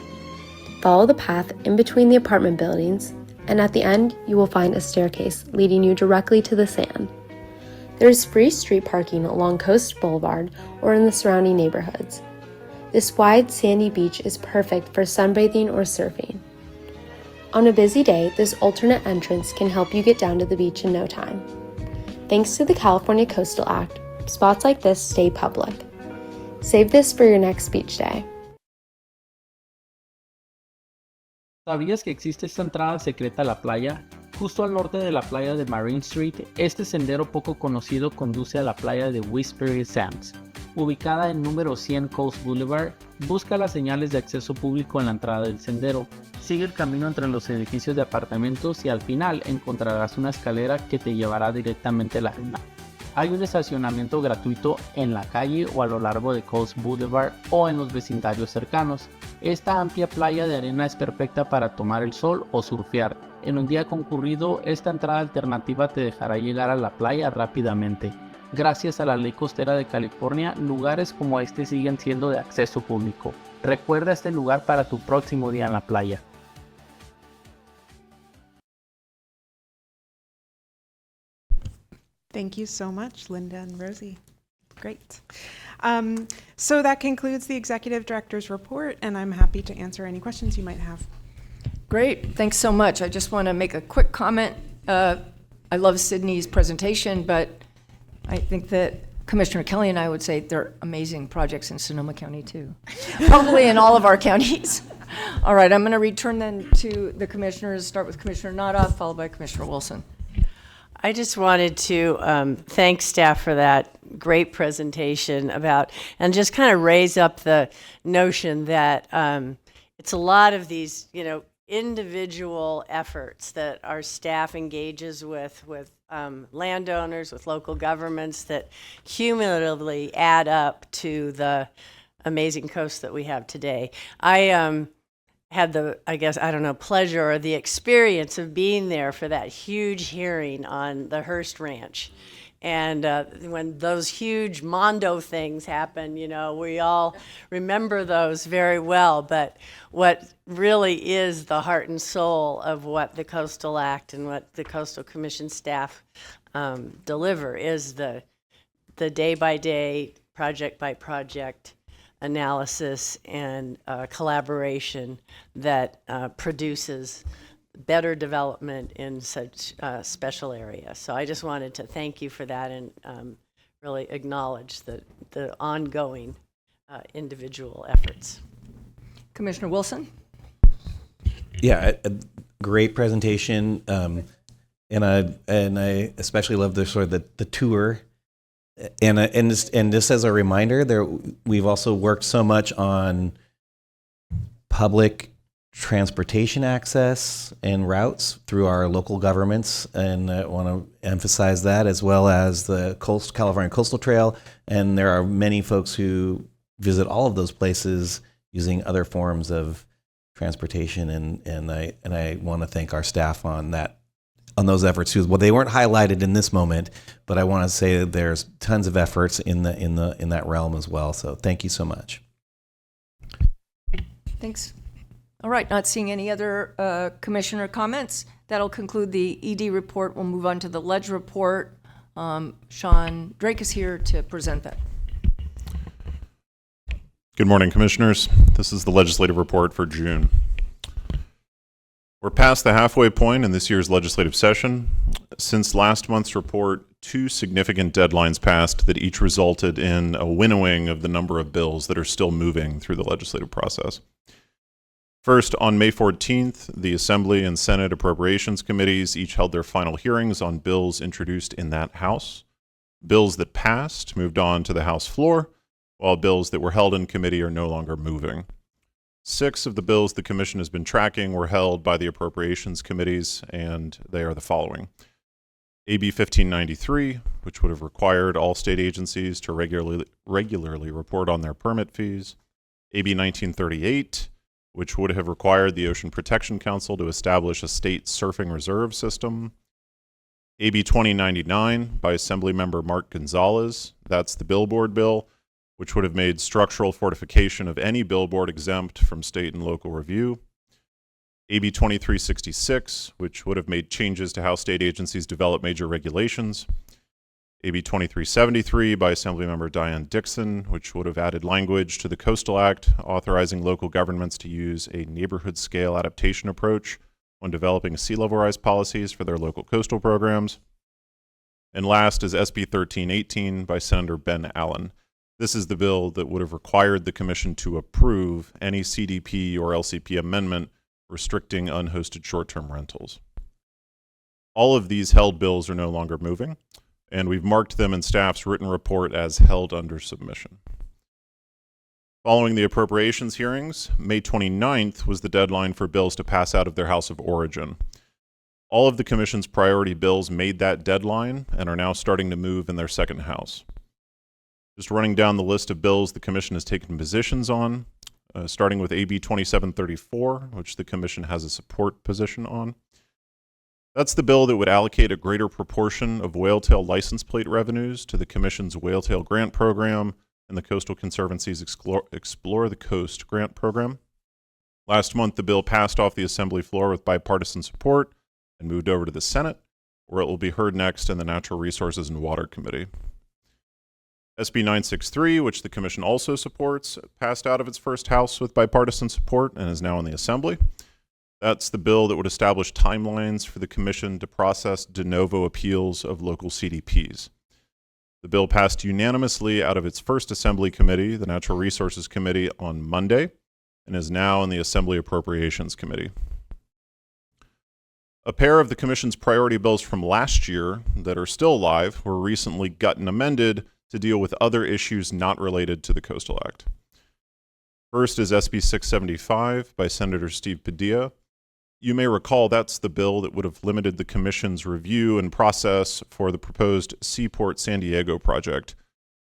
Speaker 9: Follow the path in between the apartment buildings, and at the end, you will find a staircase leading you directly to the sand. There is free street parking along Coast Boulevard or in the surrounding neighborhoods. This wide, sandy beach is perfect for sunbathing or surfing. On a busy day, this alternate entrance can help you get down to the beach in no time. Thanks to the California Coastal Act, spots like this stay public. Save this for your next beach day.
Speaker 11: ¿Sabías que existe esta entrada secreta a la playa? Justo al norte de la playa de Marine Street, este sendero poco conocido conduce a la playa de Whispering Sands. Ubicada en número 100 Coast Boulevard, busca las señales de acceso público en la entrada del sendero. Sigue el camino entre los edificios de apartamentos y al final encontrarás una escalera que te llevará directamente a la arena. Hay un estacionamiento gratuito en la calle o a lo largo de Coast Boulevard o en los vecindarios cercanos. Esta amplia playa de arena es perfecta para tomar el sol o surfear. En un día concurrido, esta entrada alternativa te dejará llegar a la playa rápidamente. Gracias a la ley costera de California, lugares como este siguen siendo de acceso público. Recuerda este lugar para tu próximo día en la playa.
Speaker 20: Thank you so much, Linda and Rosie. Great. So that concludes the Executive Director's report, and I'm happy to answer any questions you might have.
Speaker 1: Great, thanks so much. I just want to make a quick comment. I love Sydney's presentation, but I think that Commissioner Kelly and I would say they're amazing projects in Sonoma County too. Probably in all of our counties. All right, I'm going to return then to the commissioners, start with Commissioner Nada, followed by Commissioner Wilson.
Speaker 24: I just wanted to thank staff for that great presentation about, and just kind of raise up the notion that it's a lot of these, individual efforts that our staff engages with landowners, with local governments that cumulatively add up to the amazing coast that we have today. I had the, pleasure or the experience of being there for that huge hearing on the Hearst Ranch. And when those huge Mondo things happen, we all remember those very well. But what really is the heart and soul of what the Coastal Act and what the Coastal Commission staff deliver is the day-by-day, project-by-project analysis and collaboration that produces better development in such special areas. So I just wanted to thank you for that and really acknowledge the ongoing individual efforts.
Speaker 1: Commissioner Wilson?
Speaker 3: Yeah, a great presentation, and I especially love the sort of the tour. And just as a reminder, we've also worked so much on public transportation access and routes through our local governments, and I want to emphasize that, as well as the California Coastal Trail. And there are many folks who visit all of those places using other forms of transportation, and I want to thank our staff on those efforts too. Well, they weren't highlighted in this moment, but I want to say that there's tons of efforts in that realm as well. So thank you so much.
Speaker 1: Thanks. All right, not seeing any other commissioner comments. That'll conclude the ED report. We'll move on to the Ledge report. Sean Drake is here to present that.
Speaker 21: Good morning, commissioners. This is the legislative report for June. We're past the halfway point in this year's legislative session. Since last month's report, 2 significant deadlines passed that each resulted in a winnowing of the number of bills that are still moving through the legislative process. First, on May 14th, the Assembly and Senate Appropriations Committees each held their final hearings on bills introduced in that House. Bills that passed moved on to the House floor, while bills that were held in committee are no longer moving. 6 of the bills the Commission has been tracking were held by the Appropriations Committees, and they are the following. AB 1593, which would have required all state agencies to regularly report on their permit fees. AB 1938, which would have required the Ocean Protection Council to establish a state surfing reserve system. AB 2099 by Assemblymember Mark Gonzalez, that's the billboard bill, which would have made structural fortification of any billboard exempt from state and local review. AB 2366, which would have made changes to how state agencies develop major regulations. AB 2373 by Assemblymember Diane Dixon, which would have added language to the Coastal Act authorizing local governments to use a neighborhood scale adaptation approach when developing sea level rise policies for their local coastal programs. And last is SB 1318 by Senator Ben Allen. This is the bill that would have required the Commission to approve any CDP or LCP amendment restricting unhosted short-term rentals. All of these held bills are no longer moving, and we've marked them in staff's written report as held under submission. Following the appropriations hearings, May 29th was the deadline for bills to pass out of their House of Origin. All of the Commission's priority bills made that deadline and are now starting to move in their second House. Just running down the list of bills the Commission has taken positions on, starting with AB 2734, which the Commission has a support position on. That's the bill that would allocate a greater proportion of whaletail license plate revenues to the Commission's whaletail grant program and the Coastal Conservancy's Explore the Coast grant program. Last month, the bill passed off the Assembly floor with bipartisan support and moved over to the Senate, where it will be heard next in the Natural Resources and Water Committee. SB 963, which the Commission also supports, passed out of its first House with bipartisan support and is now in the Assembly. That's the bill that would establish timelines for the Commission to process de novo appeals of local CDPs. The bill passed unanimously out of its first Assembly Committee, the Natural Resources Committee, on Monday, and is now in the Assembly Appropriations Committee. A pair of the Commission's priority bills from last year that are still live were recently gut and amended to deal with other issues not related to the Coastal Act. First is SB 675 by Senator Steve Padilla. You may recall that's the bill that would have limited the Commission's review and process for the proposed Seaport San Diego project,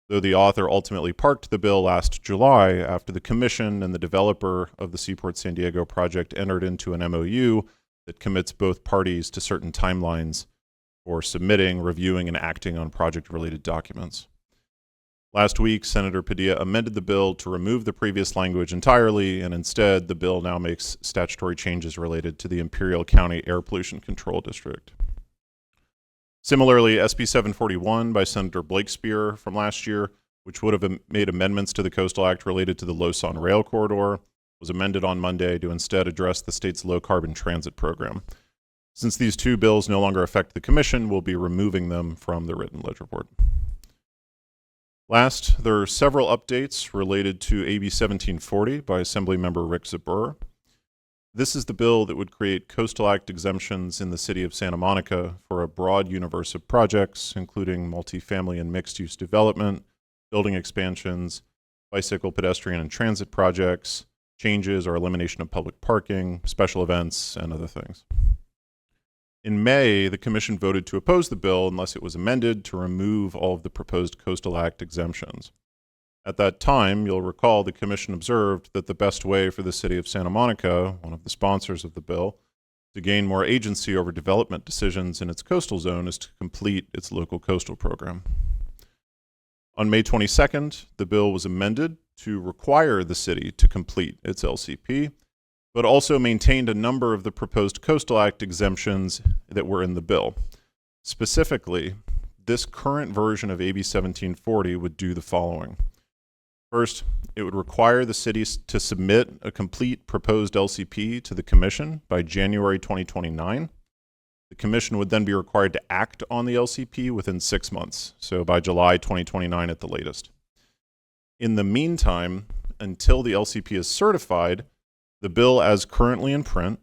Speaker 21: though the author ultimately parked the bill last July after the Commission and the developer of the Seaport San Diego project entered into an MOU that commits both parties to certain timelines for submitting, reviewing, and acting on project-related documents. Last week, Senator Padilla amended the bill to remove the previous language entirely, and instead, the bill now makes statutory changes related to the Imperial County Air Pollution Control District. Similarly, SB 741 by Senator Blakespear from last year, which would have made amendments to the Coastal Act related to the Lausanne Rail Corridor, was amended on Monday to instead address the state's low-carbon transit program. Since these two bills no longer affect the Commission, we'll be removing them from the written ledge report. Last, there are several updates related to AB 1740 by Assemblymember Rick Zabur. This is the bill that would create Coastal Act exemptions in the city of Santa Monica for a broad universe of projects, including multifamily and mixed-use development, building expansions, bicycle, pedestrian, and transit projects, changes or elimination of public parking, special events, and other things. In May, the Commission voted to oppose the bill unless it was amended to remove all of the proposed Coastal Act exemptions. At that time, you'll recall the Commission observed that the best way for the city of Santa Monica, one of the sponsors of the bill, to gain more agency over development decisions in its coastal zone is to complete its local coastal program. On May 22nd, the bill was amended to require the city to complete its LCP, but also maintained a number of the proposed Coastal Act exemptions that were in the bill. Specifically, this current version of AB 1740 would do the following. First, it would require the cities to submit a complete proposed LCP to the Commission by January 2029. The Commission would then be required to act on the LCP within 6 months, so by July 2029 at the latest. In the meantime, until the LCP is certified, the bill as currently in print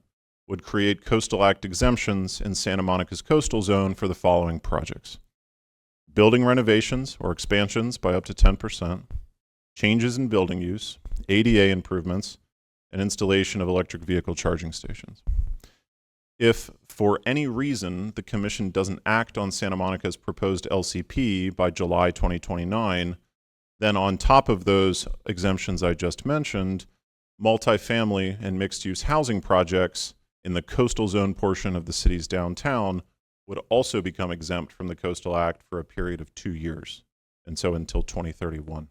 Speaker 21: would create Coastal Act exemptions in Santa Monica's coastal zone for the following projects: building renovations or expansions by up to 10%, changes in building use, ADA improvements, and installation of electric vehicle charging stations. If, for any reason, the Commission doesn't act on Santa Monica's proposed LCP by July 2029, then on top of those exemptions I just mentioned, multifamily and mixed-use housing projects in the coastal zone portion of the city's downtown would also become exempt from the Coastal Act for a period of 2 years, and so until 2031.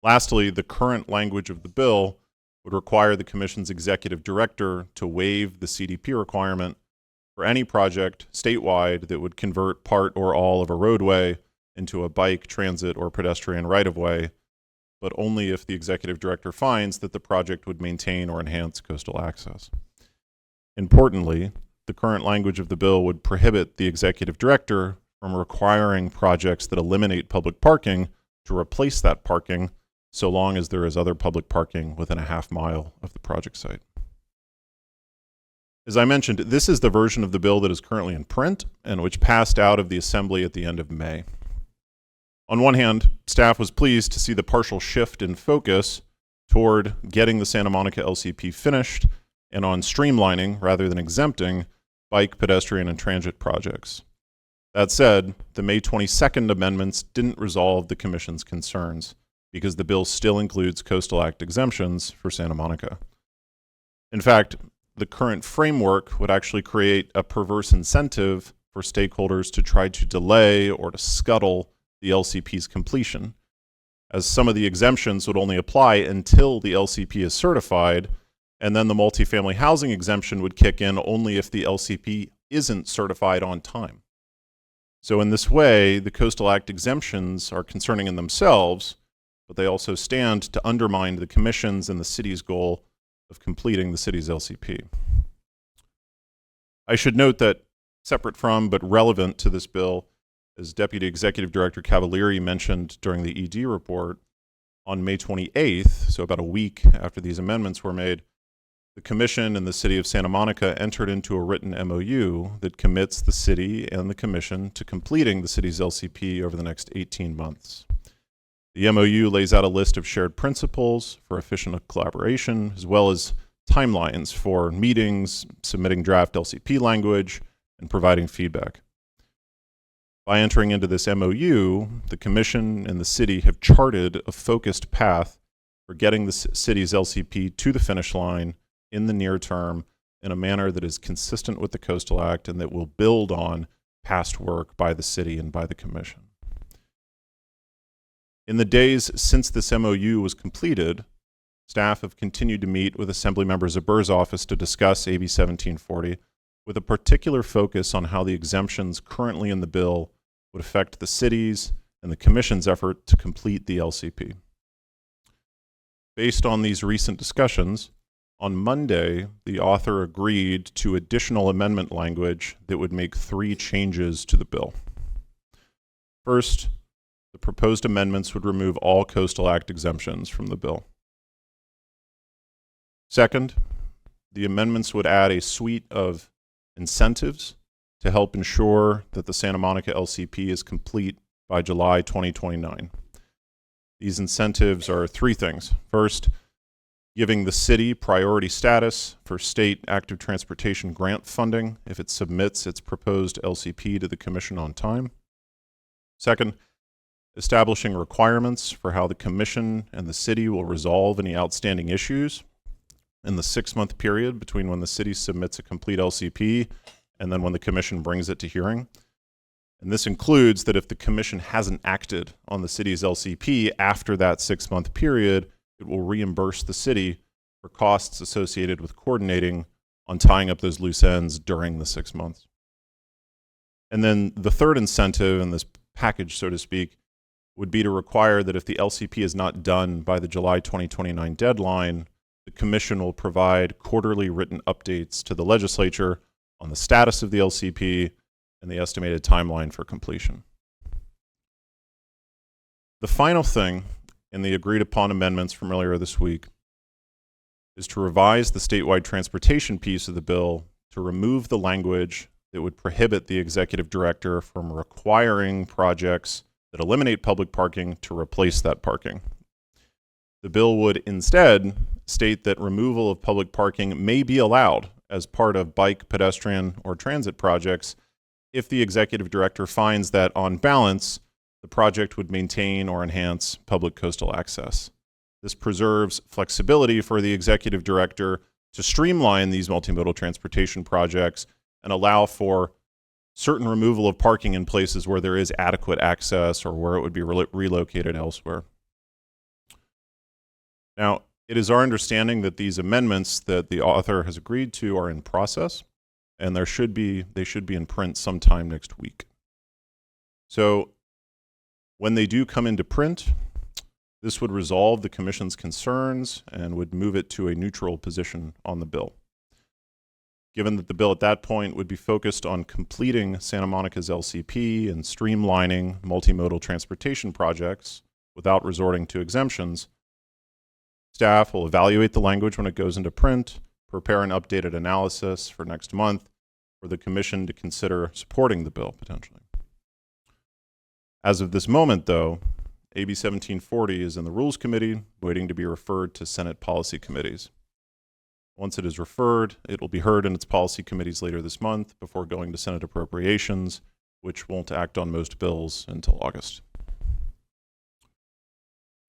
Speaker 21: Lastly, the current language of the bill would require the Commission's executive director to waive the CDP requirement for any project statewide that would convert part or all of a roadway into a bike, transit, or pedestrian right-of-way, but only if the executive director finds that the project would maintain or enhance coastal access. Importantly, the current language of the bill would prohibit the executive director from requiring projects that eliminate public parking to replace that parking so long as there is other public parking within a half mile of the project site. As I mentioned, this is the version of the bill that is currently in print and which passed out of the Assembly at the end of May. On one hand, staff was pleased to see the partial shift in focus toward getting the Santa Monica LCP finished and on streamlining, rather than exempting, bike, pedestrian, and transit projects. That said, the May 22nd amendments didn't resolve the Commission's concerns because the bill still includes Coastal Act exemptions for Santa Monica. In fact, the current framework would actually create a perverse incentive for stakeholders to try to delay or to scuttle the LCP's completion, as some of the exemptions would only apply until the LCP is certified, and then the multifamily housing exemption would kick in only if the LCP isn't certified on time. So in this way, the Coastal Act exemptions are concerning in themselves, but they also stand to undermine the Commission's and the city's goal of completing the city's LCP. I should note that separate from but relevant to this bill, as Deputy Executive Director Cavalieri mentioned during the ED report, on May 28th, so about a week after these amendments were made, the Commission and the City of Santa Monica entered into a written MOU that commits the City and the Commission to completing the city's LCP over the next 18 months. The MOU lays out a list of shared principles for efficient collaboration, as well as timelines for meetings, submitting draft LCP language, and providing feedback. By entering into this MOU, the Commission and the City have charted a focused path for getting the city's LCP to the finish line in the near term in a manner that is consistent with the Coastal Act and that will build on past work by the City and by the Commission. In the days since this MOU was completed, staff have continued to meet with Assemblymember Zabur's office to discuss AB 1740, with a particular focus on how the exemptions currently in the bill would affect the city's and the Commission's effort to complete the LCP. Based on these recent discussions, on Monday, the author agreed to additional amendment language that would make 3 changes to the bill. First, the proposed amendments would remove all Coastal Act exemptions from the bill. Second, the amendments would add a suite of incentives to help ensure that the Santa Monica LCP is complete by July 2029. These incentives are 3 things. First, giving the city priority status for state active transportation grant funding if it submits its proposed LCP to the Commission on time. Second, establishing requirements for how the Commission and the city will resolve any outstanding issues in the 6-month period between when the city submits a complete LCP and then when the Commission brings it to hearing. And this includes that if the Commission hasn't acted on the city's LCP after that 6-month period, it will reimburse the city for costs associated with coordinating on tying up those loose ends during the 6 months. And then the third incentive in this package, so to speak, would be to require that if the LCP is not done by the July 2029 deadline, the Commission will provide quarterly written updates to the legislature on the status of the LCP and the estimated timeline for completion. The final thing in the agreed upon amendments from earlier this week is to revise the statewide transportation piece of the bill to remove the language that would prohibit the executive director from requiring projects that eliminate public parking to replace that parking. The bill would instead state that removal of public parking may be allowed as part of bike, pedestrian, or transit projects if the executive director finds that, on balance, the project would maintain or enhance public coastal access. This preserves flexibility for the executive director to streamline these multimodal transportation projects and allow for certain removal of parking in places where there is adequate access or where it would be relocated elsewhere. Now, it is our understanding that these amendments that the author has agreed to are in process, and they should be in print sometime next week. So when they do come into print, this would resolve the Commission's concerns and would move it to a neutral position on the bill. Given that the bill at that point would be focused on completing Santa Monica's LCP and streamlining multimodal transportation projects without resorting to exemptions, staff will evaluate the language when it goes into print, prepare an updated analysis for next month for the Commission to consider supporting the bill potentially. As of this moment, though, AB 1740 is in the Rules Committee, waiting to be referred to Senate policy committees. Once it is referred, it will be heard in its policy committees later this month before going to Senate Appropriations, which won't act on most bills until August.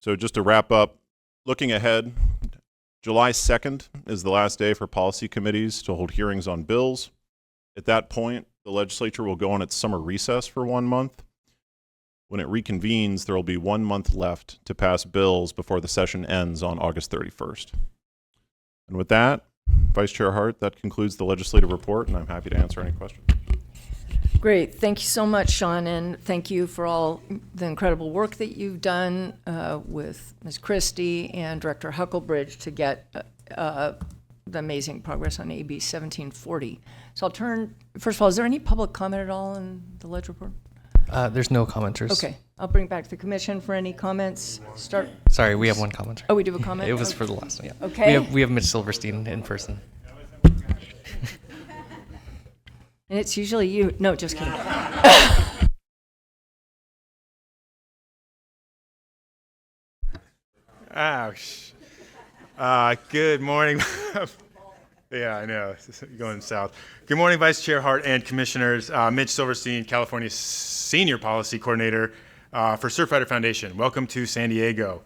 Speaker 21: So just to wrap up, looking ahead, July 2nd is the last day for policy committees to hold hearings on bills. At that point, the legislature will go on its summer recess for 1 month. When it reconvenes, there will be 1 month left to pass bills before the session ends on August 31st. And with that, Vice Chair Hart, that concludes the legislative report, and I'm happy to answer any questions.
Speaker 1: Great. Thank you so much, Sean, and thank you for all the incredible work that you've done with Ms. Christie and Director Hucklebridge to get the amazing progress on AB 1740. So I'll turn, first of all, is there any public comment at all in the ledge report?
Speaker 2: There's no commenters.
Speaker 1: Okay. I'll bring back to the commission for any comments. Start.
Speaker 2: Sorry, we have one commenter.
Speaker 1: Oh, we do have a comment?
Speaker 2: It was for the last one, yeah.
Speaker 1: Okay.
Speaker 2: We have Mitch Silverstein in person.
Speaker 1: And it's usually you. No, just kidding.
Speaker 12: Ouch. Good morning. Yeah, I know. Going south. Good morning, Vice Chair Hart and Commissioners. Mitch Silverstein, California Senior Policy Coordinator for Surfrider Foundation. Welcome to San Diego.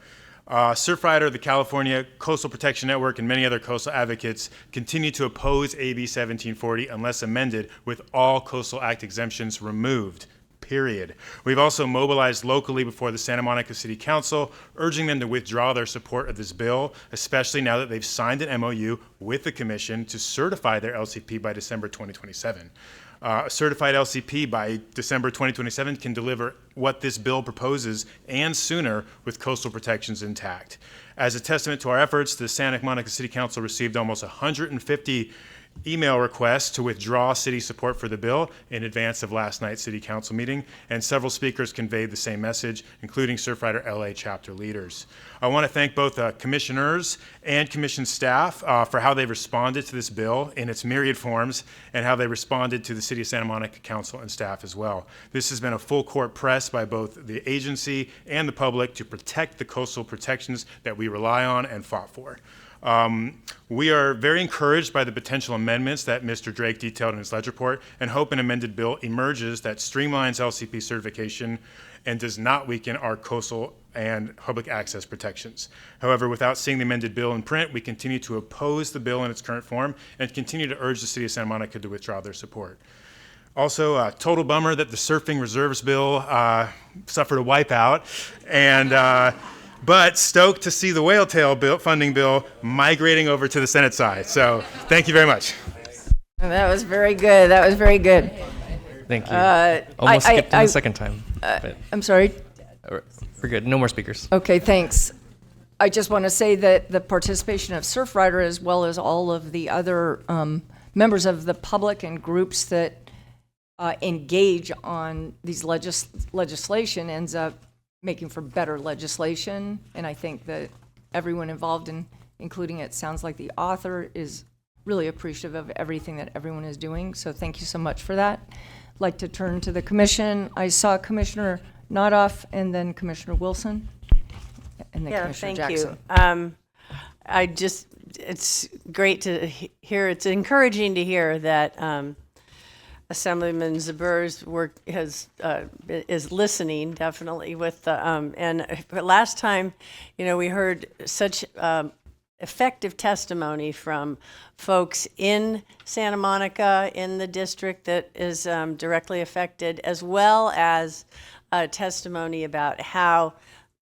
Speaker 12: Surfrider, the California Coastal Protection Network, and many other coastal advocates continue to oppose AB 1740 unless amended with all Coastal Act exemptions removed. Period. We've also mobilized locally before the Santa Monica City Council, urging them to withdraw their support of this bill, especially now that they've signed an MOU with the Commission to certify their LCP by December 2027. A certified LCP by December 2027 can deliver what this bill proposes and sooner with coastal protections intact. As a testament to our efforts, the Santa Monica City Council received almost 150 email requests to withdraw city support for the bill in advance of last night's city council meeting, and several speakers conveyed the same message, including Surfrider LA chapter leaders. I want to thank both commissioners and commission staff for how they responded to this bill in its myriad forms and how they responded to the City of Santa Monica Council and staff as well. This has been a full court press by both the agency and the public to protect the coastal protections that we rely on and fought for. We are very encouraged by the potential amendments that Mr. Drake detailed in his ledge report and hope an amended bill emerges that streamlines LCP certification and does not weaken our coastal and public access protections. However, without seeing the amended bill in print, we continue to oppose the bill in its current form and continue to urge the City of Santa Monica to withdraw their support. Also, total bummer that the Surfing Reserves bill suffered a wipeout, and but stoked to see the whale tail funding bill migrating over to the Senate side. So thank you very much.
Speaker 1: That was very good. That was very good.
Speaker 2: Thank you. Almost skipped it the second time.
Speaker 1: I'm sorry?
Speaker 2: We're good. No more speakers.
Speaker 1: Okay, thanks. I just want to say that the participation of Surfrider, as well as all of the other members of the public and groups that engage on these legislation ends up making for better legislation, and I think that everyone involved in including it sounds like the author is really appreciative of everything that everyone is doing, so thank you so much for that. I'd like to turn to the commission. I saw Commissioner Nodoff and then Commissioner Wilson and then Commissioner Jackson.
Speaker 24: Thank you. It's great to hear, it's encouraging to hear that Assemblyman Zabur's work is listening definitely with the and last time, we heard such effective testimony from folks in Santa Monica, in the district that is directly affected, as well as testimony about how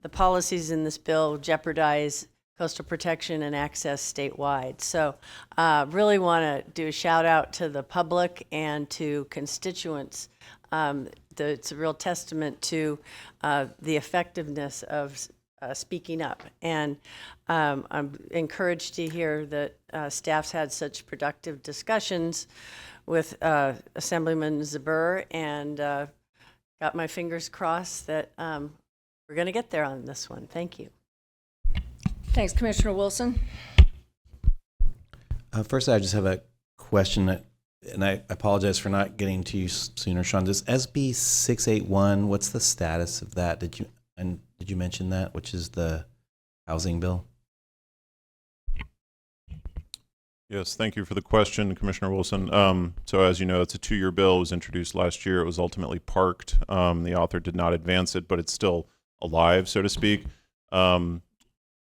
Speaker 24: the policies in this bill jeopardize coastal protection and access statewide. So really want to do a shout out to the public and to constituents. It's a real testament to the effectiveness of speaking up. And I'm encouraged to hear that staff's had such productive discussions with Assemblyman Zabur, and got my fingers crossed that we're going to get there on this one. Thank you.
Speaker 1: Thanks, Commissioner Wilson.
Speaker 3: First, I just have a question, and I apologize for not getting to you sooner, Sean. Does SB 681, what's the status of that? Did you mention that, which is the housing bill?
Speaker 21: Yes, thank you for the question, Commissioner Wilson. So as you know, it's a 2-year bill. It was introduced last year. It was ultimately parked. The author did not advance it, but it's still alive, so to speak.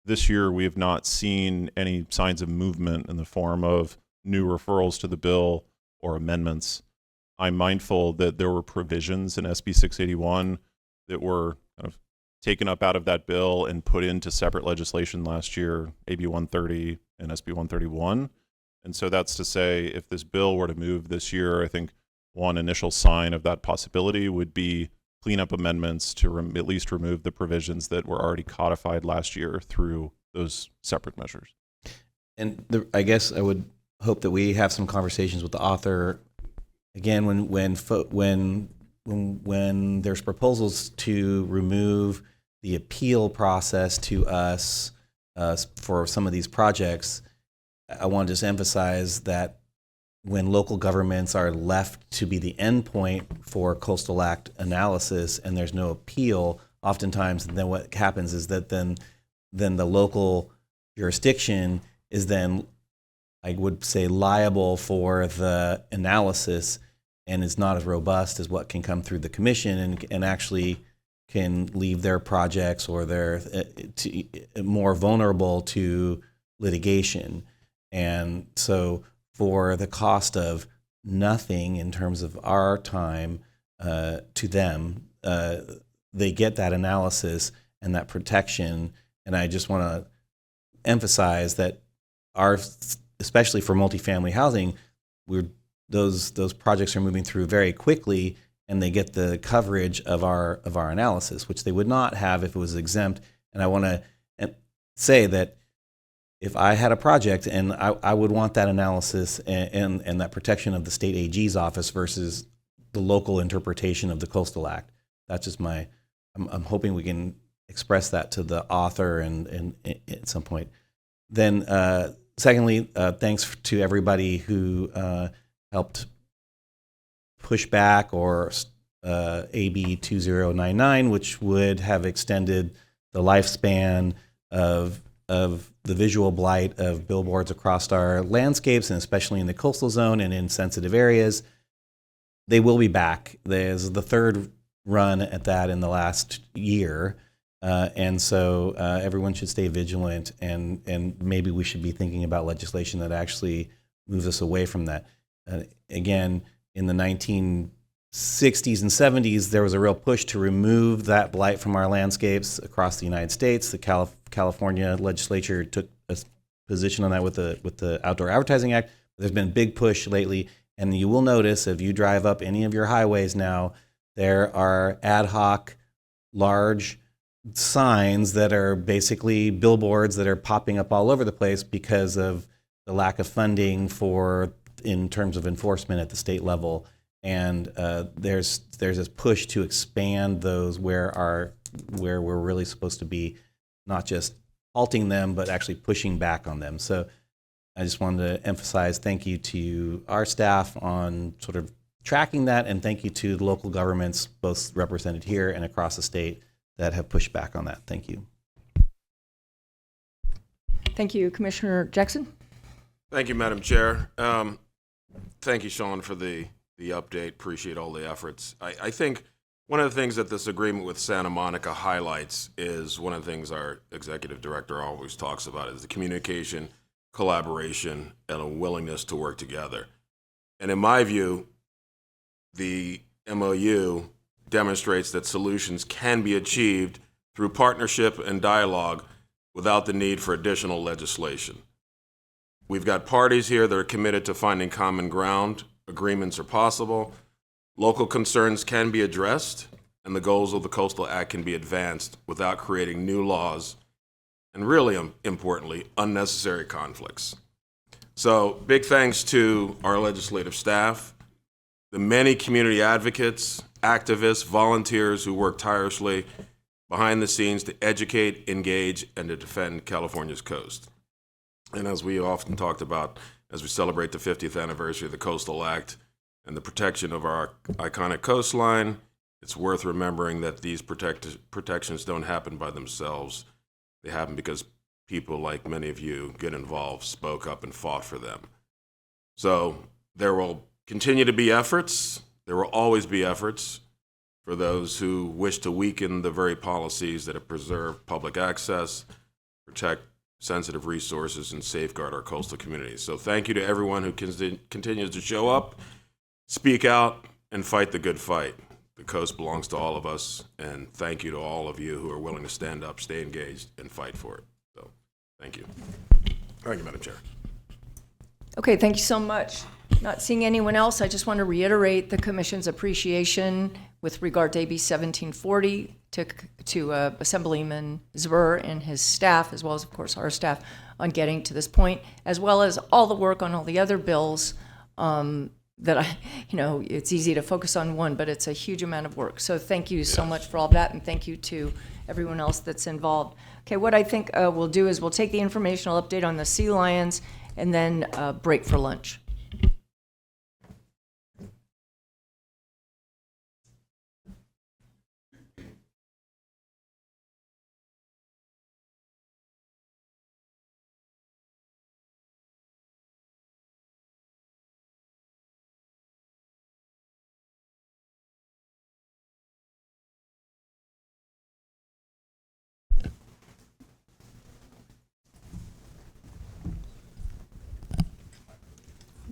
Speaker 21: This year, we have not seen any signs of movement in the form of new referrals to the bill or amendments. I'm mindful that there were provisions in SB 681 that were kind of taken up out of that bill and put into separate legislation last year, AB 130 and SB 131. And so that's to say, if this bill were to move this year, I think one initial sign of that possibility would be cleanup amendments to at least remove the provisions that were already codified last year through those separate measures.
Speaker 3: And I guess I would hope that we have some conversations with the author again when there's proposals to remove the appeal process to us for some of these projects. I want to just emphasize that when local governments are left to be the endpoint for Coastal Act analysis and there's no appeal, oftentimes then what happens is that then the local jurisdiction is then, I would say, liable for the analysis and is not as robust as what can come through the commission and actually can leave their projects or they're more vulnerable to litigation. And so for the cost of nothing in terms of our time to them, they get that analysis and that protection. And I just want to emphasize that especially for multifamily housing, those projects are moving through very quickly, and they get the coverage of our analysis, which they would not have if it was exempt. And I want to say that if I had a project and I would want that analysis and that protection of the state AG's office versus the local interpretation of the Coastal Act. That's just I'm hoping we can express that to the author and at some point. Then secondly, thanks to everybody who helped push back or AB 2099, which would have extended the lifespan of the visual blight of billboards across our landscapes, and especially in the coastal zone and in sensitive areas. They will be back. There's the third run at that in the last year. And so everyone should stay vigilant, and maybe we should be thinking about legislation that actually moves us away from that. Again, in the 1960s and 70s, there was a real push to remove that blight from our landscapes across the United States. The California legislature took a position on that with the Outdoor Advertising Act. There's been a big push lately, and you will notice if you drive up any of your highways now, there are ad hoc, large signs that are basically billboards that are popping up all over the place because of the lack of funding in terms of enforcement at the state level. And there's this push to expand those where we're really supposed to be not just halting them, but actually pushing back on them. So I just wanted to emphasize thank you to our staff on sort of tracking that, and thank you to the local governments, both represented here and across the state, that have pushed back on that. Thank you.
Speaker 1: Thank you, Commissioner Jackson.
Speaker 13: Thank you, Madam Chair. Thank you, Sean, for the the update. Appreciate all the efforts. I think one of the things that this agreement with Santa Monica highlights is one of the things our executive director always talks about is the communication, collaboration, and a willingness to work together. And in my view, the MOU demonstrates that solutions can be achieved through partnership and dialogue without the need for additional legislation. We've got parties here that are committed to finding common ground. Agreements are possible. Local concerns can be addressed, and the goals of the Coastal Act can be advanced without creating new laws and, really importantly, unnecessary conflicts. So big thanks to our legislative staff, the many community advocates, activists, volunteers who work tirelessly behind the scenes to educate, engage, and to defend California's coast. And as we often talked about, as we celebrate the 50th anniversary of the Coastal Act and the protection of our iconic coastline, it's worth remembering that these protections don't happen by themselves. They happen because people like many of you get involved, spoke up, and fought for them. So there will continue to be efforts. There will always be efforts for those who wish to weaken the very policies that have preserved public access, protect sensitive resources, and safeguard our coastal communities. So thank you to everyone who continues to show up, speak out, and fight the good fight. The coast belongs to all of us, and thank you to all of you who are willing to stand up, stay engaged, and fight for it. So thank you. Thank you, Madam Chair.
Speaker 1: Okay, thank you so much. Not seeing anyone else, I just want to reiterate the Commission's appreciation with regard to AB 1740 to Assemblyman Zver and his staff, as well as, of course, our staff, on getting to this point, as well as all the work on all the other bills that it's easy to focus on one, but it's a huge amount of work. So thank you so much for all that, and thank you to everyone else that's involved. Okay, what I think we'll do is we'll take the informational update on the sea lions and then break for lunch.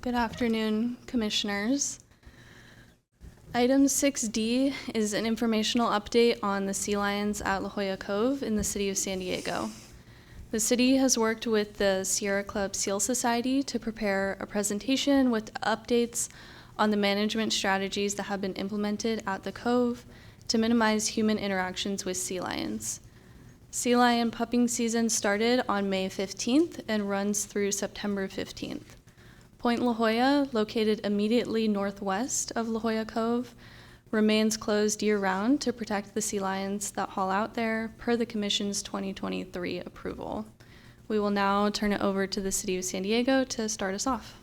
Speaker 14: Good afternoon, Commissioners. Item 6D is an informational update on the sea lions at La Jolla Cove in the city of San Diego. The city has worked with the Sierra Club Seal Society to prepare a presentation with updates on the management strategies that have been implemented at the Cove to minimize human interactions with sea lions. Sea lion pupping season started on May 15th and runs through September 15th. Point La Jolla, located immediately northwest of La Jolla Cove, remains closed year-round to protect the sea lions that haul out there per the Commission's 2023 approval. We will now turn it over to the City of San Diego to start us off.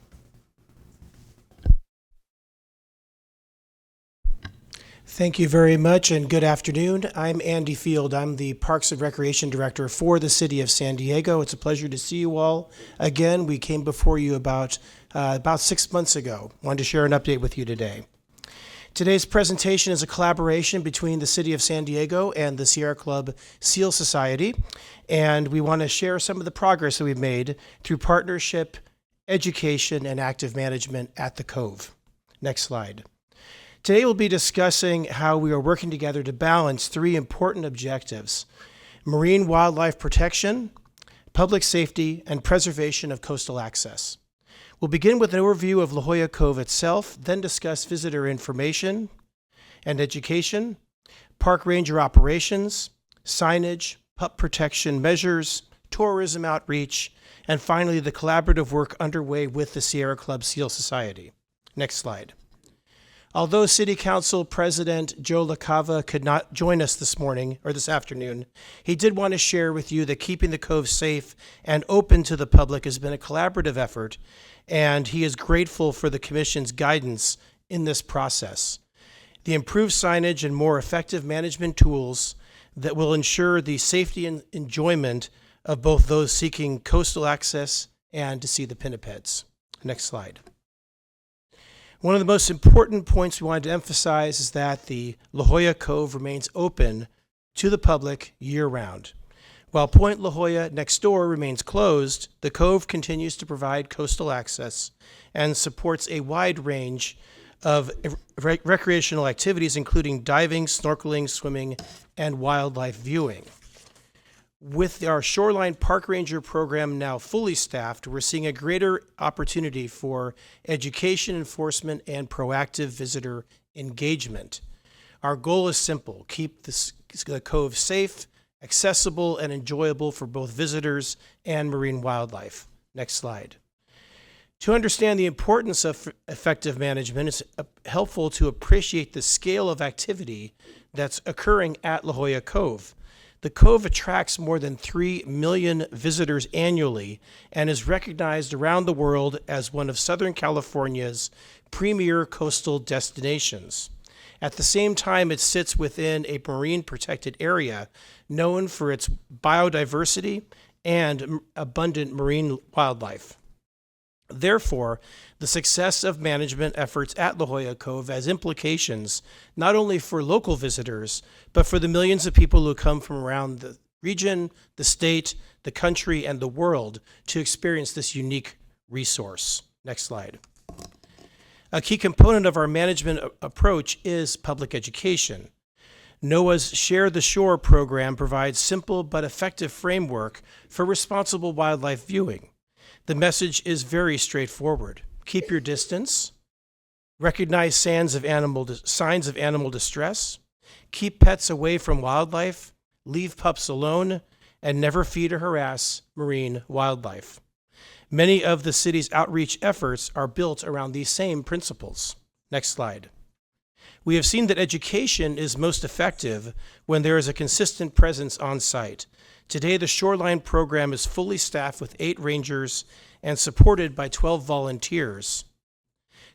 Speaker 15: Thank you very much, and good afternoon. I'm Andy Field. I'm the Parks and Recreation Director for the City of San Diego. It's a pleasure to see you all again. We came before you about 6 months ago. Wanted to share an update with you today. Today's presentation is a collaboration between the City of San Diego and the Sierra Club Seal Society, and we want to share some of the progress that we've made through partnership, education, and active management at the Cove. Next slide. Today we'll be discussing how we are working together to balance three important objectives: marine wildlife protection, public safety, and preservation of coastal access. We'll begin with an overview of La Jolla Cove itself, then discuss visitor information and education, park ranger operations, signage, pup protection measures, tourism outreach, and finally the collaborative work underway with the Sierra Club Seal Society. Next slide. Although City Council President Jolla Cove could not join us this morning or this afternoon, he did want to share with you that keeping the Cove safe and open to the public has been a collaborative effort, and he is grateful for the Commission's guidance in this process. The improved signage and more effective management tools that will ensure the safety and enjoyment of both those seeking coastal access and to see the pinnipeds. Next slide. One of the most important points we wanted to emphasize is that the La Jolla Cove remains open to the public year-round. While Point La Jolla next door remains closed, the Cove continues to provide coastal access and supports a wide range of recreational activities, including diving, snorkeling, swimming, and wildlife viewing. With our Shoreline Park Ranger program now fully staffed, we're seeing a greater opportunity for education, enforcement, and proactive visitor engagement. Our goal is simple: keep the Cove safe, accessible, and enjoyable for both visitors and marine wildlife. Next slide. To understand the importance of effective management, it's helpful to appreciate the scale of activity that's occurring at La Jolla Cove. The Cove attracts more than 3 million visitors annually and is recognized around the world as one of Southern California's premier coastal destinations. At the same time, it sits within a marine protected area known for its biodiversity and abundant marine wildlife. Therefore, the success of management efforts at La Jolla Cove has implications not only for local visitors, but for the millions of people who come from around the region, the state, the country, and the world to experience this unique resource. Next slide. A key component of our management approach is public education. NOAA's Share the Shore program provides simple but effective framework for responsible wildlife viewing. The message is very straightforward. Keep your distance, recognize signs of animal distress, keep pets away from wildlife, leave pups alone, and never feed or harass marine wildlife. Many of the city's outreach efforts are built around these same principles. Next slide. We have seen that education is most effective when there is a consistent presence on site. Today, the Shoreline program is fully staffed with 8 rangers and supported by 12 volunteers.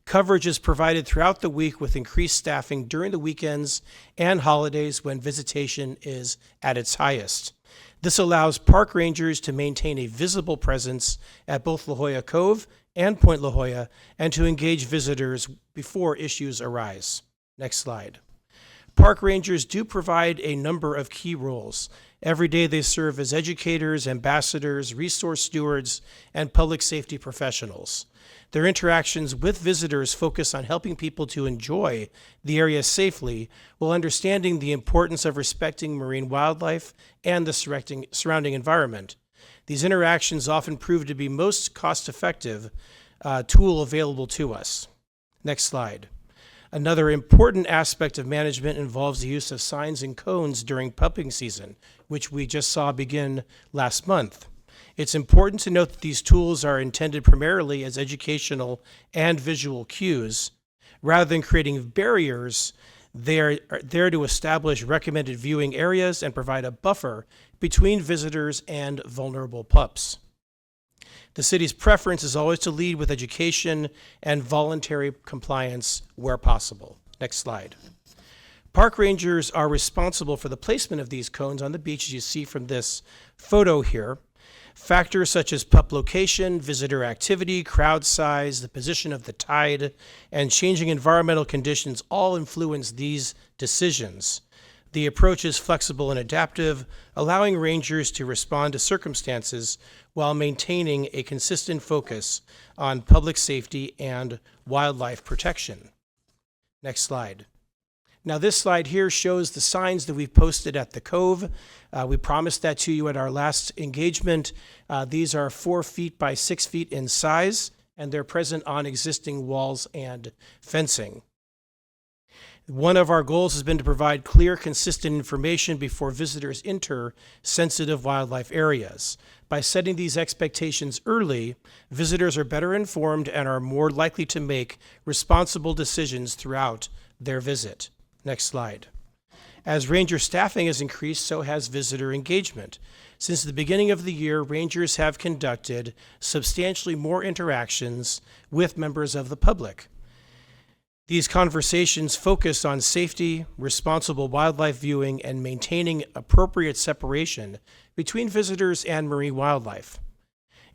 Speaker 15: Coverage is provided throughout the week with increased staffing during the weekends and holidays when visitation is at its highest. This allows park rangers to maintain a visible presence at both La Jolla Cove and Point La Jolla and to engage visitors before issues arise. Next slide. Park rangers do provide a number of key roles. Every day they serve as educators, ambassadors, resource stewards, and public safety professionals. Their interactions with visitors focus on helping people to enjoy the area safely while understanding the importance of respecting marine wildlife and the surrounding environment. These interactions often prove to be most cost-effective tool available to us. Next slide. Another important aspect of management involves the use of signs and cones during pupping season, which we just saw begin last month. It's important to note that these tools are intended primarily as educational and visual cues. Rather than creating barriers, they are there to establish recommended viewing areas and provide a buffer between visitors and vulnerable pups. The city's preference is always to lead with education and voluntary compliance where possible. Next slide. Park rangers are responsible for the placement of these cones on the beach, as you see from this photo here. Factors such as pup location, visitor activity, crowd size, the position of the tide, and changing environmental conditions all influence these decisions. The approach is flexible and adaptive, allowing rangers to respond to circumstances while maintaining a consistent focus on public safety and wildlife protection. Next slide. Now this slide here shows the signs that we've posted at the Cove. We promised that to you at our last engagement. These are 4 feet by 6 feet in size, and they're present on existing walls and fencing. One of our goals has been to provide clear, consistent information before visitors enter sensitive wildlife areas. By setting these expectations early, visitors are better informed and are more likely to make responsible decisions throughout their visit. Next slide. As ranger staffing has increased, so has visitor engagement. Since the beginning of the year, rangers have conducted substantially more interactions with members of the public. These conversations focus on safety, responsible wildlife viewing, and maintaining appropriate separation between visitors and marine wildlife.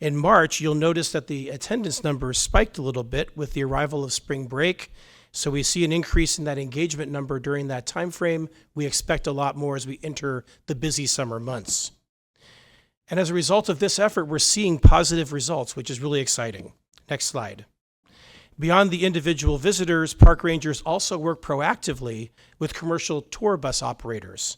Speaker 15: In March, you'll notice that the attendance numbers spiked a little bit with the arrival of spring break. So we see an increase in that engagement number during that time frame. We expect a lot more as we enter the busy summer months. And as a result of this effort, we're seeing positive results, which is really exciting. Next slide. Beyond the individual visitors, park rangers also work proactively with commercial tour bus operators.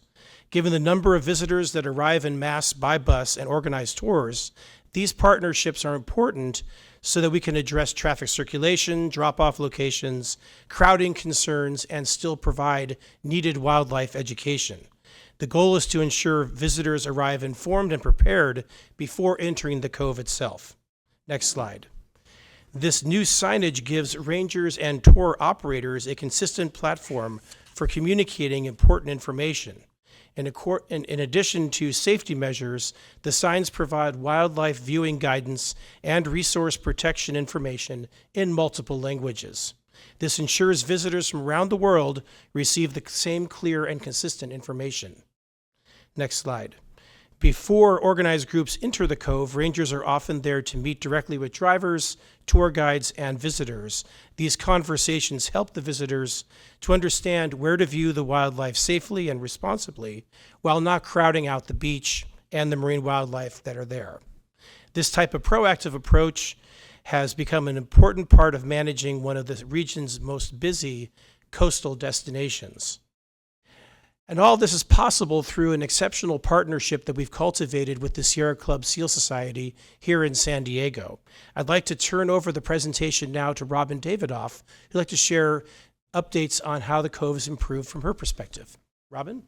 Speaker 15: Given the number of visitors that arrive en masse by bus and organize tours, these partnerships are important so that we can address traffic circulation, drop-off locations, crowding concerns, and still provide needed wildlife education. The goal is to ensure visitors arrive informed and prepared before entering the cove itself. Next slide. This new signage gives rangers and tour operators a consistent platform for communicating important information. In addition to safety measures, the signs provide wildlife viewing guidance and resource protection information in multiple languages. This ensures visitors from around the world receive the same clear and consistent information. Next slide. Before organized groups enter the cove, rangers are often there to meet directly with drivers, tour guides, and visitors. These conversations help the visitors to understand where to view the wildlife safely and responsibly while not crowding out the beach and the marine wildlife that are there. This type of proactive approach has become an important part of managing one of the region's most busy coastal destinations. And all this is possible through an exceptional partnership that we've cultivated with the Sierra Club Seal Society here in San Diego. I'd like to turn over the presentation now to Robin Davidoff, who'd like to share updates on how the Cove has improved from her perspective. Robin?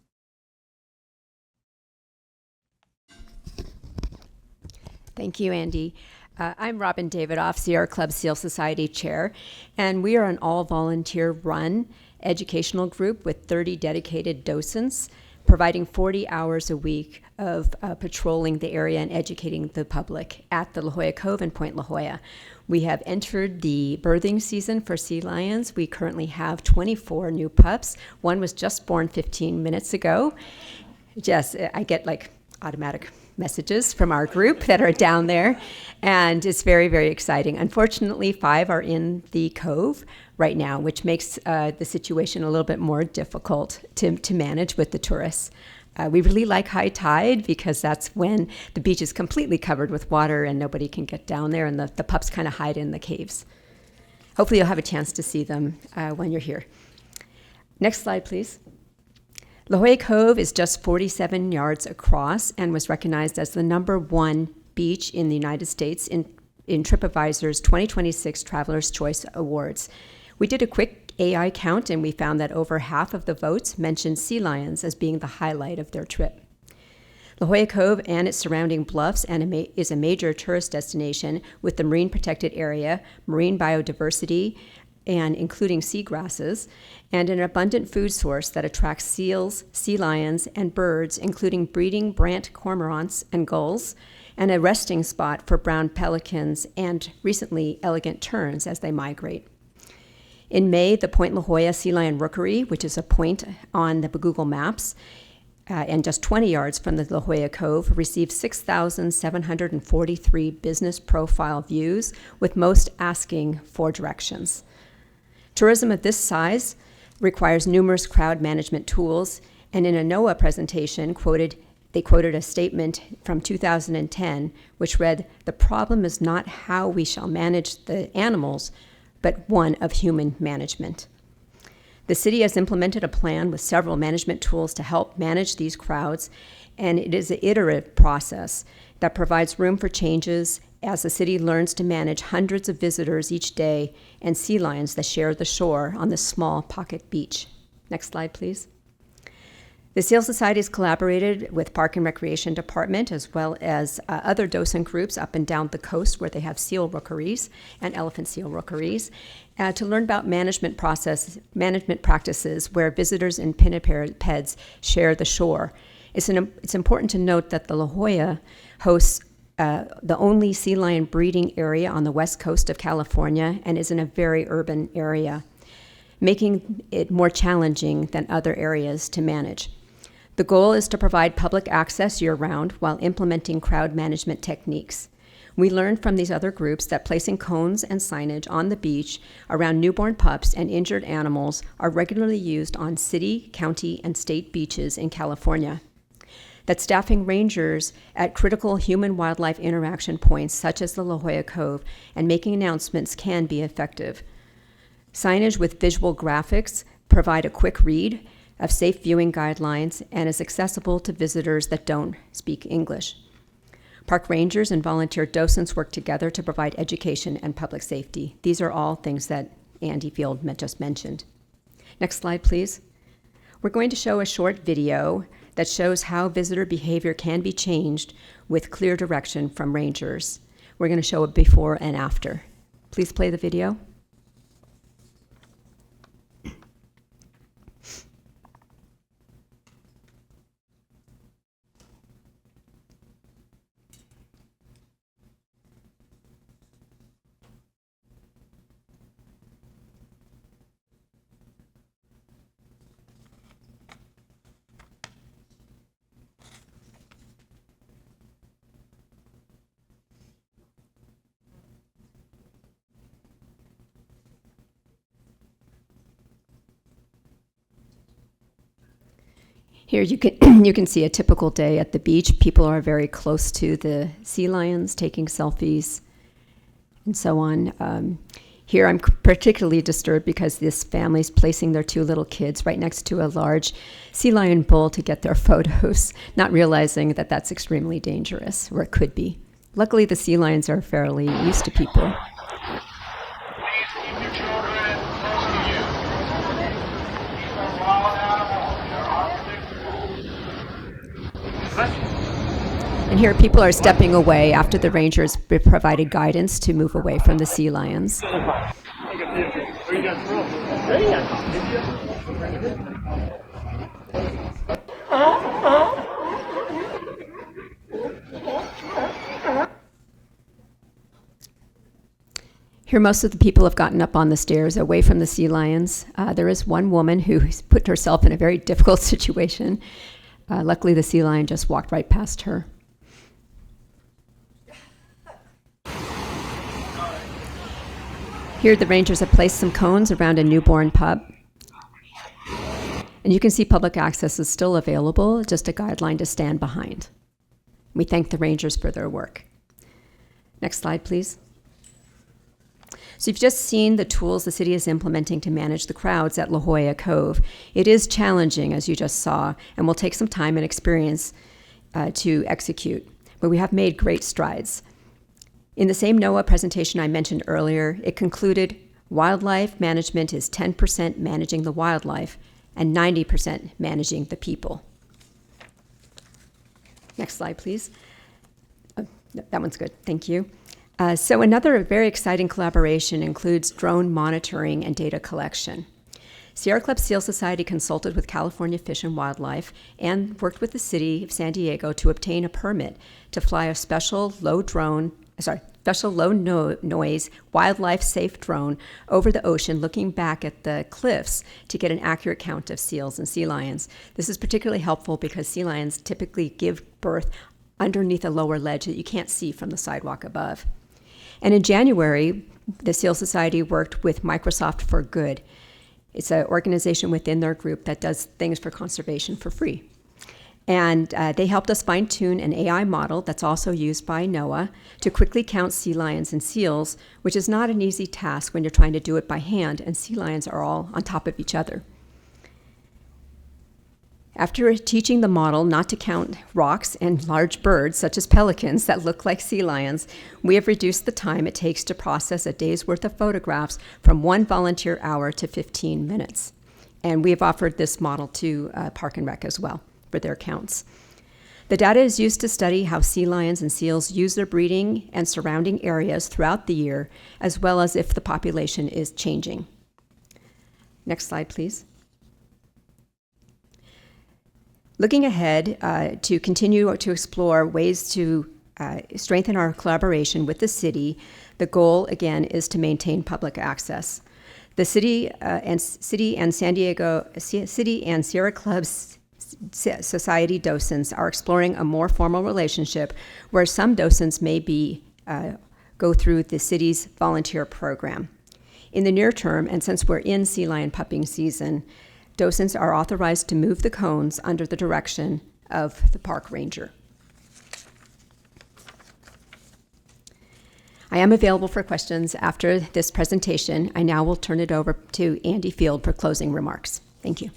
Speaker 16: Thank you, Andy. I'm Robin Davidoff, Sierra Club Seal Society Chair, and we are an all-volunteer run educational group with 30 dedicated docents, providing 40 hours a week of patrolling the area and educating the public at the La Jolla Cove and Point La Jolla. We have entered the birthing season for sea lions. We currently have 24 new pups. One was just born 15 minutes ago. Yes, I get like automatic messages from our group that are down there, and it's very, very exciting. Unfortunately, 5 are in the cove right now, which makes the situation a little bit more difficult to manage with the tourists. We really like high tide because that's when the beach is completely covered with water and nobody can get down there, and the pups kind of hide in the caves. Hopefully you'll have a chance to see them when you're here. Next slide, please. La Jolla Cove is just 47 yards across and was recognized as the #1 beach in the United States in TripAdvisor's 2026 Traveler's Choice Awards. We did a quick AI count and we found that over half of the votes mentioned sea lions as being the highlight of their trip. La Jolla Cove and its surrounding bluffs is a major tourist destination with the marine protected area, marine biodiversity, and including seagrasses, and an abundant food source that attracts seals, sea lions, and birds, including breeding brant cormorants and gulls, and a resting spot for brown pelicans and recently elegant terns as they migrate. In May, the Point La Jolla Sea Lion Rookery, which is a point on the Google Maps, and just 20 yards from the La Jolla Cove, received 6,743 business profile views, with most asking for directions. Tourism of this size requires numerous crowd management tools, and in a NOAA presentation, they quoted a statement from 2010, which read, "The problem is not how we shall manage the animals, but one of human management." The city has implemented a plan with several management tools to help manage these crowds, and it is an iterative process that provides room for changes as the city learns to manage hundreds of visitors each day and sea lions that share the shore on this small pocket beach. Next slide, please. The Seal Society has collaborated with Park and Recreation Department as well as other docent groups up and down the coast where they have seal rookeries and elephant seal rookeries to learn about management practices where visitors and pinnipeds share the shore. It's important to note that the La Jolla hosts the only sea lion breeding area on the west coast of California and is in a very urban area, making it more challenging than other areas to manage. The goal is to provide public access year-round while implementing crowd management techniques. We learned from these other groups that placing cones and signage on the beach around newborn pups and injured animals are regularly used on city, county, and state beaches in California. That staffing rangers at critical human-wildlife interaction points such as the La Jolla Cove and making announcements can be effective. Signage with visual graphics provide a quick read of safe viewing guidelines and is accessible to visitors that don't speak English. Park rangers and volunteer docents work together to provide education and public safety. These are all things that Andy Field just mentioned. Next slide, please. We're going to show a short video that shows how visitor behavior can be changed with clear direction from rangers. We're going to show a before and after. Please play the video. Here you can you can see a typical day at the beach. People are very close to the sea lions, taking selfies, and so on. Here I'm particularly disturbed because this family's placing their two little kids right next to a large sea lion bull to get their photos, not realizing that that's extremely dangerous, or it could be. Luckily, the sea lions are fairly used to people. And here people are stepping away after the rangers provided guidance to move away from the sea lions. Here, most of the people have gotten up on the stairs away from the sea lions. There is one woman who put herself in a very difficult situation. Luckily, the sea lion just walked right past her. Here, the rangers have placed some cones around a newborn pup. And you can see public access is still available, just a guideline to stand behind. We thank the rangers for their work. Next slide, please. So you've just seen the tools the city is implementing to manage the crowds at La Jolla Cove. It is challenging, as you just saw, and will take some time and experience to execute. But we have made great strides. In the same NOAA presentation I mentioned earlier, it concluded wildlife management is 10% managing the wildlife and 90% managing the people. Next slide, please. Oh, no, that one's good. Thank you. So another very exciting collaboration includes drone monitoring and data collection. Sierra Club Seal Society consulted with California Fish and Wildlife and worked with the city of San Diego to obtain a permit to fly a special low noise, wildlife safe drone over the ocean looking back at the cliffs to get an accurate count of seals and sea lions. This is particularly helpful because sea lions typically give birth underneath a lower ledge that you can't see from the sidewalk above. And in January, the Seal Society worked with Microsoft for Good. It's an organization within their group that does things for conservation for free. And they helped us fine-tune an AI model that's also used by NOAA to quickly count sea lions and seals, which is not an easy task when you're trying to do it by hand, and sea lions are all on top of each other. After teaching the model not to count rocks and large birds, such as pelicans, that look like sea lions, we have reduced the time it takes to process a day's worth of photographs from 1 volunteer hour to 15 minutes. And we have offered this model to Park and Rec as well for their counts. The data is used to study how sea lions and seals use their breeding and surrounding areas throughout the year, as well as if the population is changing. Next slide, please. Looking ahead to continue to explore ways to strengthen our collaboration with the city, the goal, again, is to maintain public access. The city and Sierra Club's Society docents are exploring a more formal relationship where some docents may be go through the city's volunteer program. In the near term, and since we're in sea lion pupping season, docents are authorized to move the cones under the direction of the park ranger. I am available for questions after this presentation. I now will turn it over to Andy Field for closing remarks. Thank you.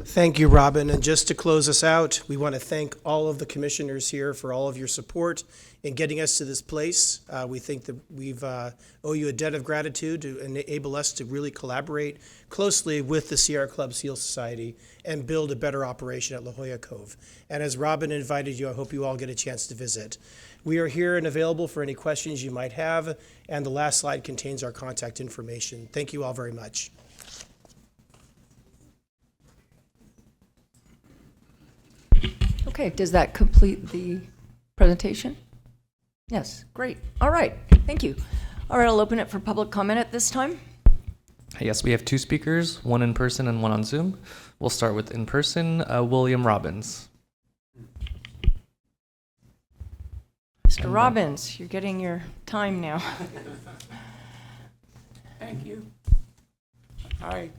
Speaker 15: Thank you, Robin. And just to close us out, we want to thank all of the commissioners here for all of your support in getting us to this place. We think that we've owe you a debt of gratitude to enable us to really collaborate closely with the Sierra Club Seal Society and build a better operation at La Jolla Cove. And as Robin invited you, I hope you all get a chance to visit. We are here and available for any questions you might have, and the last slide contains our contact information. Thank you all very much.
Speaker 1: Okay, does that complete the presentation? Yes, great. All right, thank you. All right, I'll open it for public comment at this time.
Speaker 2: Yes, we have 2 speakers, one in person and one on Zoom. We'll start with in person, William Robbins.
Speaker 1: Mr. Robbins, you're getting your time now.
Speaker 4: Thank you. I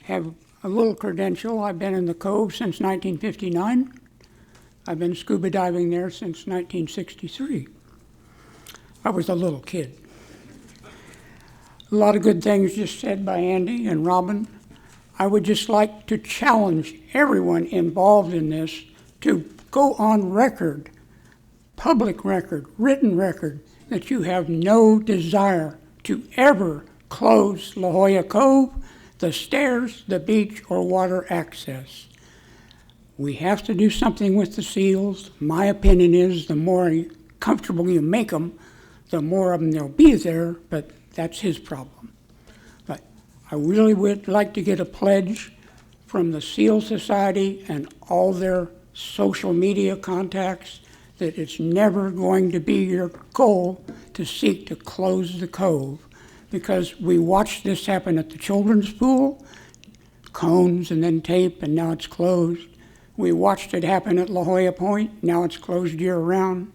Speaker 4: have a little credential. I've been in the Cove since 1959. I've been scuba diving there since 1963. I was a little kid. A lot of good things just said by Andy and Robin. I would just like to challenge everyone involved in this to go on record, public record, written record, that you have no desire to ever close La Jolla Cove, the stairs, the beach, or water access. We have to do something with the seals. My opinion is the more comfortable you make them, the more of them there'll be there, but that's his problem. But I really would like to get a pledge from the Seal Society and all their social media contacts that it's never going to be your goal to seek to close the cove, because we watched this happen at the children's pool, cones and then tape, and now it's closed. We watched it happen at La Jolla Point, now it's closed year-round.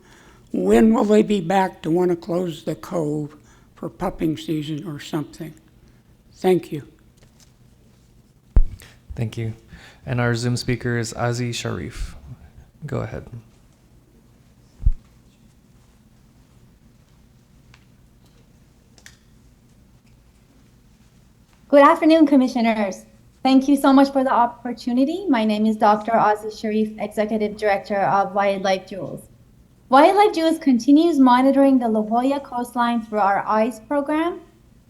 Speaker 4: When will they be back to want to close the cove for pupping season or something? Thank you.
Speaker 2: Thank you. And our Zoom speaker is Aziz Sharif. Go ahead.
Speaker 17: Good afternoon, Commissioners. Thank you so much for the opportunity. My name is Dr. Aziz Sharif, Executive Director of Wildlife Jewels. Wildlife Jewels continues monitoring the La Jolla coastline through our EYES program,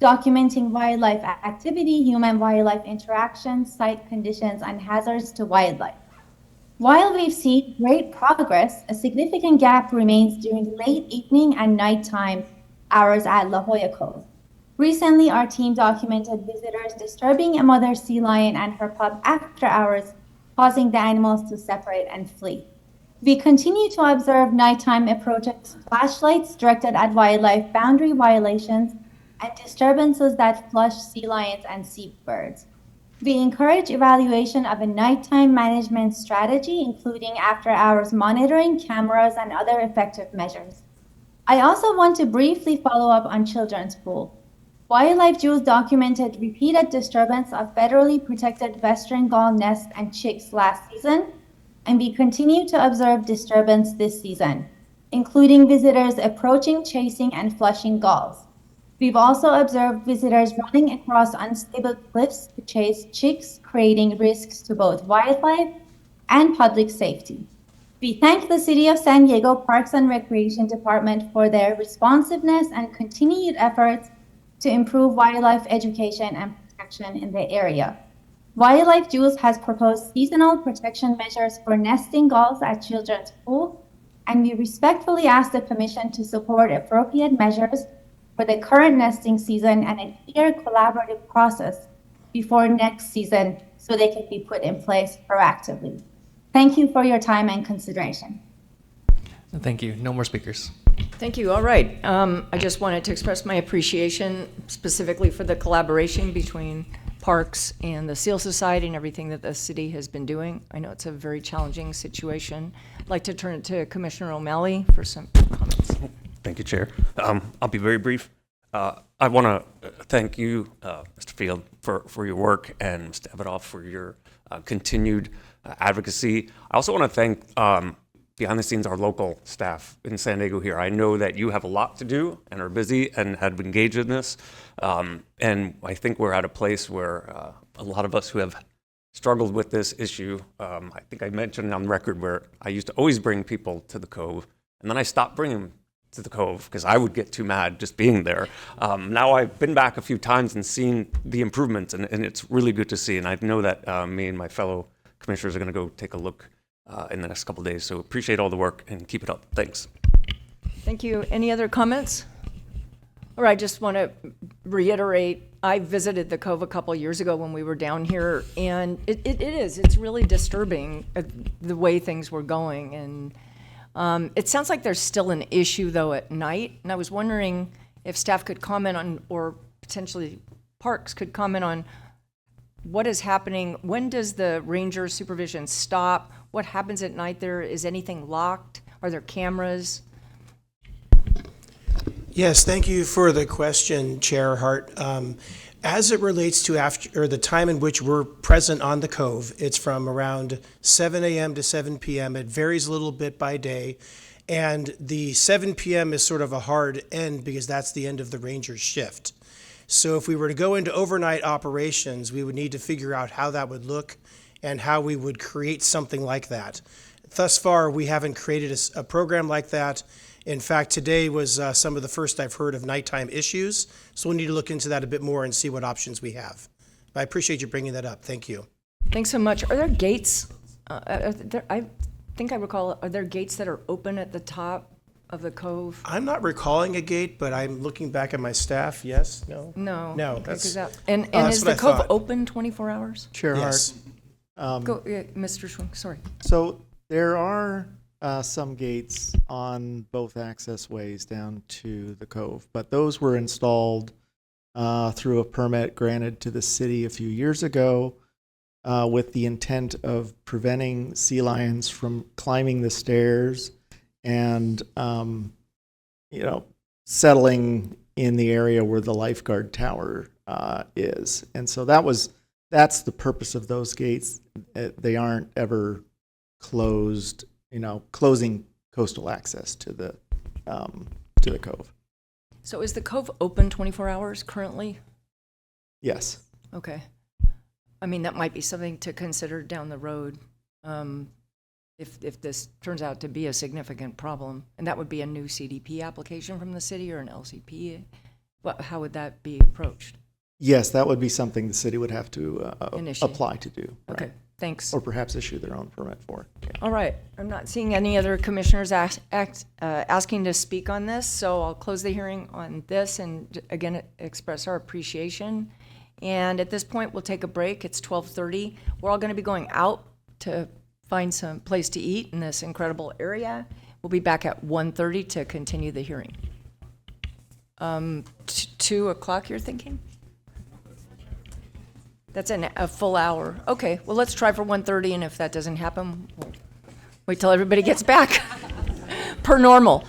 Speaker 17: documenting wildlife activity, human-wildlife interactions, site conditions, and hazards to wildlife. While we've seen great progress, a significant gap remains during late evening and nighttime hours at La Jolla Cove. Recently, our team documented visitors disturbing a mother sea lion and her pup after hours, causing the animals to separate and flee. We continue to observe nighttime approaches, flashlights directed at wildlife boundary violations, and disturbances that flush sea lions and seabirds. We encourage evaluation of a nighttime management strategy, including after-hours monitoring, cameras, and other effective measures. I also want to briefly follow up on children's pool. Wildlife Jewels documented repeated disturbance of federally protected western gull nests and chicks last season, and we continue to observe disturbance this season, including visitors approaching, chasing, and flushing gulls. We've also observed visitors running across unstable cliffs to chase chicks, creating risks to both wildlife and public safety. We thank the City of San Diego Parks and Recreation Department for their responsiveness and continued efforts to improve wildlife education and protection in the area. Wildlife Jewels has proposed seasonal protection measures for nesting gulls at children's pool, and we respectfully ask the Commission to support appropriate measures for the current nesting season and a clear collaborative process before next season so they can be put in place proactively. Thank you for your time and consideration.
Speaker 2: Thank you. No more speakers.
Speaker 1: Thank you. All right. I just wanted to express my appreciation specifically for the collaboration between parks and the Seal Society and everything that the city has been doing. I know it's a very challenging situation. I'd like to turn it to Commissioner O'Malley for some comments.
Speaker 18: Thank you, Chair. I'll be very brief. I want to thank you, Mr. Field, for your work, and Mr. Evadoff for your continued advocacy. I also want to thank, behind the scenes, our local staff in San Diego here. I know that you have a lot to do and are busy and have engaged in this. And I think we're at a place where a lot of us who have struggled with this issue, I think I mentioned on record where I used to always bring people to the Cove, and then I stopped bringing them to the Cove because I would get too mad just being there. Now I've been back a few times and seen the improvements, and it's really good to see. And I know that me and my fellow commissioners are going to go take a look in the next couple of days. So appreciate all the work and keep it up. Thanks.
Speaker 1: Thank you. Any other comments? All right, just want to reiterate, I visited the Cove a couple years ago when we were down here, and it's really disturbing the way things were going. And it sounds like there's still an issue, though, at night. And I was wondering if staff could comment on, or potentially parks could comment on, what is happening? When does the ranger supervision stop? What happens at night there? Is anything locked? Are there cameras?
Speaker 15: Yes, thank you for the question, Chair Hart. As it relates to the time in which we're present on the Cove, it's from around 7 a.m. to 7 p.m. It varies a little bit by day. And the 7 p.m. is sort of a hard end because that's the end of the ranger's shift. So if we were to go into overnight operations, we would need to figure out how that would look and how we would create something like that. Thus far, we haven't created a program like that. In fact, today was some of the first I've heard of nighttime issues, so we'll need to look into that a bit more and see what options we have. But I appreciate you bringing that up. Thank you.
Speaker 1: Thanks so much. Are there gates? I think I recall, are there gates that are open at the top of the Cove?
Speaker 15: I'm not recalling a gate, but I'm looking back at my staff. Yes? No?
Speaker 1: No.
Speaker 15: No.
Speaker 1: Okay,
Speaker 15: That's,
Speaker 1: and
Speaker 15: that's
Speaker 1: is
Speaker 15: what
Speaker 1: the
Speaker 15: I
Speaker 1: Cove
Speaker 15: thought.
Speaker 1: open 24 hours?
Speaker 5: Chair
Speaker 15: Yes.
Speaker 5: Hart.
Speaker 1: Go, Mr. Schwing, sorry.
Speaker 5: So there are some gates on both access ways down to the Cove, but those were installed through a permit granted to the city a few years ago with the intent of preventing sea lions from climbing the stairs and, settling in the area where the lifeguard tower is. And so that's the purpose of those gates. They aren't ever closed, closing coastal access to the Cove.
Speaker 1: So is the Cove open 24 hours currently?
Speaker 5: Yes.
Speaker 1: Okay. I mean, that might be something to consider down the road if this turns out to be a significant problem. And that would be a new CDP application from the city or an LCP? How would that be approached?
Speaker 5: Yes, that would be something the city would have to
Speaker 1: Initiate.
Speaker 5: apply to do.
Speaker 1: Okay, thanks.
Speaker 5: Or perhaps issue their own permit for. Yeah.
Speaker 1: All right, I'm not seeing any other commissioners asking to speak on this, so I'll close the hearing on this and again express our appreciation. And at this point, we'll take a break. It's 12:30. We're all going to be going out to find some place to eat in this incredible area. We'll be back at 1:30 to continue the hearing. 2 o'clock, you're thinking? That's a full hour. Okay, well, let's try for 1:30, and if that doesn't happen, we'll wait till everybody gets back, per normal.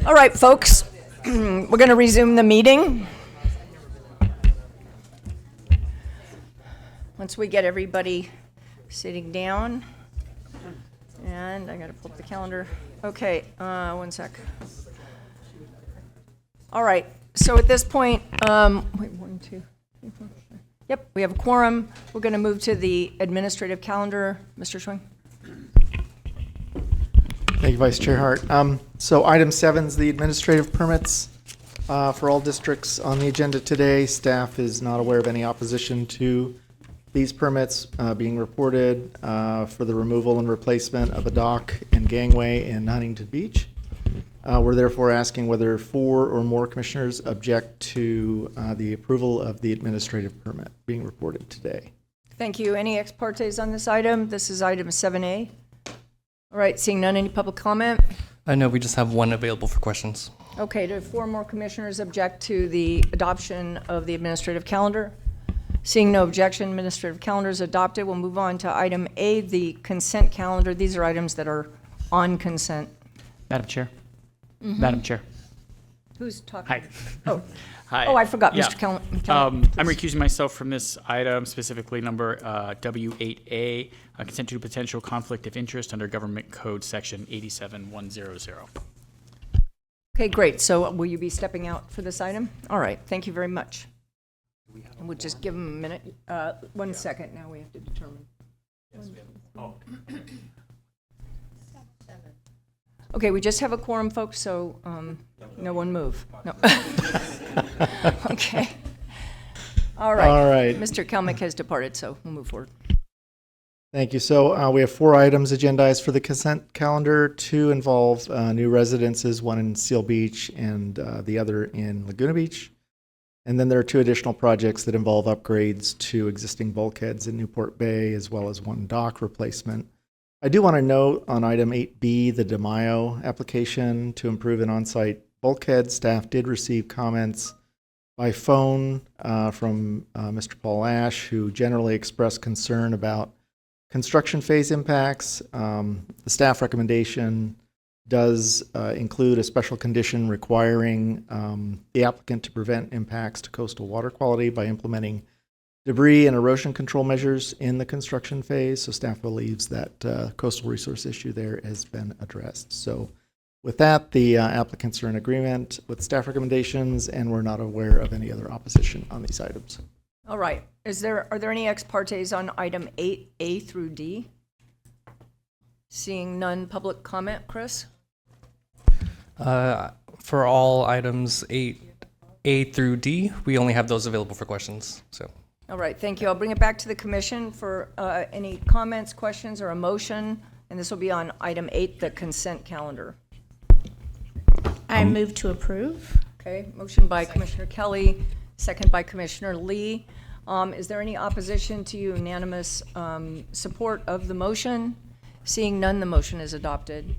Speaker 1: All right, folks, we're going to resume the meeting. Once we get everybody sitting down, and I got to pull up the calendar. Okay, 1 sec. All right, so at this point, wait, 1, 2, 3, 4, 5. Yep, we have a quorum. We're going to move to the administrative calendar. Mr. Schwing?
Speaker 5: Thank you, Vice Chair Hart. So item 7 is the administrative permits for all districts on the agenda today. Staff is not aware of any opposition to these permits being reported for the removal and replacement of a dock and gangway in Huntington Beach. We're therefore asking whether 4 or more commissioners object to the approval of the administrative permit being reported today.
Speaker 1: Thank you. Any ex partes on this item? This is item 7A. All right, seeing none, any public comment?
Speaker 2: No, we just have one available for questions.
Speaker 1: Okay, do 4 more commissioners object to the adoption of the administrative calendar? Seeing no objection, administrative calendar is adopted. We'll move on to item A, the consent calendar. These are items that are on consent.
Speaker 10: Madam Chair.
Speaker 1: Mhm.
Speaker 10: Madam Chair.
Speaker 1: Who's talking?
Speaker 10: Hi.
Speaker 1: Oh.
Speaker 10: Hi.
Speaker 1: Oh, I forgot,
Speaker 10: Yeah.
Speaker 1: Mr. Kelly.
Speaker 10: I'm recusing myself from this item, specifically number W8A, consent to potential conflict of interest under Government Code Section 87100.
Speaker 1: Okay, great. So will you be stepping out for this item? All right, thank you very much. And we'll just give them a minute. 1 second, now we have to determine. Okay, we just have a quorum, folks, so no one move. No. Okay. All right.
Speaker 5: All right.
Speaker 1: Mr. Kelmick has departed, so we'll move forward.
Speaker 5: Thank you. So we have 4 items agendized for the consent calendar. 2 involve new residences, one in Seal Beach and the other in Laguna Beach. And then there are 2 additional projects that involve upgrades to existing bulkheads in Newport Bay, as well as 1 dock replacement. I do want to note on item 8B, the DeMaio application to improve an on-site bulkhead. Staff did receive comments by phone from Mr. Paul Ash, who generally expressed concern about construction phase impacts. The staff recommendation does include a special condition requiring the applicant to prevent impacts to coastal water quality by implementing debris and erosion control measures in the construction phase. So staff believes that coastal resource issue there has been addressed. So with that, the applicants are in agreement with staff recommendations, and we're not aware of any other opposition on these items.
Speaker 1: All right. Are there any ex partes on item 8A through D? Seeing none, public comment, Chris?
Speaker 2: For all items 8A through D, we only have those available for questions. So.
Speaker 1: All right, thank you. I'll bring it back to the commission for any comments, questions, or a motion, and this will be on item 8, the consent calendar.
Speaker 19: I move to approve.
Speaker 1: Okay, motion by Commissioner Kelly, second by Commissioner Lee. Is there any opposition to unanimous support of the motion? Seeing none, the motion is adopted.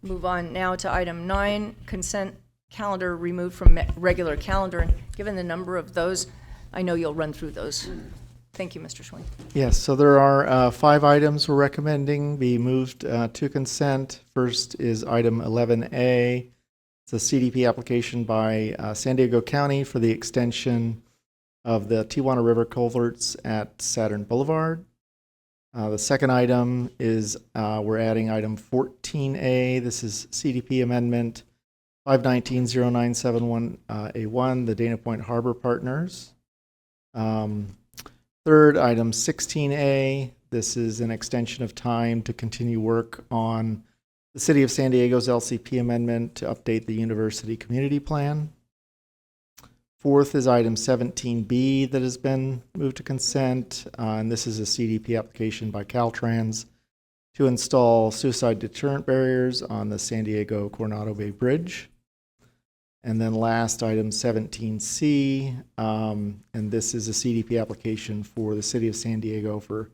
Speaker 1: Move on now to item 9, consent calendar removed from regular calendar. And given the number of those, I know you'll run through those. Thank you, Mr. Schwing.
Speaker 5: Yes, so there are 5 items we're recommending be moved to consent. First is item 11A. It's a CDP application by San Diego County for the extension of the Tijuana River culverts at Saturn Boulevard. The second item is we're adding item 14A. This is CDP amendment 519-0971A1, the Dana Point Harbor Partners. Third, item 16A. This is an extension of time to continue work on the City of San Diego's LCP amendment to update the University Community Plan. Fourth is item 17B that has been moved to consent, and this is a CDP application by Caltrans to install suicide deterrent barriers on the San Diego-Coronado Bay Bridge. And then last, item 17C, and this is a CDP application for the City of San Diego for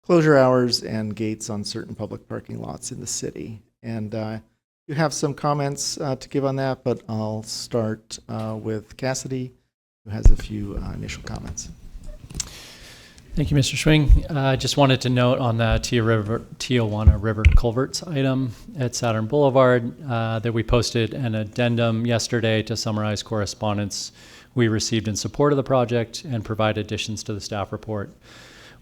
Speaker 5: closure hours and gates on certain public parking lots in the city. And you have some comments to give on that, but I'll start with Cassidy, who has a few initial comments.
Speaker 22: Thank you, Mr. Schwing. I just wanted to note on the Tijuana River culverts item at Saturn Boulevard that we posted an addendum yesterday to summarize correspondence we received in support of the project and provide additions to the staff report.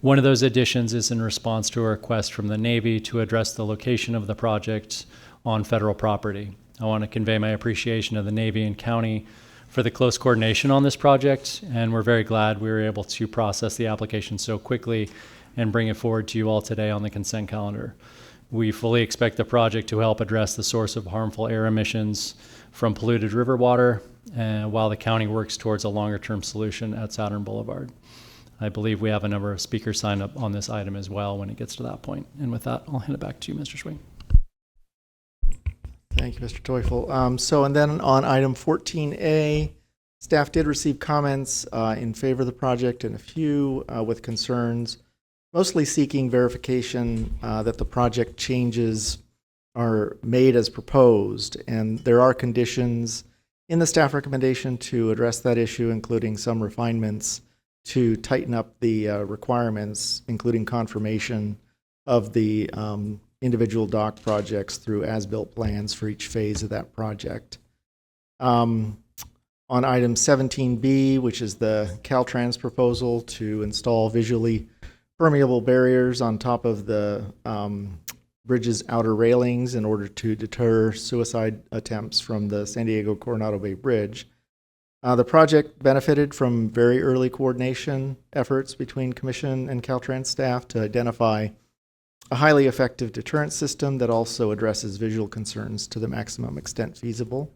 Speaker 22: One of those additions is in response to a request from the Navy to address the location of the project on federal property. I want to convey my appreciation of the Navy and County for the close coordination on this project, and we're very glad we were able to process the application so quickly and bring it forward to you all today on the consent calendar. We fully expect the project to help address the source of harmful air emissions from polluted river water, while the county works towards a longer-term solution at Saturn Boulevard. I believe we have a number of speakers signed up on this item as well when it gets to that point. And with that, I'll hand it back to you, Mr. Schwing.
Speaker 5: Thank you, Mr. Teufel. And then on item 14A, staff did receive comments in favor of the project and a few with concerns, mostly seeking verification that the project changes are made as proposed, and there are conditions in the staff recommendation to address that issue, including some refinements to tighten up the requirements, including confirmation of the individual dock projects through as-built plans for each phase of that project. On item 17B, which is the Caltrans proposal to install visually permeable barriers on top of the bridge's outer railings in order to deter suicide attempts from the San Diego-Coronado Bay Bridge. The project benefited from very early coordination efforts between Commission and Caltrans staff to identify a highly effective deterrent system that also addresses visual concerns to the maximum extent feasible.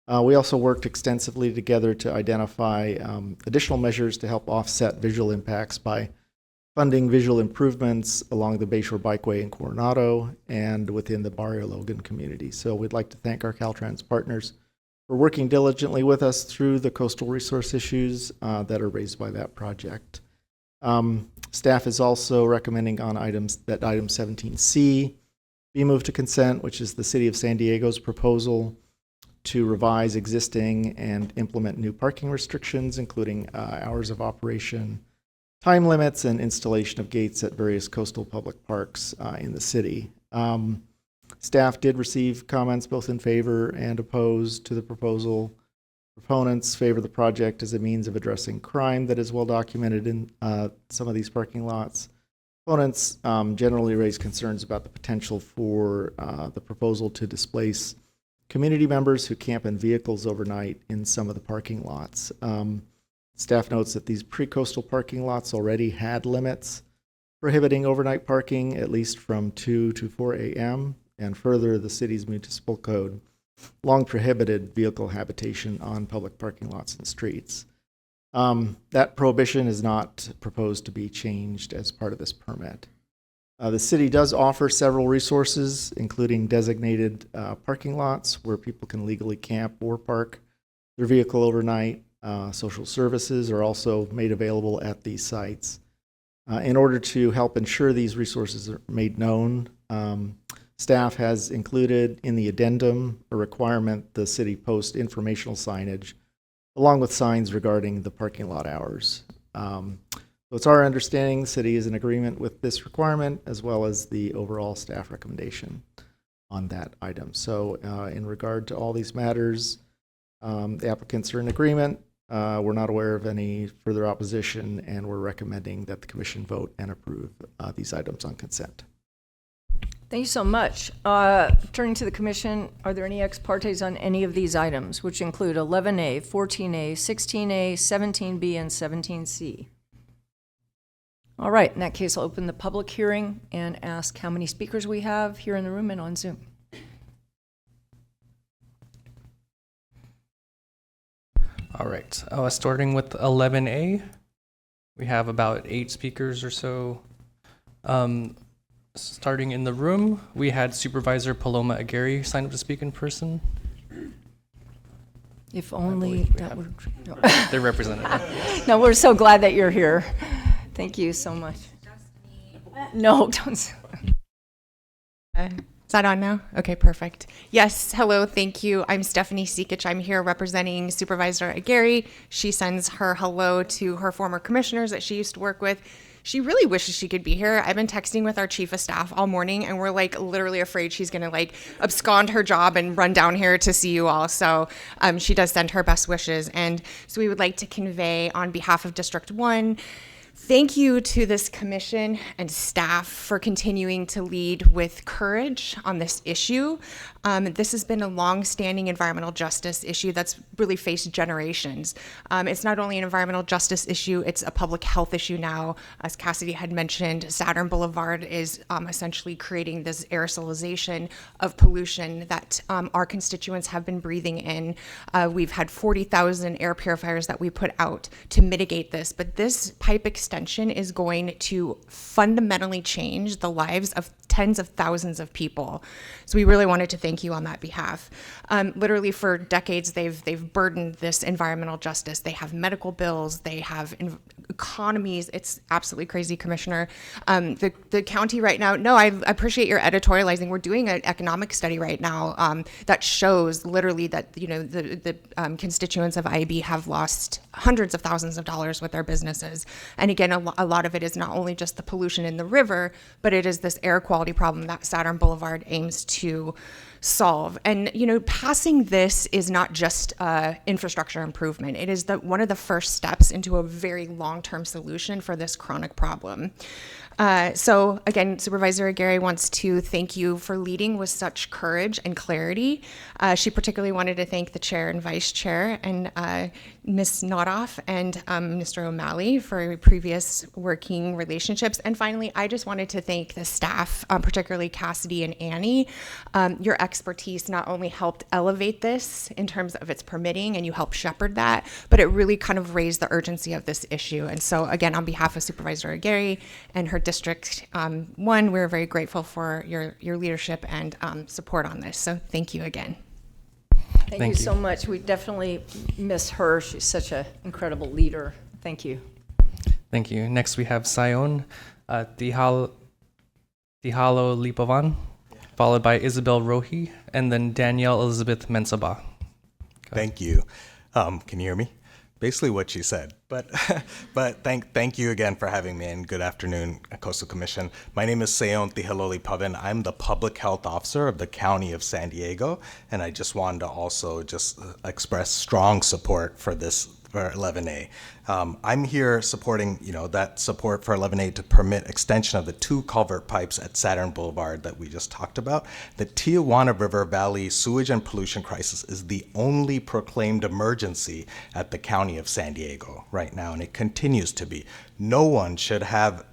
Speaker 5: We also worked extensively together to identify additional measures to help offset visual impacts by funding visual improvements along the Bayshore Bikeway in Coronado and within the Barrio Logan community. So we'd like to thank our Caltrans partners for working diligently with us through the coastal resource issues that are raised by that project. Staff is also recommending on item 17C be moved to consent, which is the City of San Diego's proposal to revise existing and implement new parking restrictions, including hours of operation, time limits, and installation of gates at various coastal public parks in the city. Staff did receive comments both in favor and opposed to the proposal. Proponents favor the project as a means of addressing crime that is well documented in some of these parking lots. Opponents generally raise concerns about the potential for the proposal to displace community members who camp in vehicles overnight in some of the parking lots. Staff notes that these pre-coastal parking lots already had limits prohibiting overnight parking, at least from 2 to 4 a.m., and further, the city's municipal code long prohibited vehicle habitation on public parking lots and streets. That prohibition is not proposed to be changed as part of this permit. The city does offer several resources, including designated parking lots where people can legally camp or park their vehicle overnight. Social services are also made available at these sites. In order to help ensure these resources are made known, staff has included in the addendum a requirement the city post informational signage along with signs regarding the parking lot hours. So it's our understanding the city is in agreement with this requirement as well as the overall staff recommendation on that item. So in regard to all these matters, the applicants are in agreement. We're not aware of any further opposition, and we're recommending that the commission vote and approve these items on consent.
Speaker 1: Thank you so much. Turning to the commission, are there any ex partes on any of these items, which include 11A, 14A, 16A, 17B, and 17C? All right, in that case, I'll open the public hearing and ask how many speakers we have here in the room and on Zoom.
Speaker 2: All right, starting with 11A, we have about 8 speakers or so. Starting in the room, we had Supervisor Paloma Aguirre sign up to speak in person.
Speaker 1: If only that were...
Speaker 2: They're represented.
Speaker 1: No, we're so glad that you're here. Thank you so much. No, don't.
Speaker 6: Is that on now? Okay, perfect. Yes, hello, thank you. I'm Stephanie Sikich. I'm here representing Supervisor Aguirre. She sends her hello to her former commissioners that she used to work with. She really wishes she could be here. I've been texting with our chief of staff all morning, and we're like literally afraid she's gonna like abscond her job and run down here to see you all. So she does send her best wishes. And so we would like to convey on behalf of District 1, thank you to this commission and staff for continuing to lead with courage on this issue. This has been a long-standing environmental justice issue that's really faced generations. It's not only an environmental justice issue, it's a public health issue now. As Cassidy had mentioned, Saturn Boulevard is essentially creating this aerosolization of pollution that our constituents have been breathing in. We've had 40,000 air purifiers that we put out to mitigate this, but this pipe extension is going to fundamentally change the lives of tens of thousands of people. So we really wanted to thank you on that behalf. Literally for decades, they've burdened this environmental justice. They have medical bills, they have economies. It's absolutely crazy, Commissioner. The county right now, no, I appreciate your editorializing. We're doing an economic study right now that shows literally that, the constituents of IAB have lost hundreds of thousands of dollars with their businesses. And again, a lot of it is not only just the pollution in the river, but it is this air quality problem that Saturn Boulevard aims to solve. And passing this is not just infrastructure improvement. It is one of the first steps into a very long-term solution for this chronic problem. So again, Supervisor Aguirre wants to thank you for leading with such courage and clarity. She particularly wanted to thank the chair and vice chair and Ms. Nodoff and Mr. O'Malley for previous working relationships. And finally, I just wanted to thank the staff, particularly Cassidy and Annie. Your expertise not only helped elevate this in terms of its permitting, and you helped shepherd that, but it really kind of raised the urgency of this issue. And so again, on behalf of Supervisor Aguirre and her District 1, we're very grateful for your leadership and support on this. So thank you again.
Speaker 1: Thank you so much. We definitely miss her. She's such an incredible leader. Thank you.
Speaker 2: Thank you. Next, we have Sion Tihalo Lipovan, followed by Isabel Rohi, and then Danielle Elizabeth Mensabah.
Speaker 7: Thank you. Can you hear me? Basically what she said, but thank you again for having me, and good afternoon, Coastal Commission. My name is Sion Tihalo Lipovan. I'm the Public Health Officer of the County of San Diego, and I just wanted to also just express strong support for this, for 11A. I'm here supporting, that support for 11A to permit extension of the 2 culvert pipes at Saturn Boulevard that we just talked about. The Tijuana River Valley sewage and pollution crisis is the only proclaimed emergency at the County of San Diego right now, and it continues to be. No one should have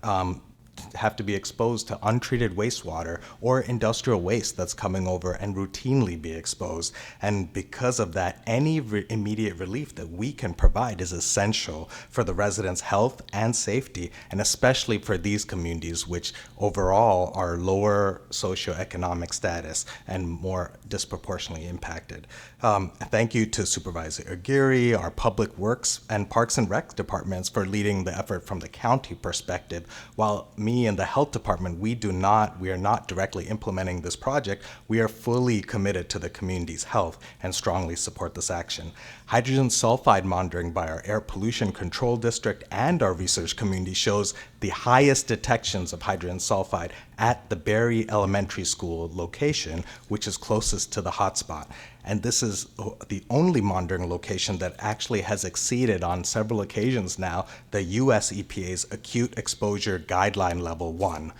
Speaker 7: to be exposed to untreated wastewater or industrial waste that's coming over and routinely be exposed. And because of that, any immediate relief that we can provide is essential for the residents' health and safety, and especially for these communities, which overall are lower socioeconomic status and more disproportionately impacted. Thank you to Supervisor Aguirre, our Public Works and Parks and Rec departments for leading the effort from the county perspective. While me and the Health Department, we are not directly implementing this project, we are fully committed to the community's health and strongly support this action. Hydrogen sulfide monitoring by our Air Pollution Control District and our research community shows the highest detections of hydrogen sulfide at the Berry Elementary School location, which is closest to the hotspot. And this is the only monitoring location that actually has exceeded on several occasions now the US EPA's acute exposure guideline level 1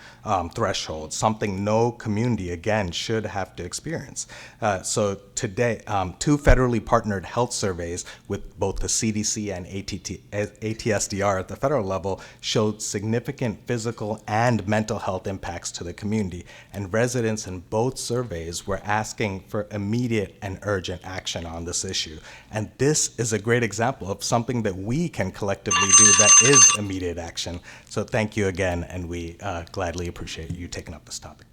Speaker 7: threshold, something no community, again, should have to experience. So today, 2 federally partnered health surveys with both the CDC and ATSDR at the federal level showed significant physical and mental health impacts to the community. And residents in both surveys were asking for immediate and urgent action on this issue. And this is a great example of something that we can collectively do that is immediate action. So thank you again, and we gladly appreciate you taking up this topic.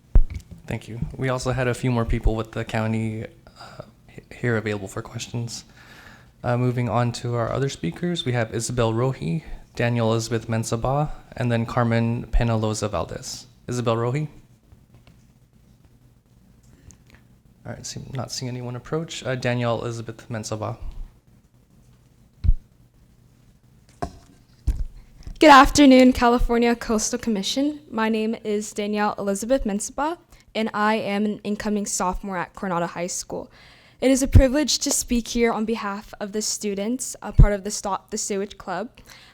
Speaker 2: Thank you. We also had a few more people with the county here available for questions. Moving on to our other speakers, we have Isabel Rohi, Danielle Elizabeth Mensabah, and then Carmen Penaloza Valdez. Isabel Rohi. All right, not seeing anyone approach. Danielle Elizabeth Mensabah.
Speaker 8: Good afternoon, California Coastal Commission. My name is Danielle Elizabeth Mensabah, and I am an incoming sophomore at Coronado High School. It is a privilege to speak here on behalf of the students, a part of the Stop the Sewage Club.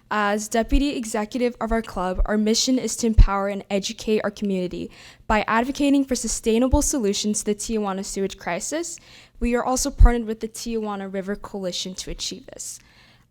Speaker 8: As deputy executive of our club, our mission is to empower and educate our community by advocating for sustainable solutions to the Tijuana sewage crisis. We are also partnered with the Tijuana River Coalition to achieve this.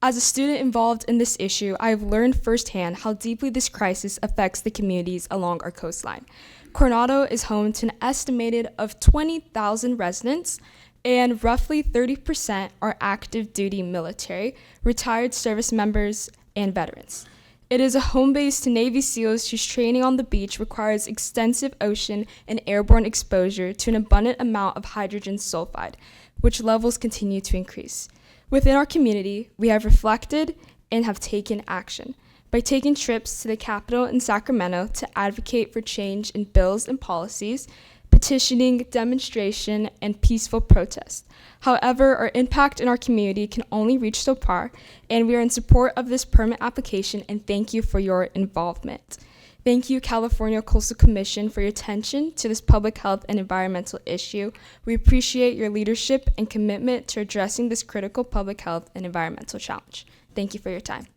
Speaker 8: As a student involved in this issue, I have learned firsthand how deeply this crisis affects the communities along our coastline. Coronado is home to an estimated of 20,000 residents, and roughly 30% are active duty military, retired service members, and veterans. It is a home base to Navy SEALs whose training on the beach requires extensive ocean and airborne exposure to an abundant amount of hydrogen sulfide, which levels continue to increase. Within our community, we have reflected and have taken action. by taking trips to the Capitol in Sacramento to advocate for change in bills and policies, petitioning, demonstration, and peaceful protest. However, our impact in our community can only reach so far, and we are in support of this permit application, and thank you for your involvement. Thank you, California Coastal Commission, for your attention to this public health and environmental issue. We appreciate your leadership and commitment to addressing this critical public health and environmental challenge. Thank you for your time.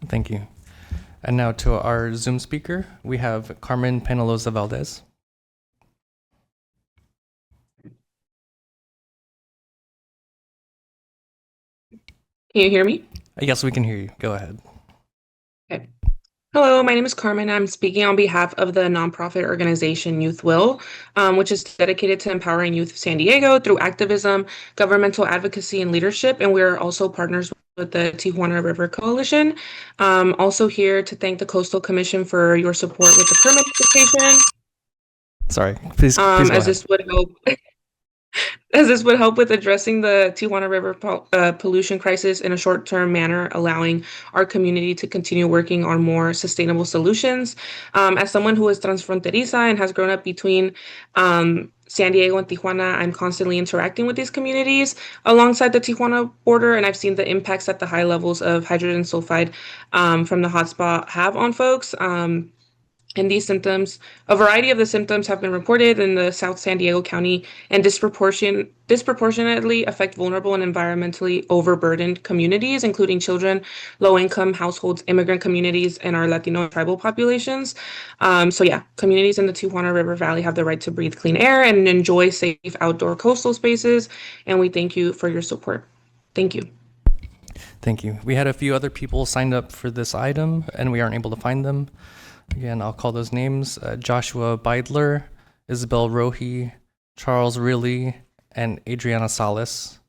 Speaker 2: Thank you. And now to our Zoom speaker, we have Carmen Penaloza Valdez.
Speaker 9: Can you hear me?
Speaker 2: Yes, we can hear you. Go ahead.
Speaker 9: Okay. Hello, my name is Carmen. I'm speaking on behalf of the nonprofit organization Youth Will, which is dedicated to empowering youth of San Diego through activism, governmental advocacy, and leadership. And we are also partners with the Tijuana River Coalition. Also here to thank the Coastal Commission for your support with the permit application.
Speaker 2: Sorry, please go
Speaker 9: as
Speaker 2: ahead.
Speaker 9: this would help. As this would help with addressing the Tijuana River pollution crisis in a short-term manner, allowing our community to continue working on more sustainable solutions. As someone who is transfronteriza and has grown up between San Diego and Tijuana, I'm constantly interacting with these communities alongside the Tijuana border, and I've seen the impacts that the high levels of hydrogen sulfide from the hotspot have on folks. And these symptoms, a variety of the symptoms have been reported in the South San Diego County and disproportionately affect vulnerable and environmentally overburdened communities, including children, low-income households, immigrant communities, and our Latino tribal populations. So yeah, communities in the Tijuana River Valley have the right to breathe clean air and enjoy safe outdoor coastal spaces, and we thank you for your support. Thank you.
Speaker 2: Thank you. We had a few other people signed up for this item, and we aren't able to find them. Again, I'll call those names: Joshua Beidler, Isabel Rohi, Charles Riley, and Adriana Salas.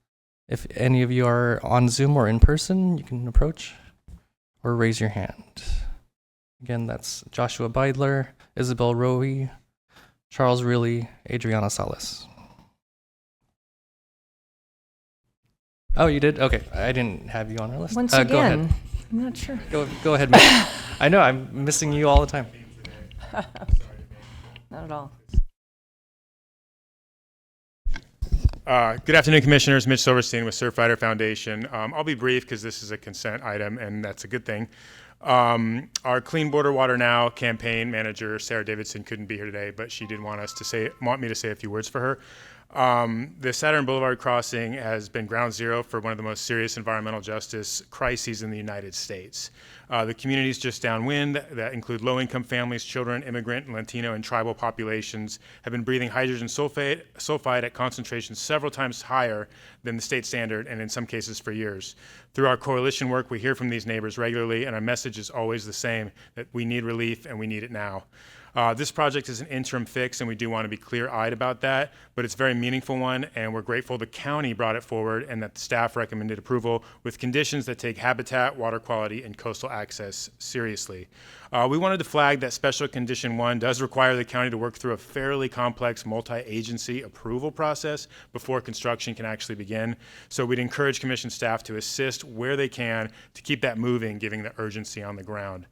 Speaker 2: If any of you are on Zoom or in person, you can approach or raise your hand. Again, that's Joshua Beidler, Isabel Rohi, Charles Riley, Adriana Salas. Oh, you did? Okay, I didn't have you on our list.
Speaker 1: Once
Speaker 2: Go
Speaker 1: again,
Speaker 2: ahead.
Speaker 1: I'm not sure.
Speaker 2: Go ahead, Mitch. I know, I'm missing you all the time.
Speaker 1: Not at all.
Speaker 12: Good afternoon, Commissioners. Mitch Silverstein with Surfrider Foundation. I'll be brief because this is a consent item, and that's a good thing. Our Clean Border Water Now campaign manager, Sarah Davidson, couldn't be here today, but she did want me to say a few words for her. The Saturn Boulevard crossing has been ground zero for one of the most serious environmental justice crises in the United States. The communities just downwind, that include low-income families, children, immigrant, Latino, and tribal populations, have been breathing hydrogen sulfide at concentrations several times higher than the state standard, and in some cases for years. Through our coalition work, we hear from these neighbors regularly, and our message is always the same, that we need relief and we need it now. This project is an interim fix, and we do want to be clear-eyed about that, but it's a very meaningful one, and we're grateful the county brought it forward and that the staff recommended approval with conditions that take habitat, water quality, and coastal access seriously. We wanted to flag that Special Condition 1 does require the county to work through a fairly complex multi-agency approval process before construction can actually begin, so we'd encourage Commission staff to assist where they can to keep that moving, given the urgency on the ground.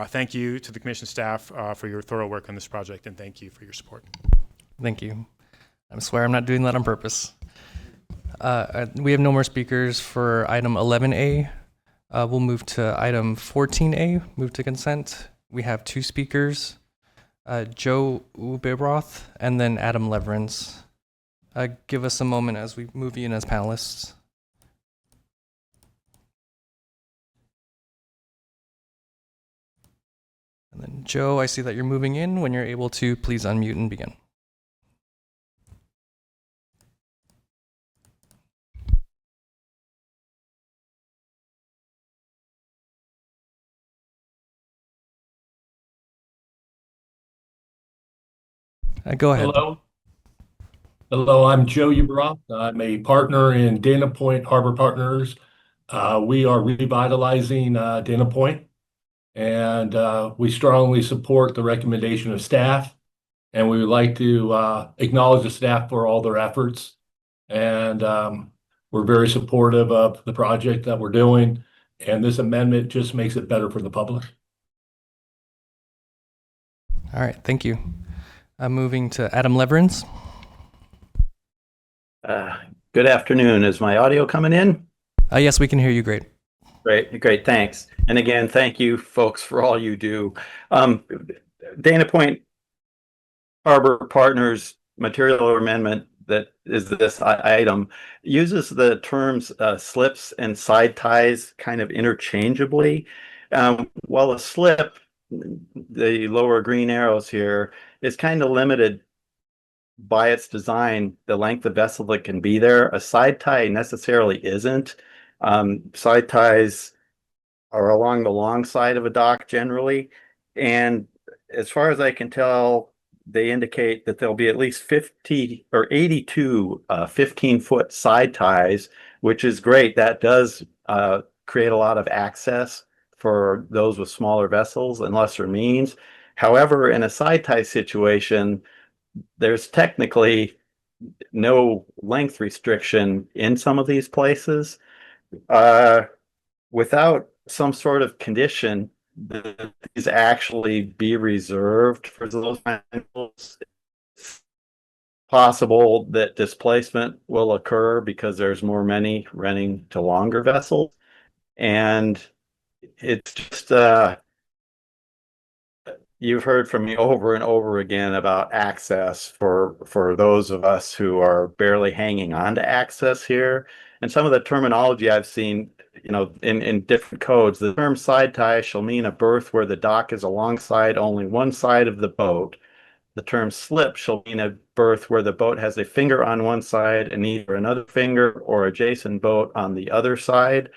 Speaker 12: Thank you to the Commission staff for your thorough work on this project, and thank you for your support.
Speaker 2: Thank you. I swear I'm not doing that on purpose. We have no more speakers for item 11A. We'll move to item 14A, move to consent. We have two speakers, Joe Ubebroth and then Adam Leverance. Give us a moment as we move you in as panelists. And then Joe, I see that you're moving in. When you're able to, please unmute and begin. Go ahead.
Speaker 11: Hello, I'm Joe Ubroth. I'm a partner in Dana Point Harbor Partners. We are revitalizing Dana Point, and we strongly support the recommendation of staff, and we would like to acknowledge the staff for all their efforts. And we're very supportive of the project that we're doing, and this amendment just makes it better for the public.
Speaker 2: All right, thank you. Moving to Adam Leverins.
Speaker 20: Good afternoon. Is my audio coming in?
Speaker 2: Yes, we can hear you great.
Speaker 20: Great, thanks. And again, thank you folks for all you do. Dana Point Harbor Partners material amendment that is this item uses the terms slips and side ties kind of interchangeably. While a slip, the lower green arrows here, is kind of limited by its design, the length of vessel that can be there. A side tie necessarily isn't. Side ties are along the long side of a dock generally. And as far as I can tell, they indicate that there'll be at least 50 or 82 15-foot side ties, which is great. That does create a lot of access for those with smaller vessels and lesser means. However, in a side tie situation, there's technically no length restriction in some of these places. Without some sort of condition that these actually be reserved for those vessels, it's possible that displacement will occur because there's more many renting to longer vessels. And it's just, you've heard from me over and over again about access for those of us who are barely hanging on to access here. And some of the terminology I've seen, in different codes, the term side tie shall mean a berth where the dock is alongside only one side of the boat. The term slip shall mean a berth where the boat has a finger on one side and either another finger or adjacent boat on the other side.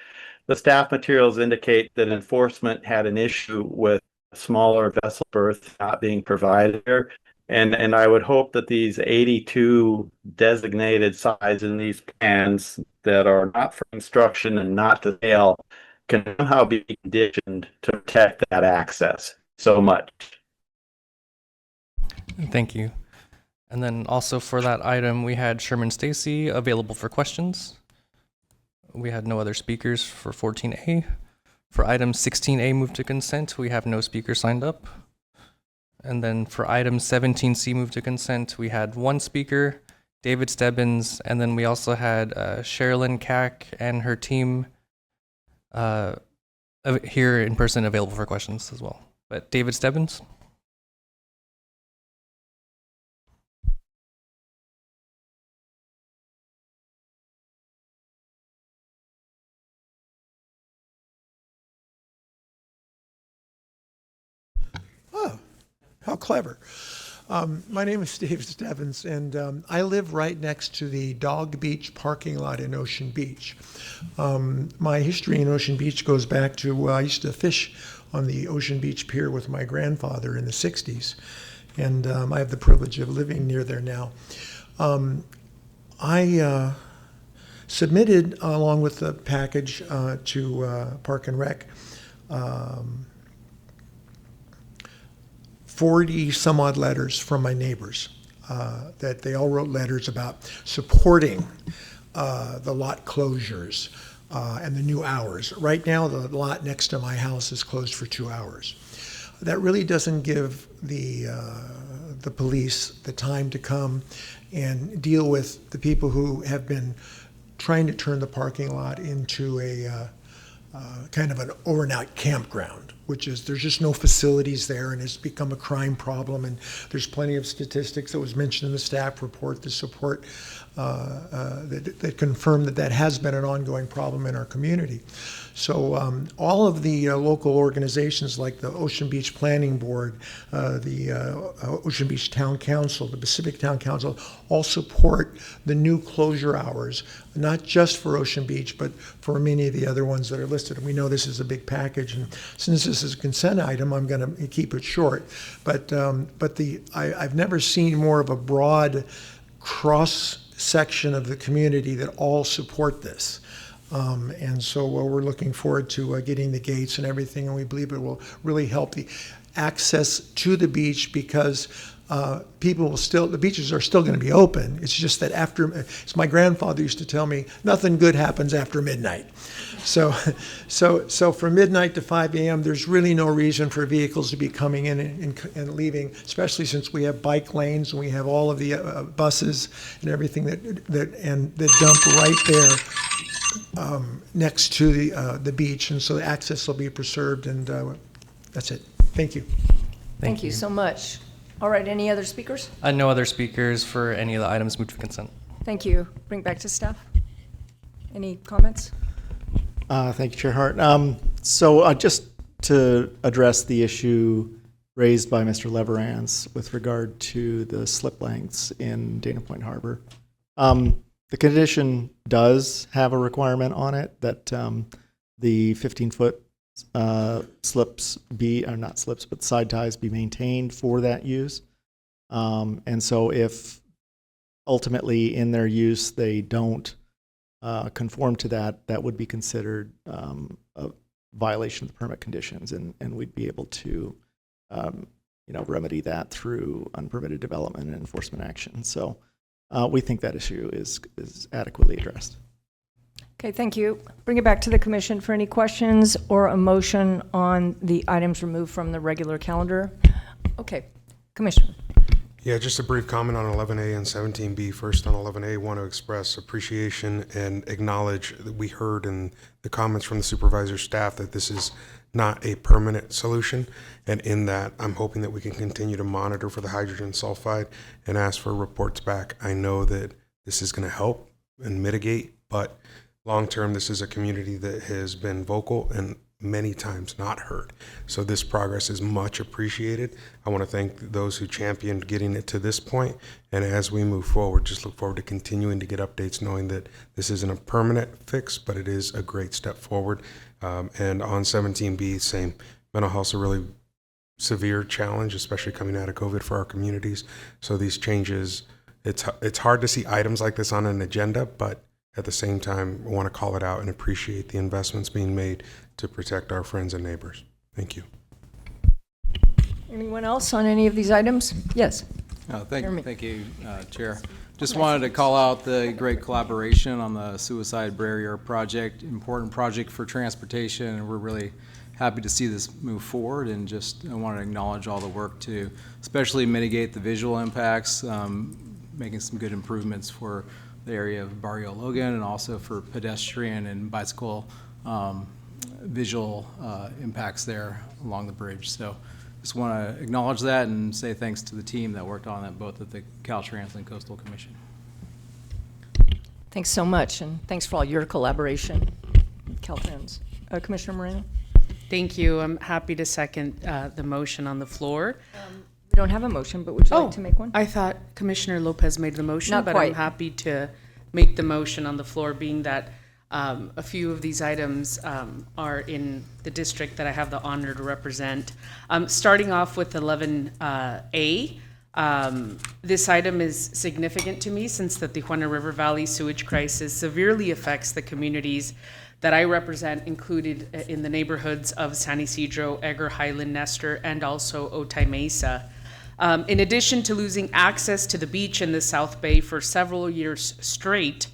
Speaker 20: The staff materials indicate that enforcement had an issue with smaller vessel berths not being provided here. And I would hope that these 82 designated sides in these plans that are not for construction and not to sale can somehow be conditioned to protect that access so much.
Speaker 2: Thank you. And then also for that item, we had Sherman Stacy available for questions. We had no other speakers for 14A. For item 16A, move to consent, we have no speakers signed up. And then for item 17C, move to consent, we had one speaker, David Stebbins, and then we also had Sherilyn Cack and her team here in person available for questions as well. But David Stebbins?
Speaker 21: Oh, how clever. My name is Dave Stebbins, and I live right next to the Dog Beach parking lot in Ocean Beach. My history in Ocean Beach goes back to I used to fish on the Ocean Beach Pier with my grandfather in the 60s, and I have the privilege of living near there now. I submitted, along with the package to Park and Rec, 40 some odd letters from my neighbors that they all wrote letters about supporting the lot closures and the new hours. Right now, the lot next to my house is closed for 2 hours. That really doesn't give the police the time to come and deal with the people who have been trying to turn the parking lot into a kind of an overnight campground, which is there's just no facilities there, and it's become a crime problem. And there's plenty of statistics that was mentioned in the staff report to support that confirm that has been an ongoing problem in our community. So all of the local organizations like the Ocean Beach Planning Board, the Ocean Beach Town Council, the Pacific Town Council, all support the new closure hours, not just for Ocean Beach, but for many of the other ones that are listed. And we know this is a big package, and since this is a consent item, I'm going to keep it short. But I've never seen more of a broad cross section of the community that all support this. And so we're looking forward to getting the gates and everything, and we believe it will really help the access to the beach, because the beaches are still going to be open. It's just that as my grandfather used to tell me, nothing good happens after midnight. So from midnight to 5 a.m., there's really no reason for vehicles to be coming in and leaving, especially since we have bike lanes and we have all of the buses and everything that dump right there next to the beach, and so the access will be preserved. And that's it. Thank you.
Speaker 1: Thank you so much. All right, any other speakers?
Speaker 2: No other speakers for any of the items moved to consent.
Speaker 1: Thank you. Bring back to staff. Any comments?
Speaker 5: Thank you, Chair Hart. So just to address the issue raised by Mr. Leverance with regard to the slip lengths in Dana Point Harbor, the condition does have a requirement on it that the 15-foot slips be, or not slips, but side ties be maintained for that use. And so if ultimately in their use they don't conform to that, that would be considered a violation of the permit conditions, and we'd be able to remedy that through unpermitted development and enforcement action. So we think that issue is adequately addressed.
Speaker 1: Okay, thank you. Bring it back to the commission for any questions or a motion on the items removed from the regular calendar. Okay, Commissioner.
Speaker 3: Yeah, just a brief comment on 11A and 17B. First on 11A, want to express appreciation and acknowledge that we heard in the comments from the supervisor staff that this is not a permanent solution. And in that, I'm hoping that we can continue to monitor for the hydrogen sulfide and ask for reports back. I know that this is going to help and mitigate, but long-term, this is a community that has been vocal and many times not heard. So this progress is much appreciated. I want to thank those who championed getting it to this point. And as we move forward, just look forward to continuing to get updates, knowing that this isn't a permanent fix, but it is a great step forward. And on 17B, same. Mental health is a really severe challenge, especially coming out of COVID for our communities. So these changes, it's hard to see items like this on an agenda, but at the same time, I want to call it out and appreciate the investments being made to protect our friends and neighbors. Thank you.
Speaker 1: Anyone else on any of these items? Yes.
Speaker 13: Thank you, Chair. Just wanted to call out the great collaboration on the suicide barrier project, important project for transportation, and we're really happy to see this move forward. And just I want to acknowledge all the work to especially mitigate the visual impacts, making some good improvements for the area of Barrio Logan and also for pedestrian and bicycle visual impacts there along the bridge. So just want to acknowledge that and say thanks to the team that worked on it, both at the Caltrans and Coastal Commission.
Speaker 1: Thanks so much, and thanks for all your collaboration, Caltrans. Commissioner Moreno?
Speaker 23: Thank you. I'm happy to second the motion on the floor.
Speaker 1: We don't have a motion, but would you like to make one?
Speaker 23: I thought Commissioner Lopez made the motion,
Speaker 1: Not
Speaker 23: but
Speaker 1: quite.
Speaker 23: I'm happy to make the motion on the floor, being that a few of these items are in the district that I have the honor to represent. Starting off with 11A, this item is significant to me since the Tijuana River Valley sewage crisis severely affects the communities that I represent, included in the neighborhoods of San Isidro, Edgar Highland, Nestor, and also Otay Mesa. In addition to losing access to the beach in the South Bay for several years straight,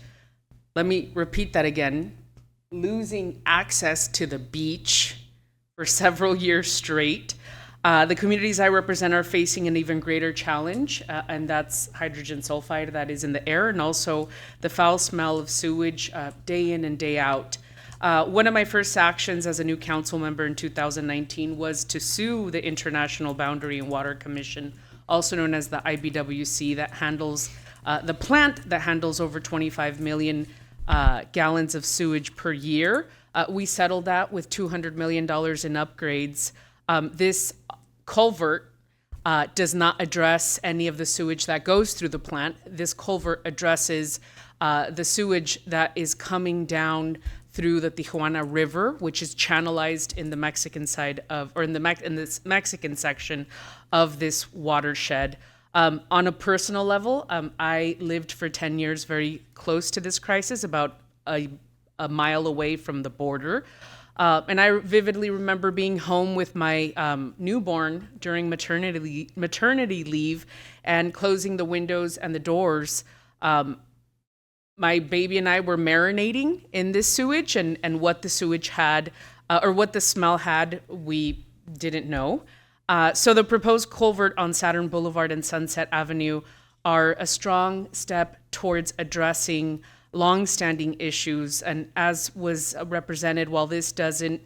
Speaker 23: let me repeat that again, losing access to the beach for several years straight, the communities I represent are facing an even greater challenge, and that's hydrogen sulfide that is in the air, and also the foul smell of sewage day in and day out. One of my first actions as a new council member in 2019 was to sue the International Boundary and Water Commission, also known as the IBWC, that handles the plant that handles over 25 million gallons of sewage per year. We settled that with $200 million in upgrades. This culvert does not address any of the sewage that goes through the plant. This culvert addresses the sewage that is coming down through the Tijuana River, which is channelized in the Mexican side of, or in this Mexican section of this watershed. On a personal level, I lived for 10 years very close to this crisis, about a mile away from the border. And I vividly remember being home with my newborn during maternity leave and closing the windows and the doors. my baby and I were marinating in this sewage, and what the sewage had, or what the smell had, we didn't know. So the proposed culvert on Saturn Boulevard and Sunset Avenue are a strong step towards addressing long-standing issues. And as was represented, while this doesn't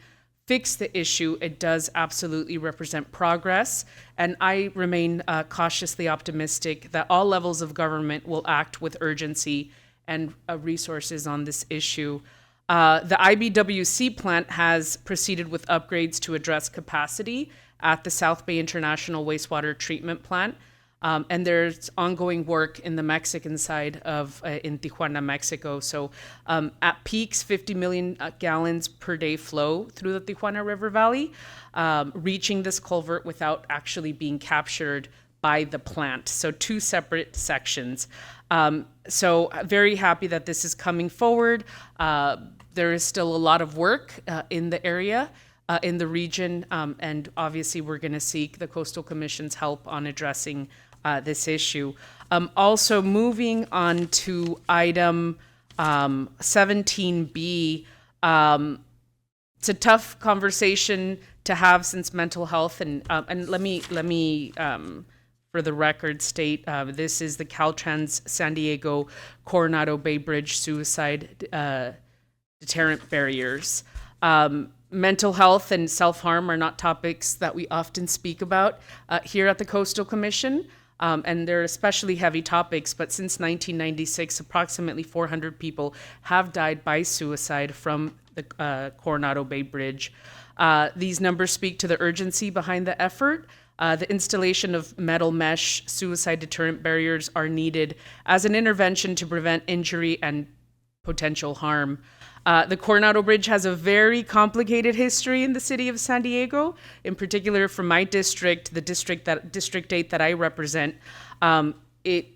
Speaker 23: fix the issue, it does absolutely represent progress. And I remain cautiously optimistic that all levels of government will act with urgency and resources on this issue. The IBWC plant has proceeded with upgrades to address capacity at the South Bay International Wastewater Treatment Plant. And there's ongoing work in the Mexican side of, in Tijuana, Mexico. So at peaks, 50 million gallons per day flow through the Tijuana River Valley, reaching this culvert without actually being captured by the plant. So two separate sections. So very happy that this is coming forward. There is still a lot of work in the area, in the region, and obviously we're going to seek the Coastal Commission's help on addressing this issue. Also moving on to item 17B, it's a tough conversation to have since mental health, and let me for the record state, this is the Caltrans San Diego Coronado Bay Bridge suicide deterrent barriers. Mental health and self-harm are not topics that we often speak about here at the Coastal Commission. And they're especially heavy topics, but since 1996, approximately 400 people have died by suicide from the Coronado Bay Bridge. These numbers speak to the urgency behind the effort. The installation of metal mesh suicide deterrent barriers are needed as an intervention to prevent injury and potential harm. The Coronado Bridge has a very complicated history in the city of San Diego, in particular for my district, the District 8 that I represent. It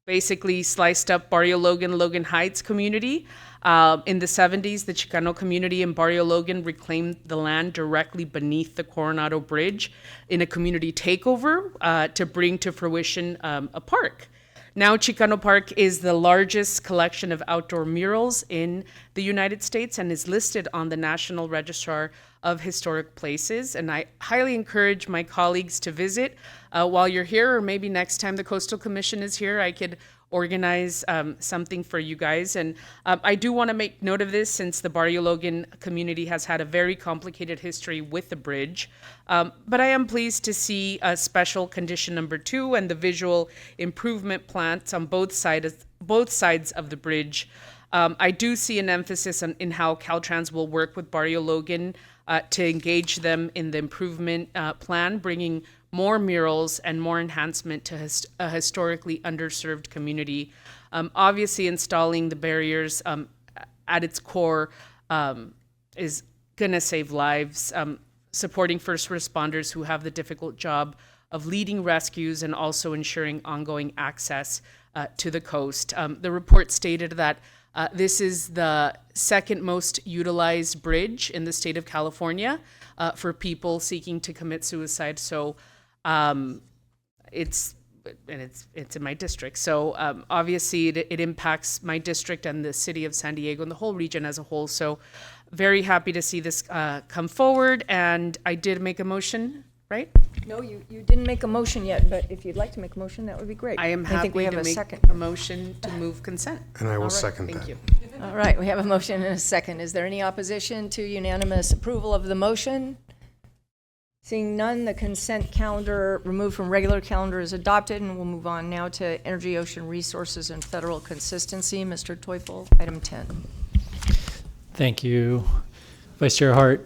Speaker 23: basically sliced up Barrio Logan Heights community. In the 70s, the Chicano community in Barrio Logan reclaimed the land directly beneath the Coronado Bridge in a community takeover to bring to fruition a park. Now, Chicano Park is the largest collection of outdoor murals in the United States and is listed on the National Register of Historic Places. And I highly encourage my colleagues to visit while you're here, or maybe next time the Coastal Commission is here, I could organize something for you guys. And I do want to make note of this since the Barrio Logan community has had a very complicated history with the bridge. But I am pleased to see special condition number 2 and the visual improvement plans on both sides of the bridge. I do see an emphasis in how Caltrans will work with Barrio Logan to engage them in the improvement plan, bringing more murals and more enhancement to a historically underserved community. Obviously, installing the barriers at its core is going to save lives, supporting first responders who have the difficult job of leading rescues and also ensuring ongoing access to the coast. The report stated that this is the second most utilized bridge in the state of California for people seeking to commit suicide. So it's in my district. So obviously it impacts my district and the city of San Diego and the whole region as a whole. So very happy to see this come forward. And I did make a motion, right?
Speaker 1: No, you didn't make a motion yet, but if you'd like to make a motion, that would be great.
Speaker 23: I am
Speaker 1: think
Speaker 23: happy
Speaker 1: we have
Speaker 23: to
Speaker 1: a
Speaker 23: make
Speaker 1: second.
Speaker 23: a motion to move consent.
Speaker 3: And I will
Speaker 1: All right,
Speaker 3: second
Speaker 23: Thank
Speaker 3: that.
Speaker 23: you.
Speaker 1: All right, we have a motion and a second. Is there any opposition to unanimous approval of the motion? Seeing none, the consent calendar removed from regular calendar is adopted, and we'll move on now to Energy, Ocean Resources, and Federal Consistency. Mr. Teufel, item 10.
Speaker 22: Thank you, Vice Chair Hart.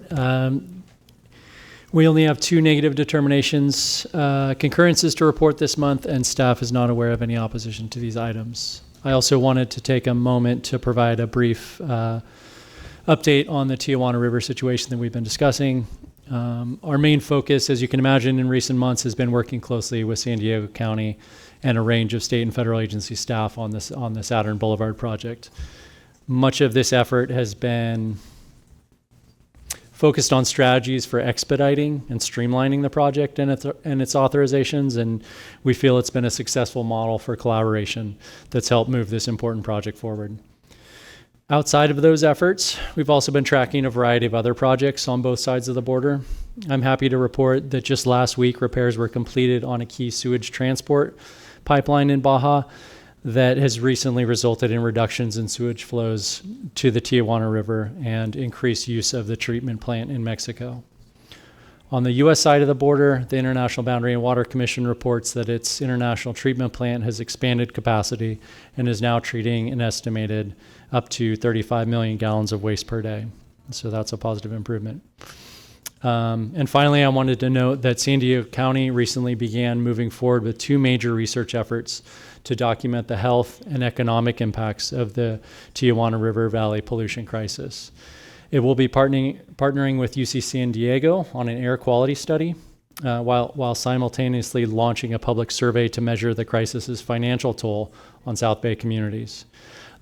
Speaker 22: We only have 2 negative determinations, concurrences to report this month, and staff is not aware of any opposition to these items. I also wanted to take a moment to provide a brief update on the Tijuana River situation that we've been discussing. Our main focus, as you can imagine, in recent months has been working closely with San Diego County and a range of state and federal agency staff on the Saturn Boulevard project. Much of this effort has been focused on strategies for expediting and streamlining the project and its authorizations, and we feel it's been a successful model for collaboration that's helped move this important project forward. Outside of those efforts, we've also been tracking a variety of other projects on both sides of the border. I'm happy to report that just last week, repairs were completed on a key sewage transport pipeline in Baja that has recently resulted in reductions in sewage flows to the Tijuana River and increased use of the treatment plant in Mexico. On the U.S. side of the border, the International Boundary and Water Commission reports that its international treatment plant has expanded capacity and is now treating an estimated up to 35 million gallons of waste per day. So that's a positive improvement. And finally, I wanted to note that San Diego County recently began moving forward with two major research efforts to document the health and economic impacts of the Tijuana River Valley pollution crisis. It will be partnering with UC San Diego on an air quality study, while simultaneously launching a public survey to measure the crisis's financial toll on South Bay communities.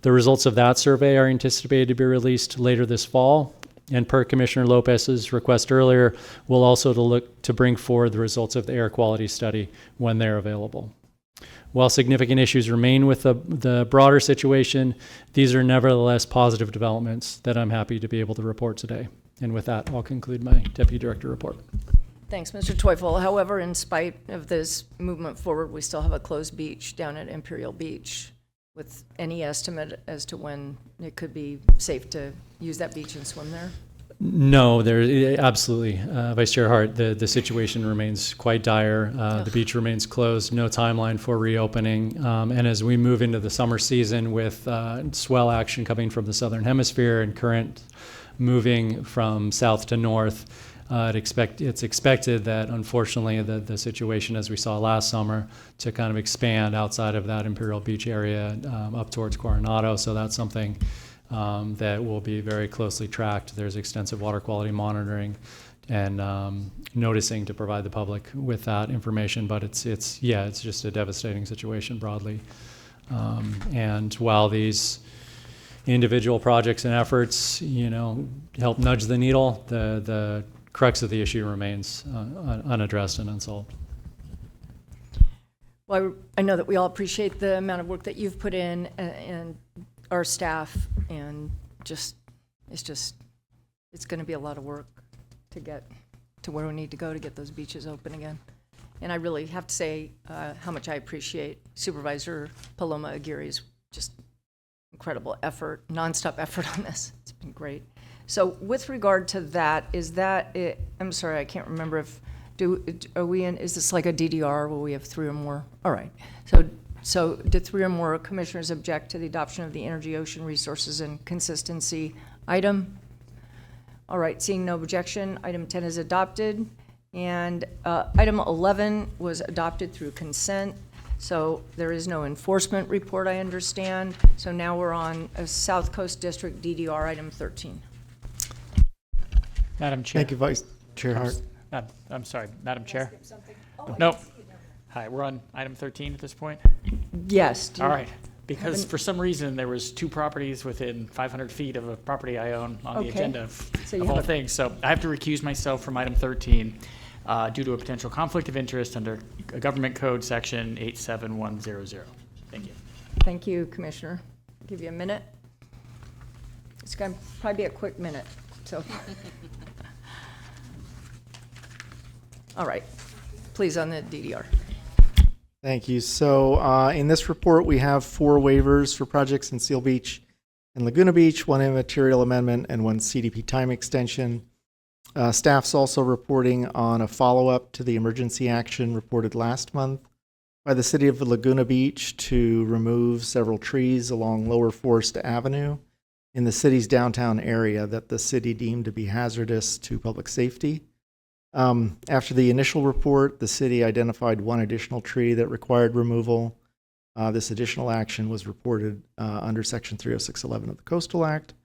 Speaker 22: The results of that survey are anticipated to be released later this fall, and per Commissioner Lopez's request earlier, we'll also look to bring forward the results of the air quality study when they're available. While significant issues remain with the broader situation, these are nevertheless positive developments that I'm happy to be able to report today. And with that, I'll conclude my Deputy Director report.
Speaker 1: Thanks, Mr. Teufel. However, in spite of this movement forward, we still have a closed beach down at Imperial Beach. With any estimate as to when it could be safe to use that beach and swim there?
Speaker 22: No, there absolutely, Vice Chair Hart. The situation remains quite dire. The beach remains closed. No timeline for reopening. And as we move into the summer season with swell action coming from the southern hemisphere and current moving from south to north, it's expected that, unfortunately, the situation, as we saw last summer, to kind of expand outside of that Imperial Beach area up towards Coronado. So that's something that will be very closely tracked. There's extensive water quality monitoring and noticing to provide the public with that information. But it's just a devastating situation broadly. And while these individual projects and efforts, help nudge the needle, the crux of the issue remains unaddressed and unsolved.
Speaker 1: Well, I know that we all appreciate the amount of work that you've put in and our staff, and it's going to be a lot of work to get to where we need to go to get those beaches open again. And I really have to say how much I appreciate Supervisor Paloma Aguirre's just incredible effort, nonstop effort on this. It's been great. So with regard to that, is that it? I'm sorry, I can't remember if, is this like a DDR where we have three or more? All right. So do three or more commissioners object to the adoption of the Energy, Ocean Resources, and Consistency item? All right, seeing no objection, item 10 is adopted. And item 11 was adopted through consent. So there is no enforcement report, I understand. So now we're on a South Coast District DDR item 13.
Speaker 10: Madam Chair.
Speaker 5: Thank you, Vice Chair Hart.
Speaker 10: I'm sorry, Madam Chair. No. Hi, we're on item 13 at this point?
Speaker 1: Yes.
Speaker 10: All right. Because for some reason there was two properties within 500 feet of a property I own on the agenda of all things. So I have to recuse myself from item 13 due to a potential conflict of interest under Government Code Section 87100. Thank you.
Speaker 1: Thank you, Commissioner. I'll give you a minute. It's going to probably be a quick minute. So, all right. Please on the DDR.
Speaker 5: Thank you. So in this report, we have 4 waivers for projects in Seal Beach and Laguna Beach, 1 immaterial amendment, and 1 CDP time extension. Staff's also reporting on a follow-up to the emergency action reported last month by the city of Laguna Beach to remove several trees along Lower Forest Avenue in the city's downtown area that the city deemed to be hazardous to public safety. After the initial report, the city identified 1 additional tree that required removal. This additional action was reported under Section 30611 of the Coastal Act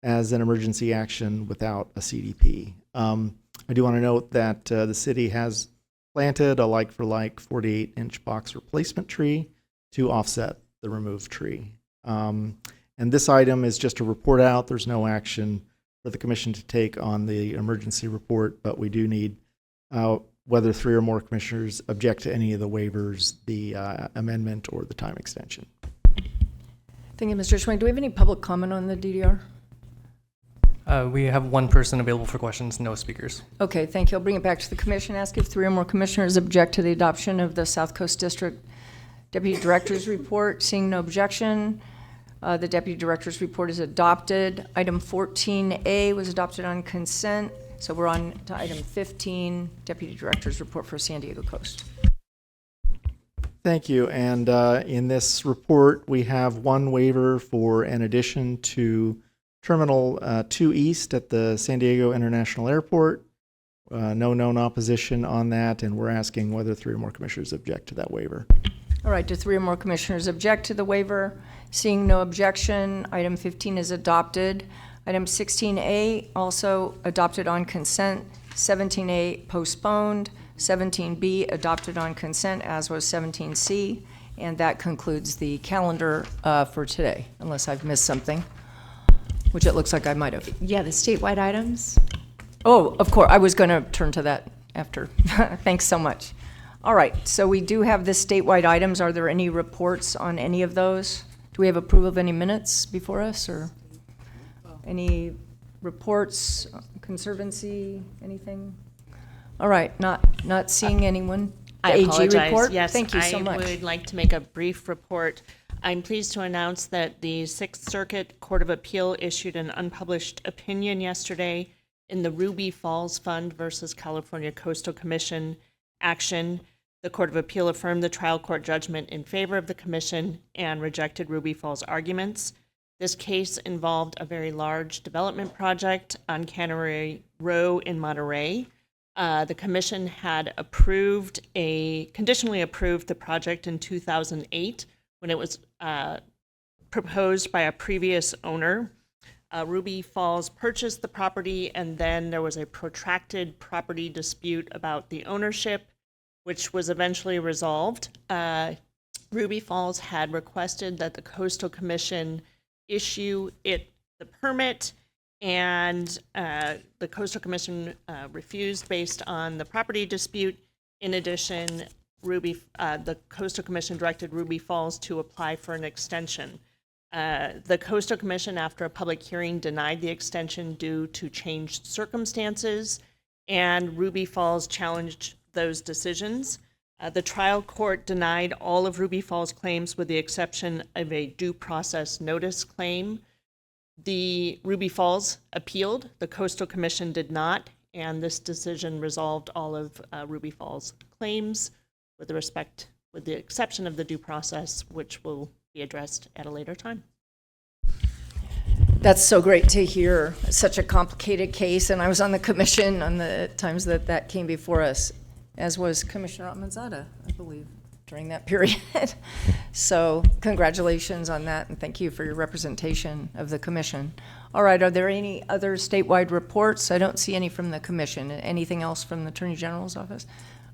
Speaker 5: as an emergency action without a CDP. I do want to note that the city has planted a like-for-like 48-inch box replacement tree to offset the removed tree. And this item is just a report out. There's no action for the commission to take on the emergency report, but we do need whether 3 or more commissioners object to any of the waivers, the amendment, or the time extension.
Speaker 1: Thank you, Mr. Schwing. Do we have any public comment on the DDR?
Speaker 2: We have one person available for questions, no speakers.
Speaker 1: Okay, thank you. I'll bring it back to the commission. Ask if 3 or more commissioners object to the adoption of the South Coast District Deputy Director's Report. Seeing no objection, the Deputy Director's Report is adopted. Item 14A was adopted on consent. So we're on to item 15, Deputy Director's Report for San Diego Coast.
Speaker 5: Thank you. And in this report, we have one waiver for an addition to Terminal 2 East at the San Diego International Airport. No known opposition on that, and we're asking whether 3 or more commissioners object to that waiver.
Speaker 1: All right, do 3 or more commissioners object to the waiver? Seeing no objection, item 15 is adopted. Item 16A also adopted on consent. 17A postponed. 17B adopted on consent, as was 17C. And that concludes the calendar for today, unless I've missed something, which it looks like I might have.
Speaker 6: Yeah, the statewide items.
Speaker 1: Oh, of course, I was going to turn to that after. Thanks so much. All right, so we do have the statewide items. Are there any reports on any of those? Do we have approval of any minutes before us, or any reports, Conservancy, anything? All right, not seeing anyone.
Speaker 4: I
Speaker 1: The AG
Speaker 4: apologize.
Speaker 1: report?
Speaker 4: Yes,
Speaker 1: Thank you so much.
Speaker 4: I would like to make a brief report. I'm pleased to announce that the Sixth Circuit Court of Appeal issued an unpublished opinion yesterday in the Ruby Falls Fund versus California Coastal Commission action. The Court of Appeal affirmed the trial court judgment in favor of the commission and rejected Ruby Falls' arguments. This case involved a very large development project on Cannery Row in Monterey. The commission had conditionally approved the project in 2008 when it was proposed by a previous owner. Ruby Falls purchased the property, and then there was a protracted property dispute about the ownership, which was eventually resolved. Ruby Falls had requested that the Coastal Commission issue it the permit, and the Coastal Commission refused based on the property dispute. In addition, the Coastal Commission directed Ruby Falls to apply for an extension. The Coastal Commission, after a public hearing, denied the extension due to changed circumstances, and Ruby Falls challenged those decisions. The trial court denied all of Ruby Falls' claims with the exception of a due process notice claim. The Ruby Falls appealed, the Coastal Commission did not, and this decision resolved all of Ruby Falls' claims with the exception of the due process, which will be addressed at a later time.
Speaker 1: That's so great to hear. Such a complicated case, and I was on the commission on the times that came before us, as was Commissioner Almanzada, I believe, during that period. So congratulations on that, and thank you for your representation of the commission. All right, are there any other statewide reports? I don't see any from the commission. Anything else from the Attorney General's office?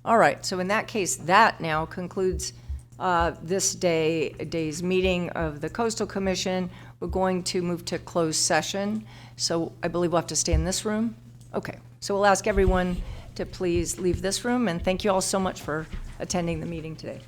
Speaker 1: All right, so in that case, that now concludes this day's meeting of the Coastal Commission. We're going to move to closed session. So I believe we'll have to stay in this room. Okay, so we'll ask everyone to please leave this room, and thank you all so much for attending the meeting today.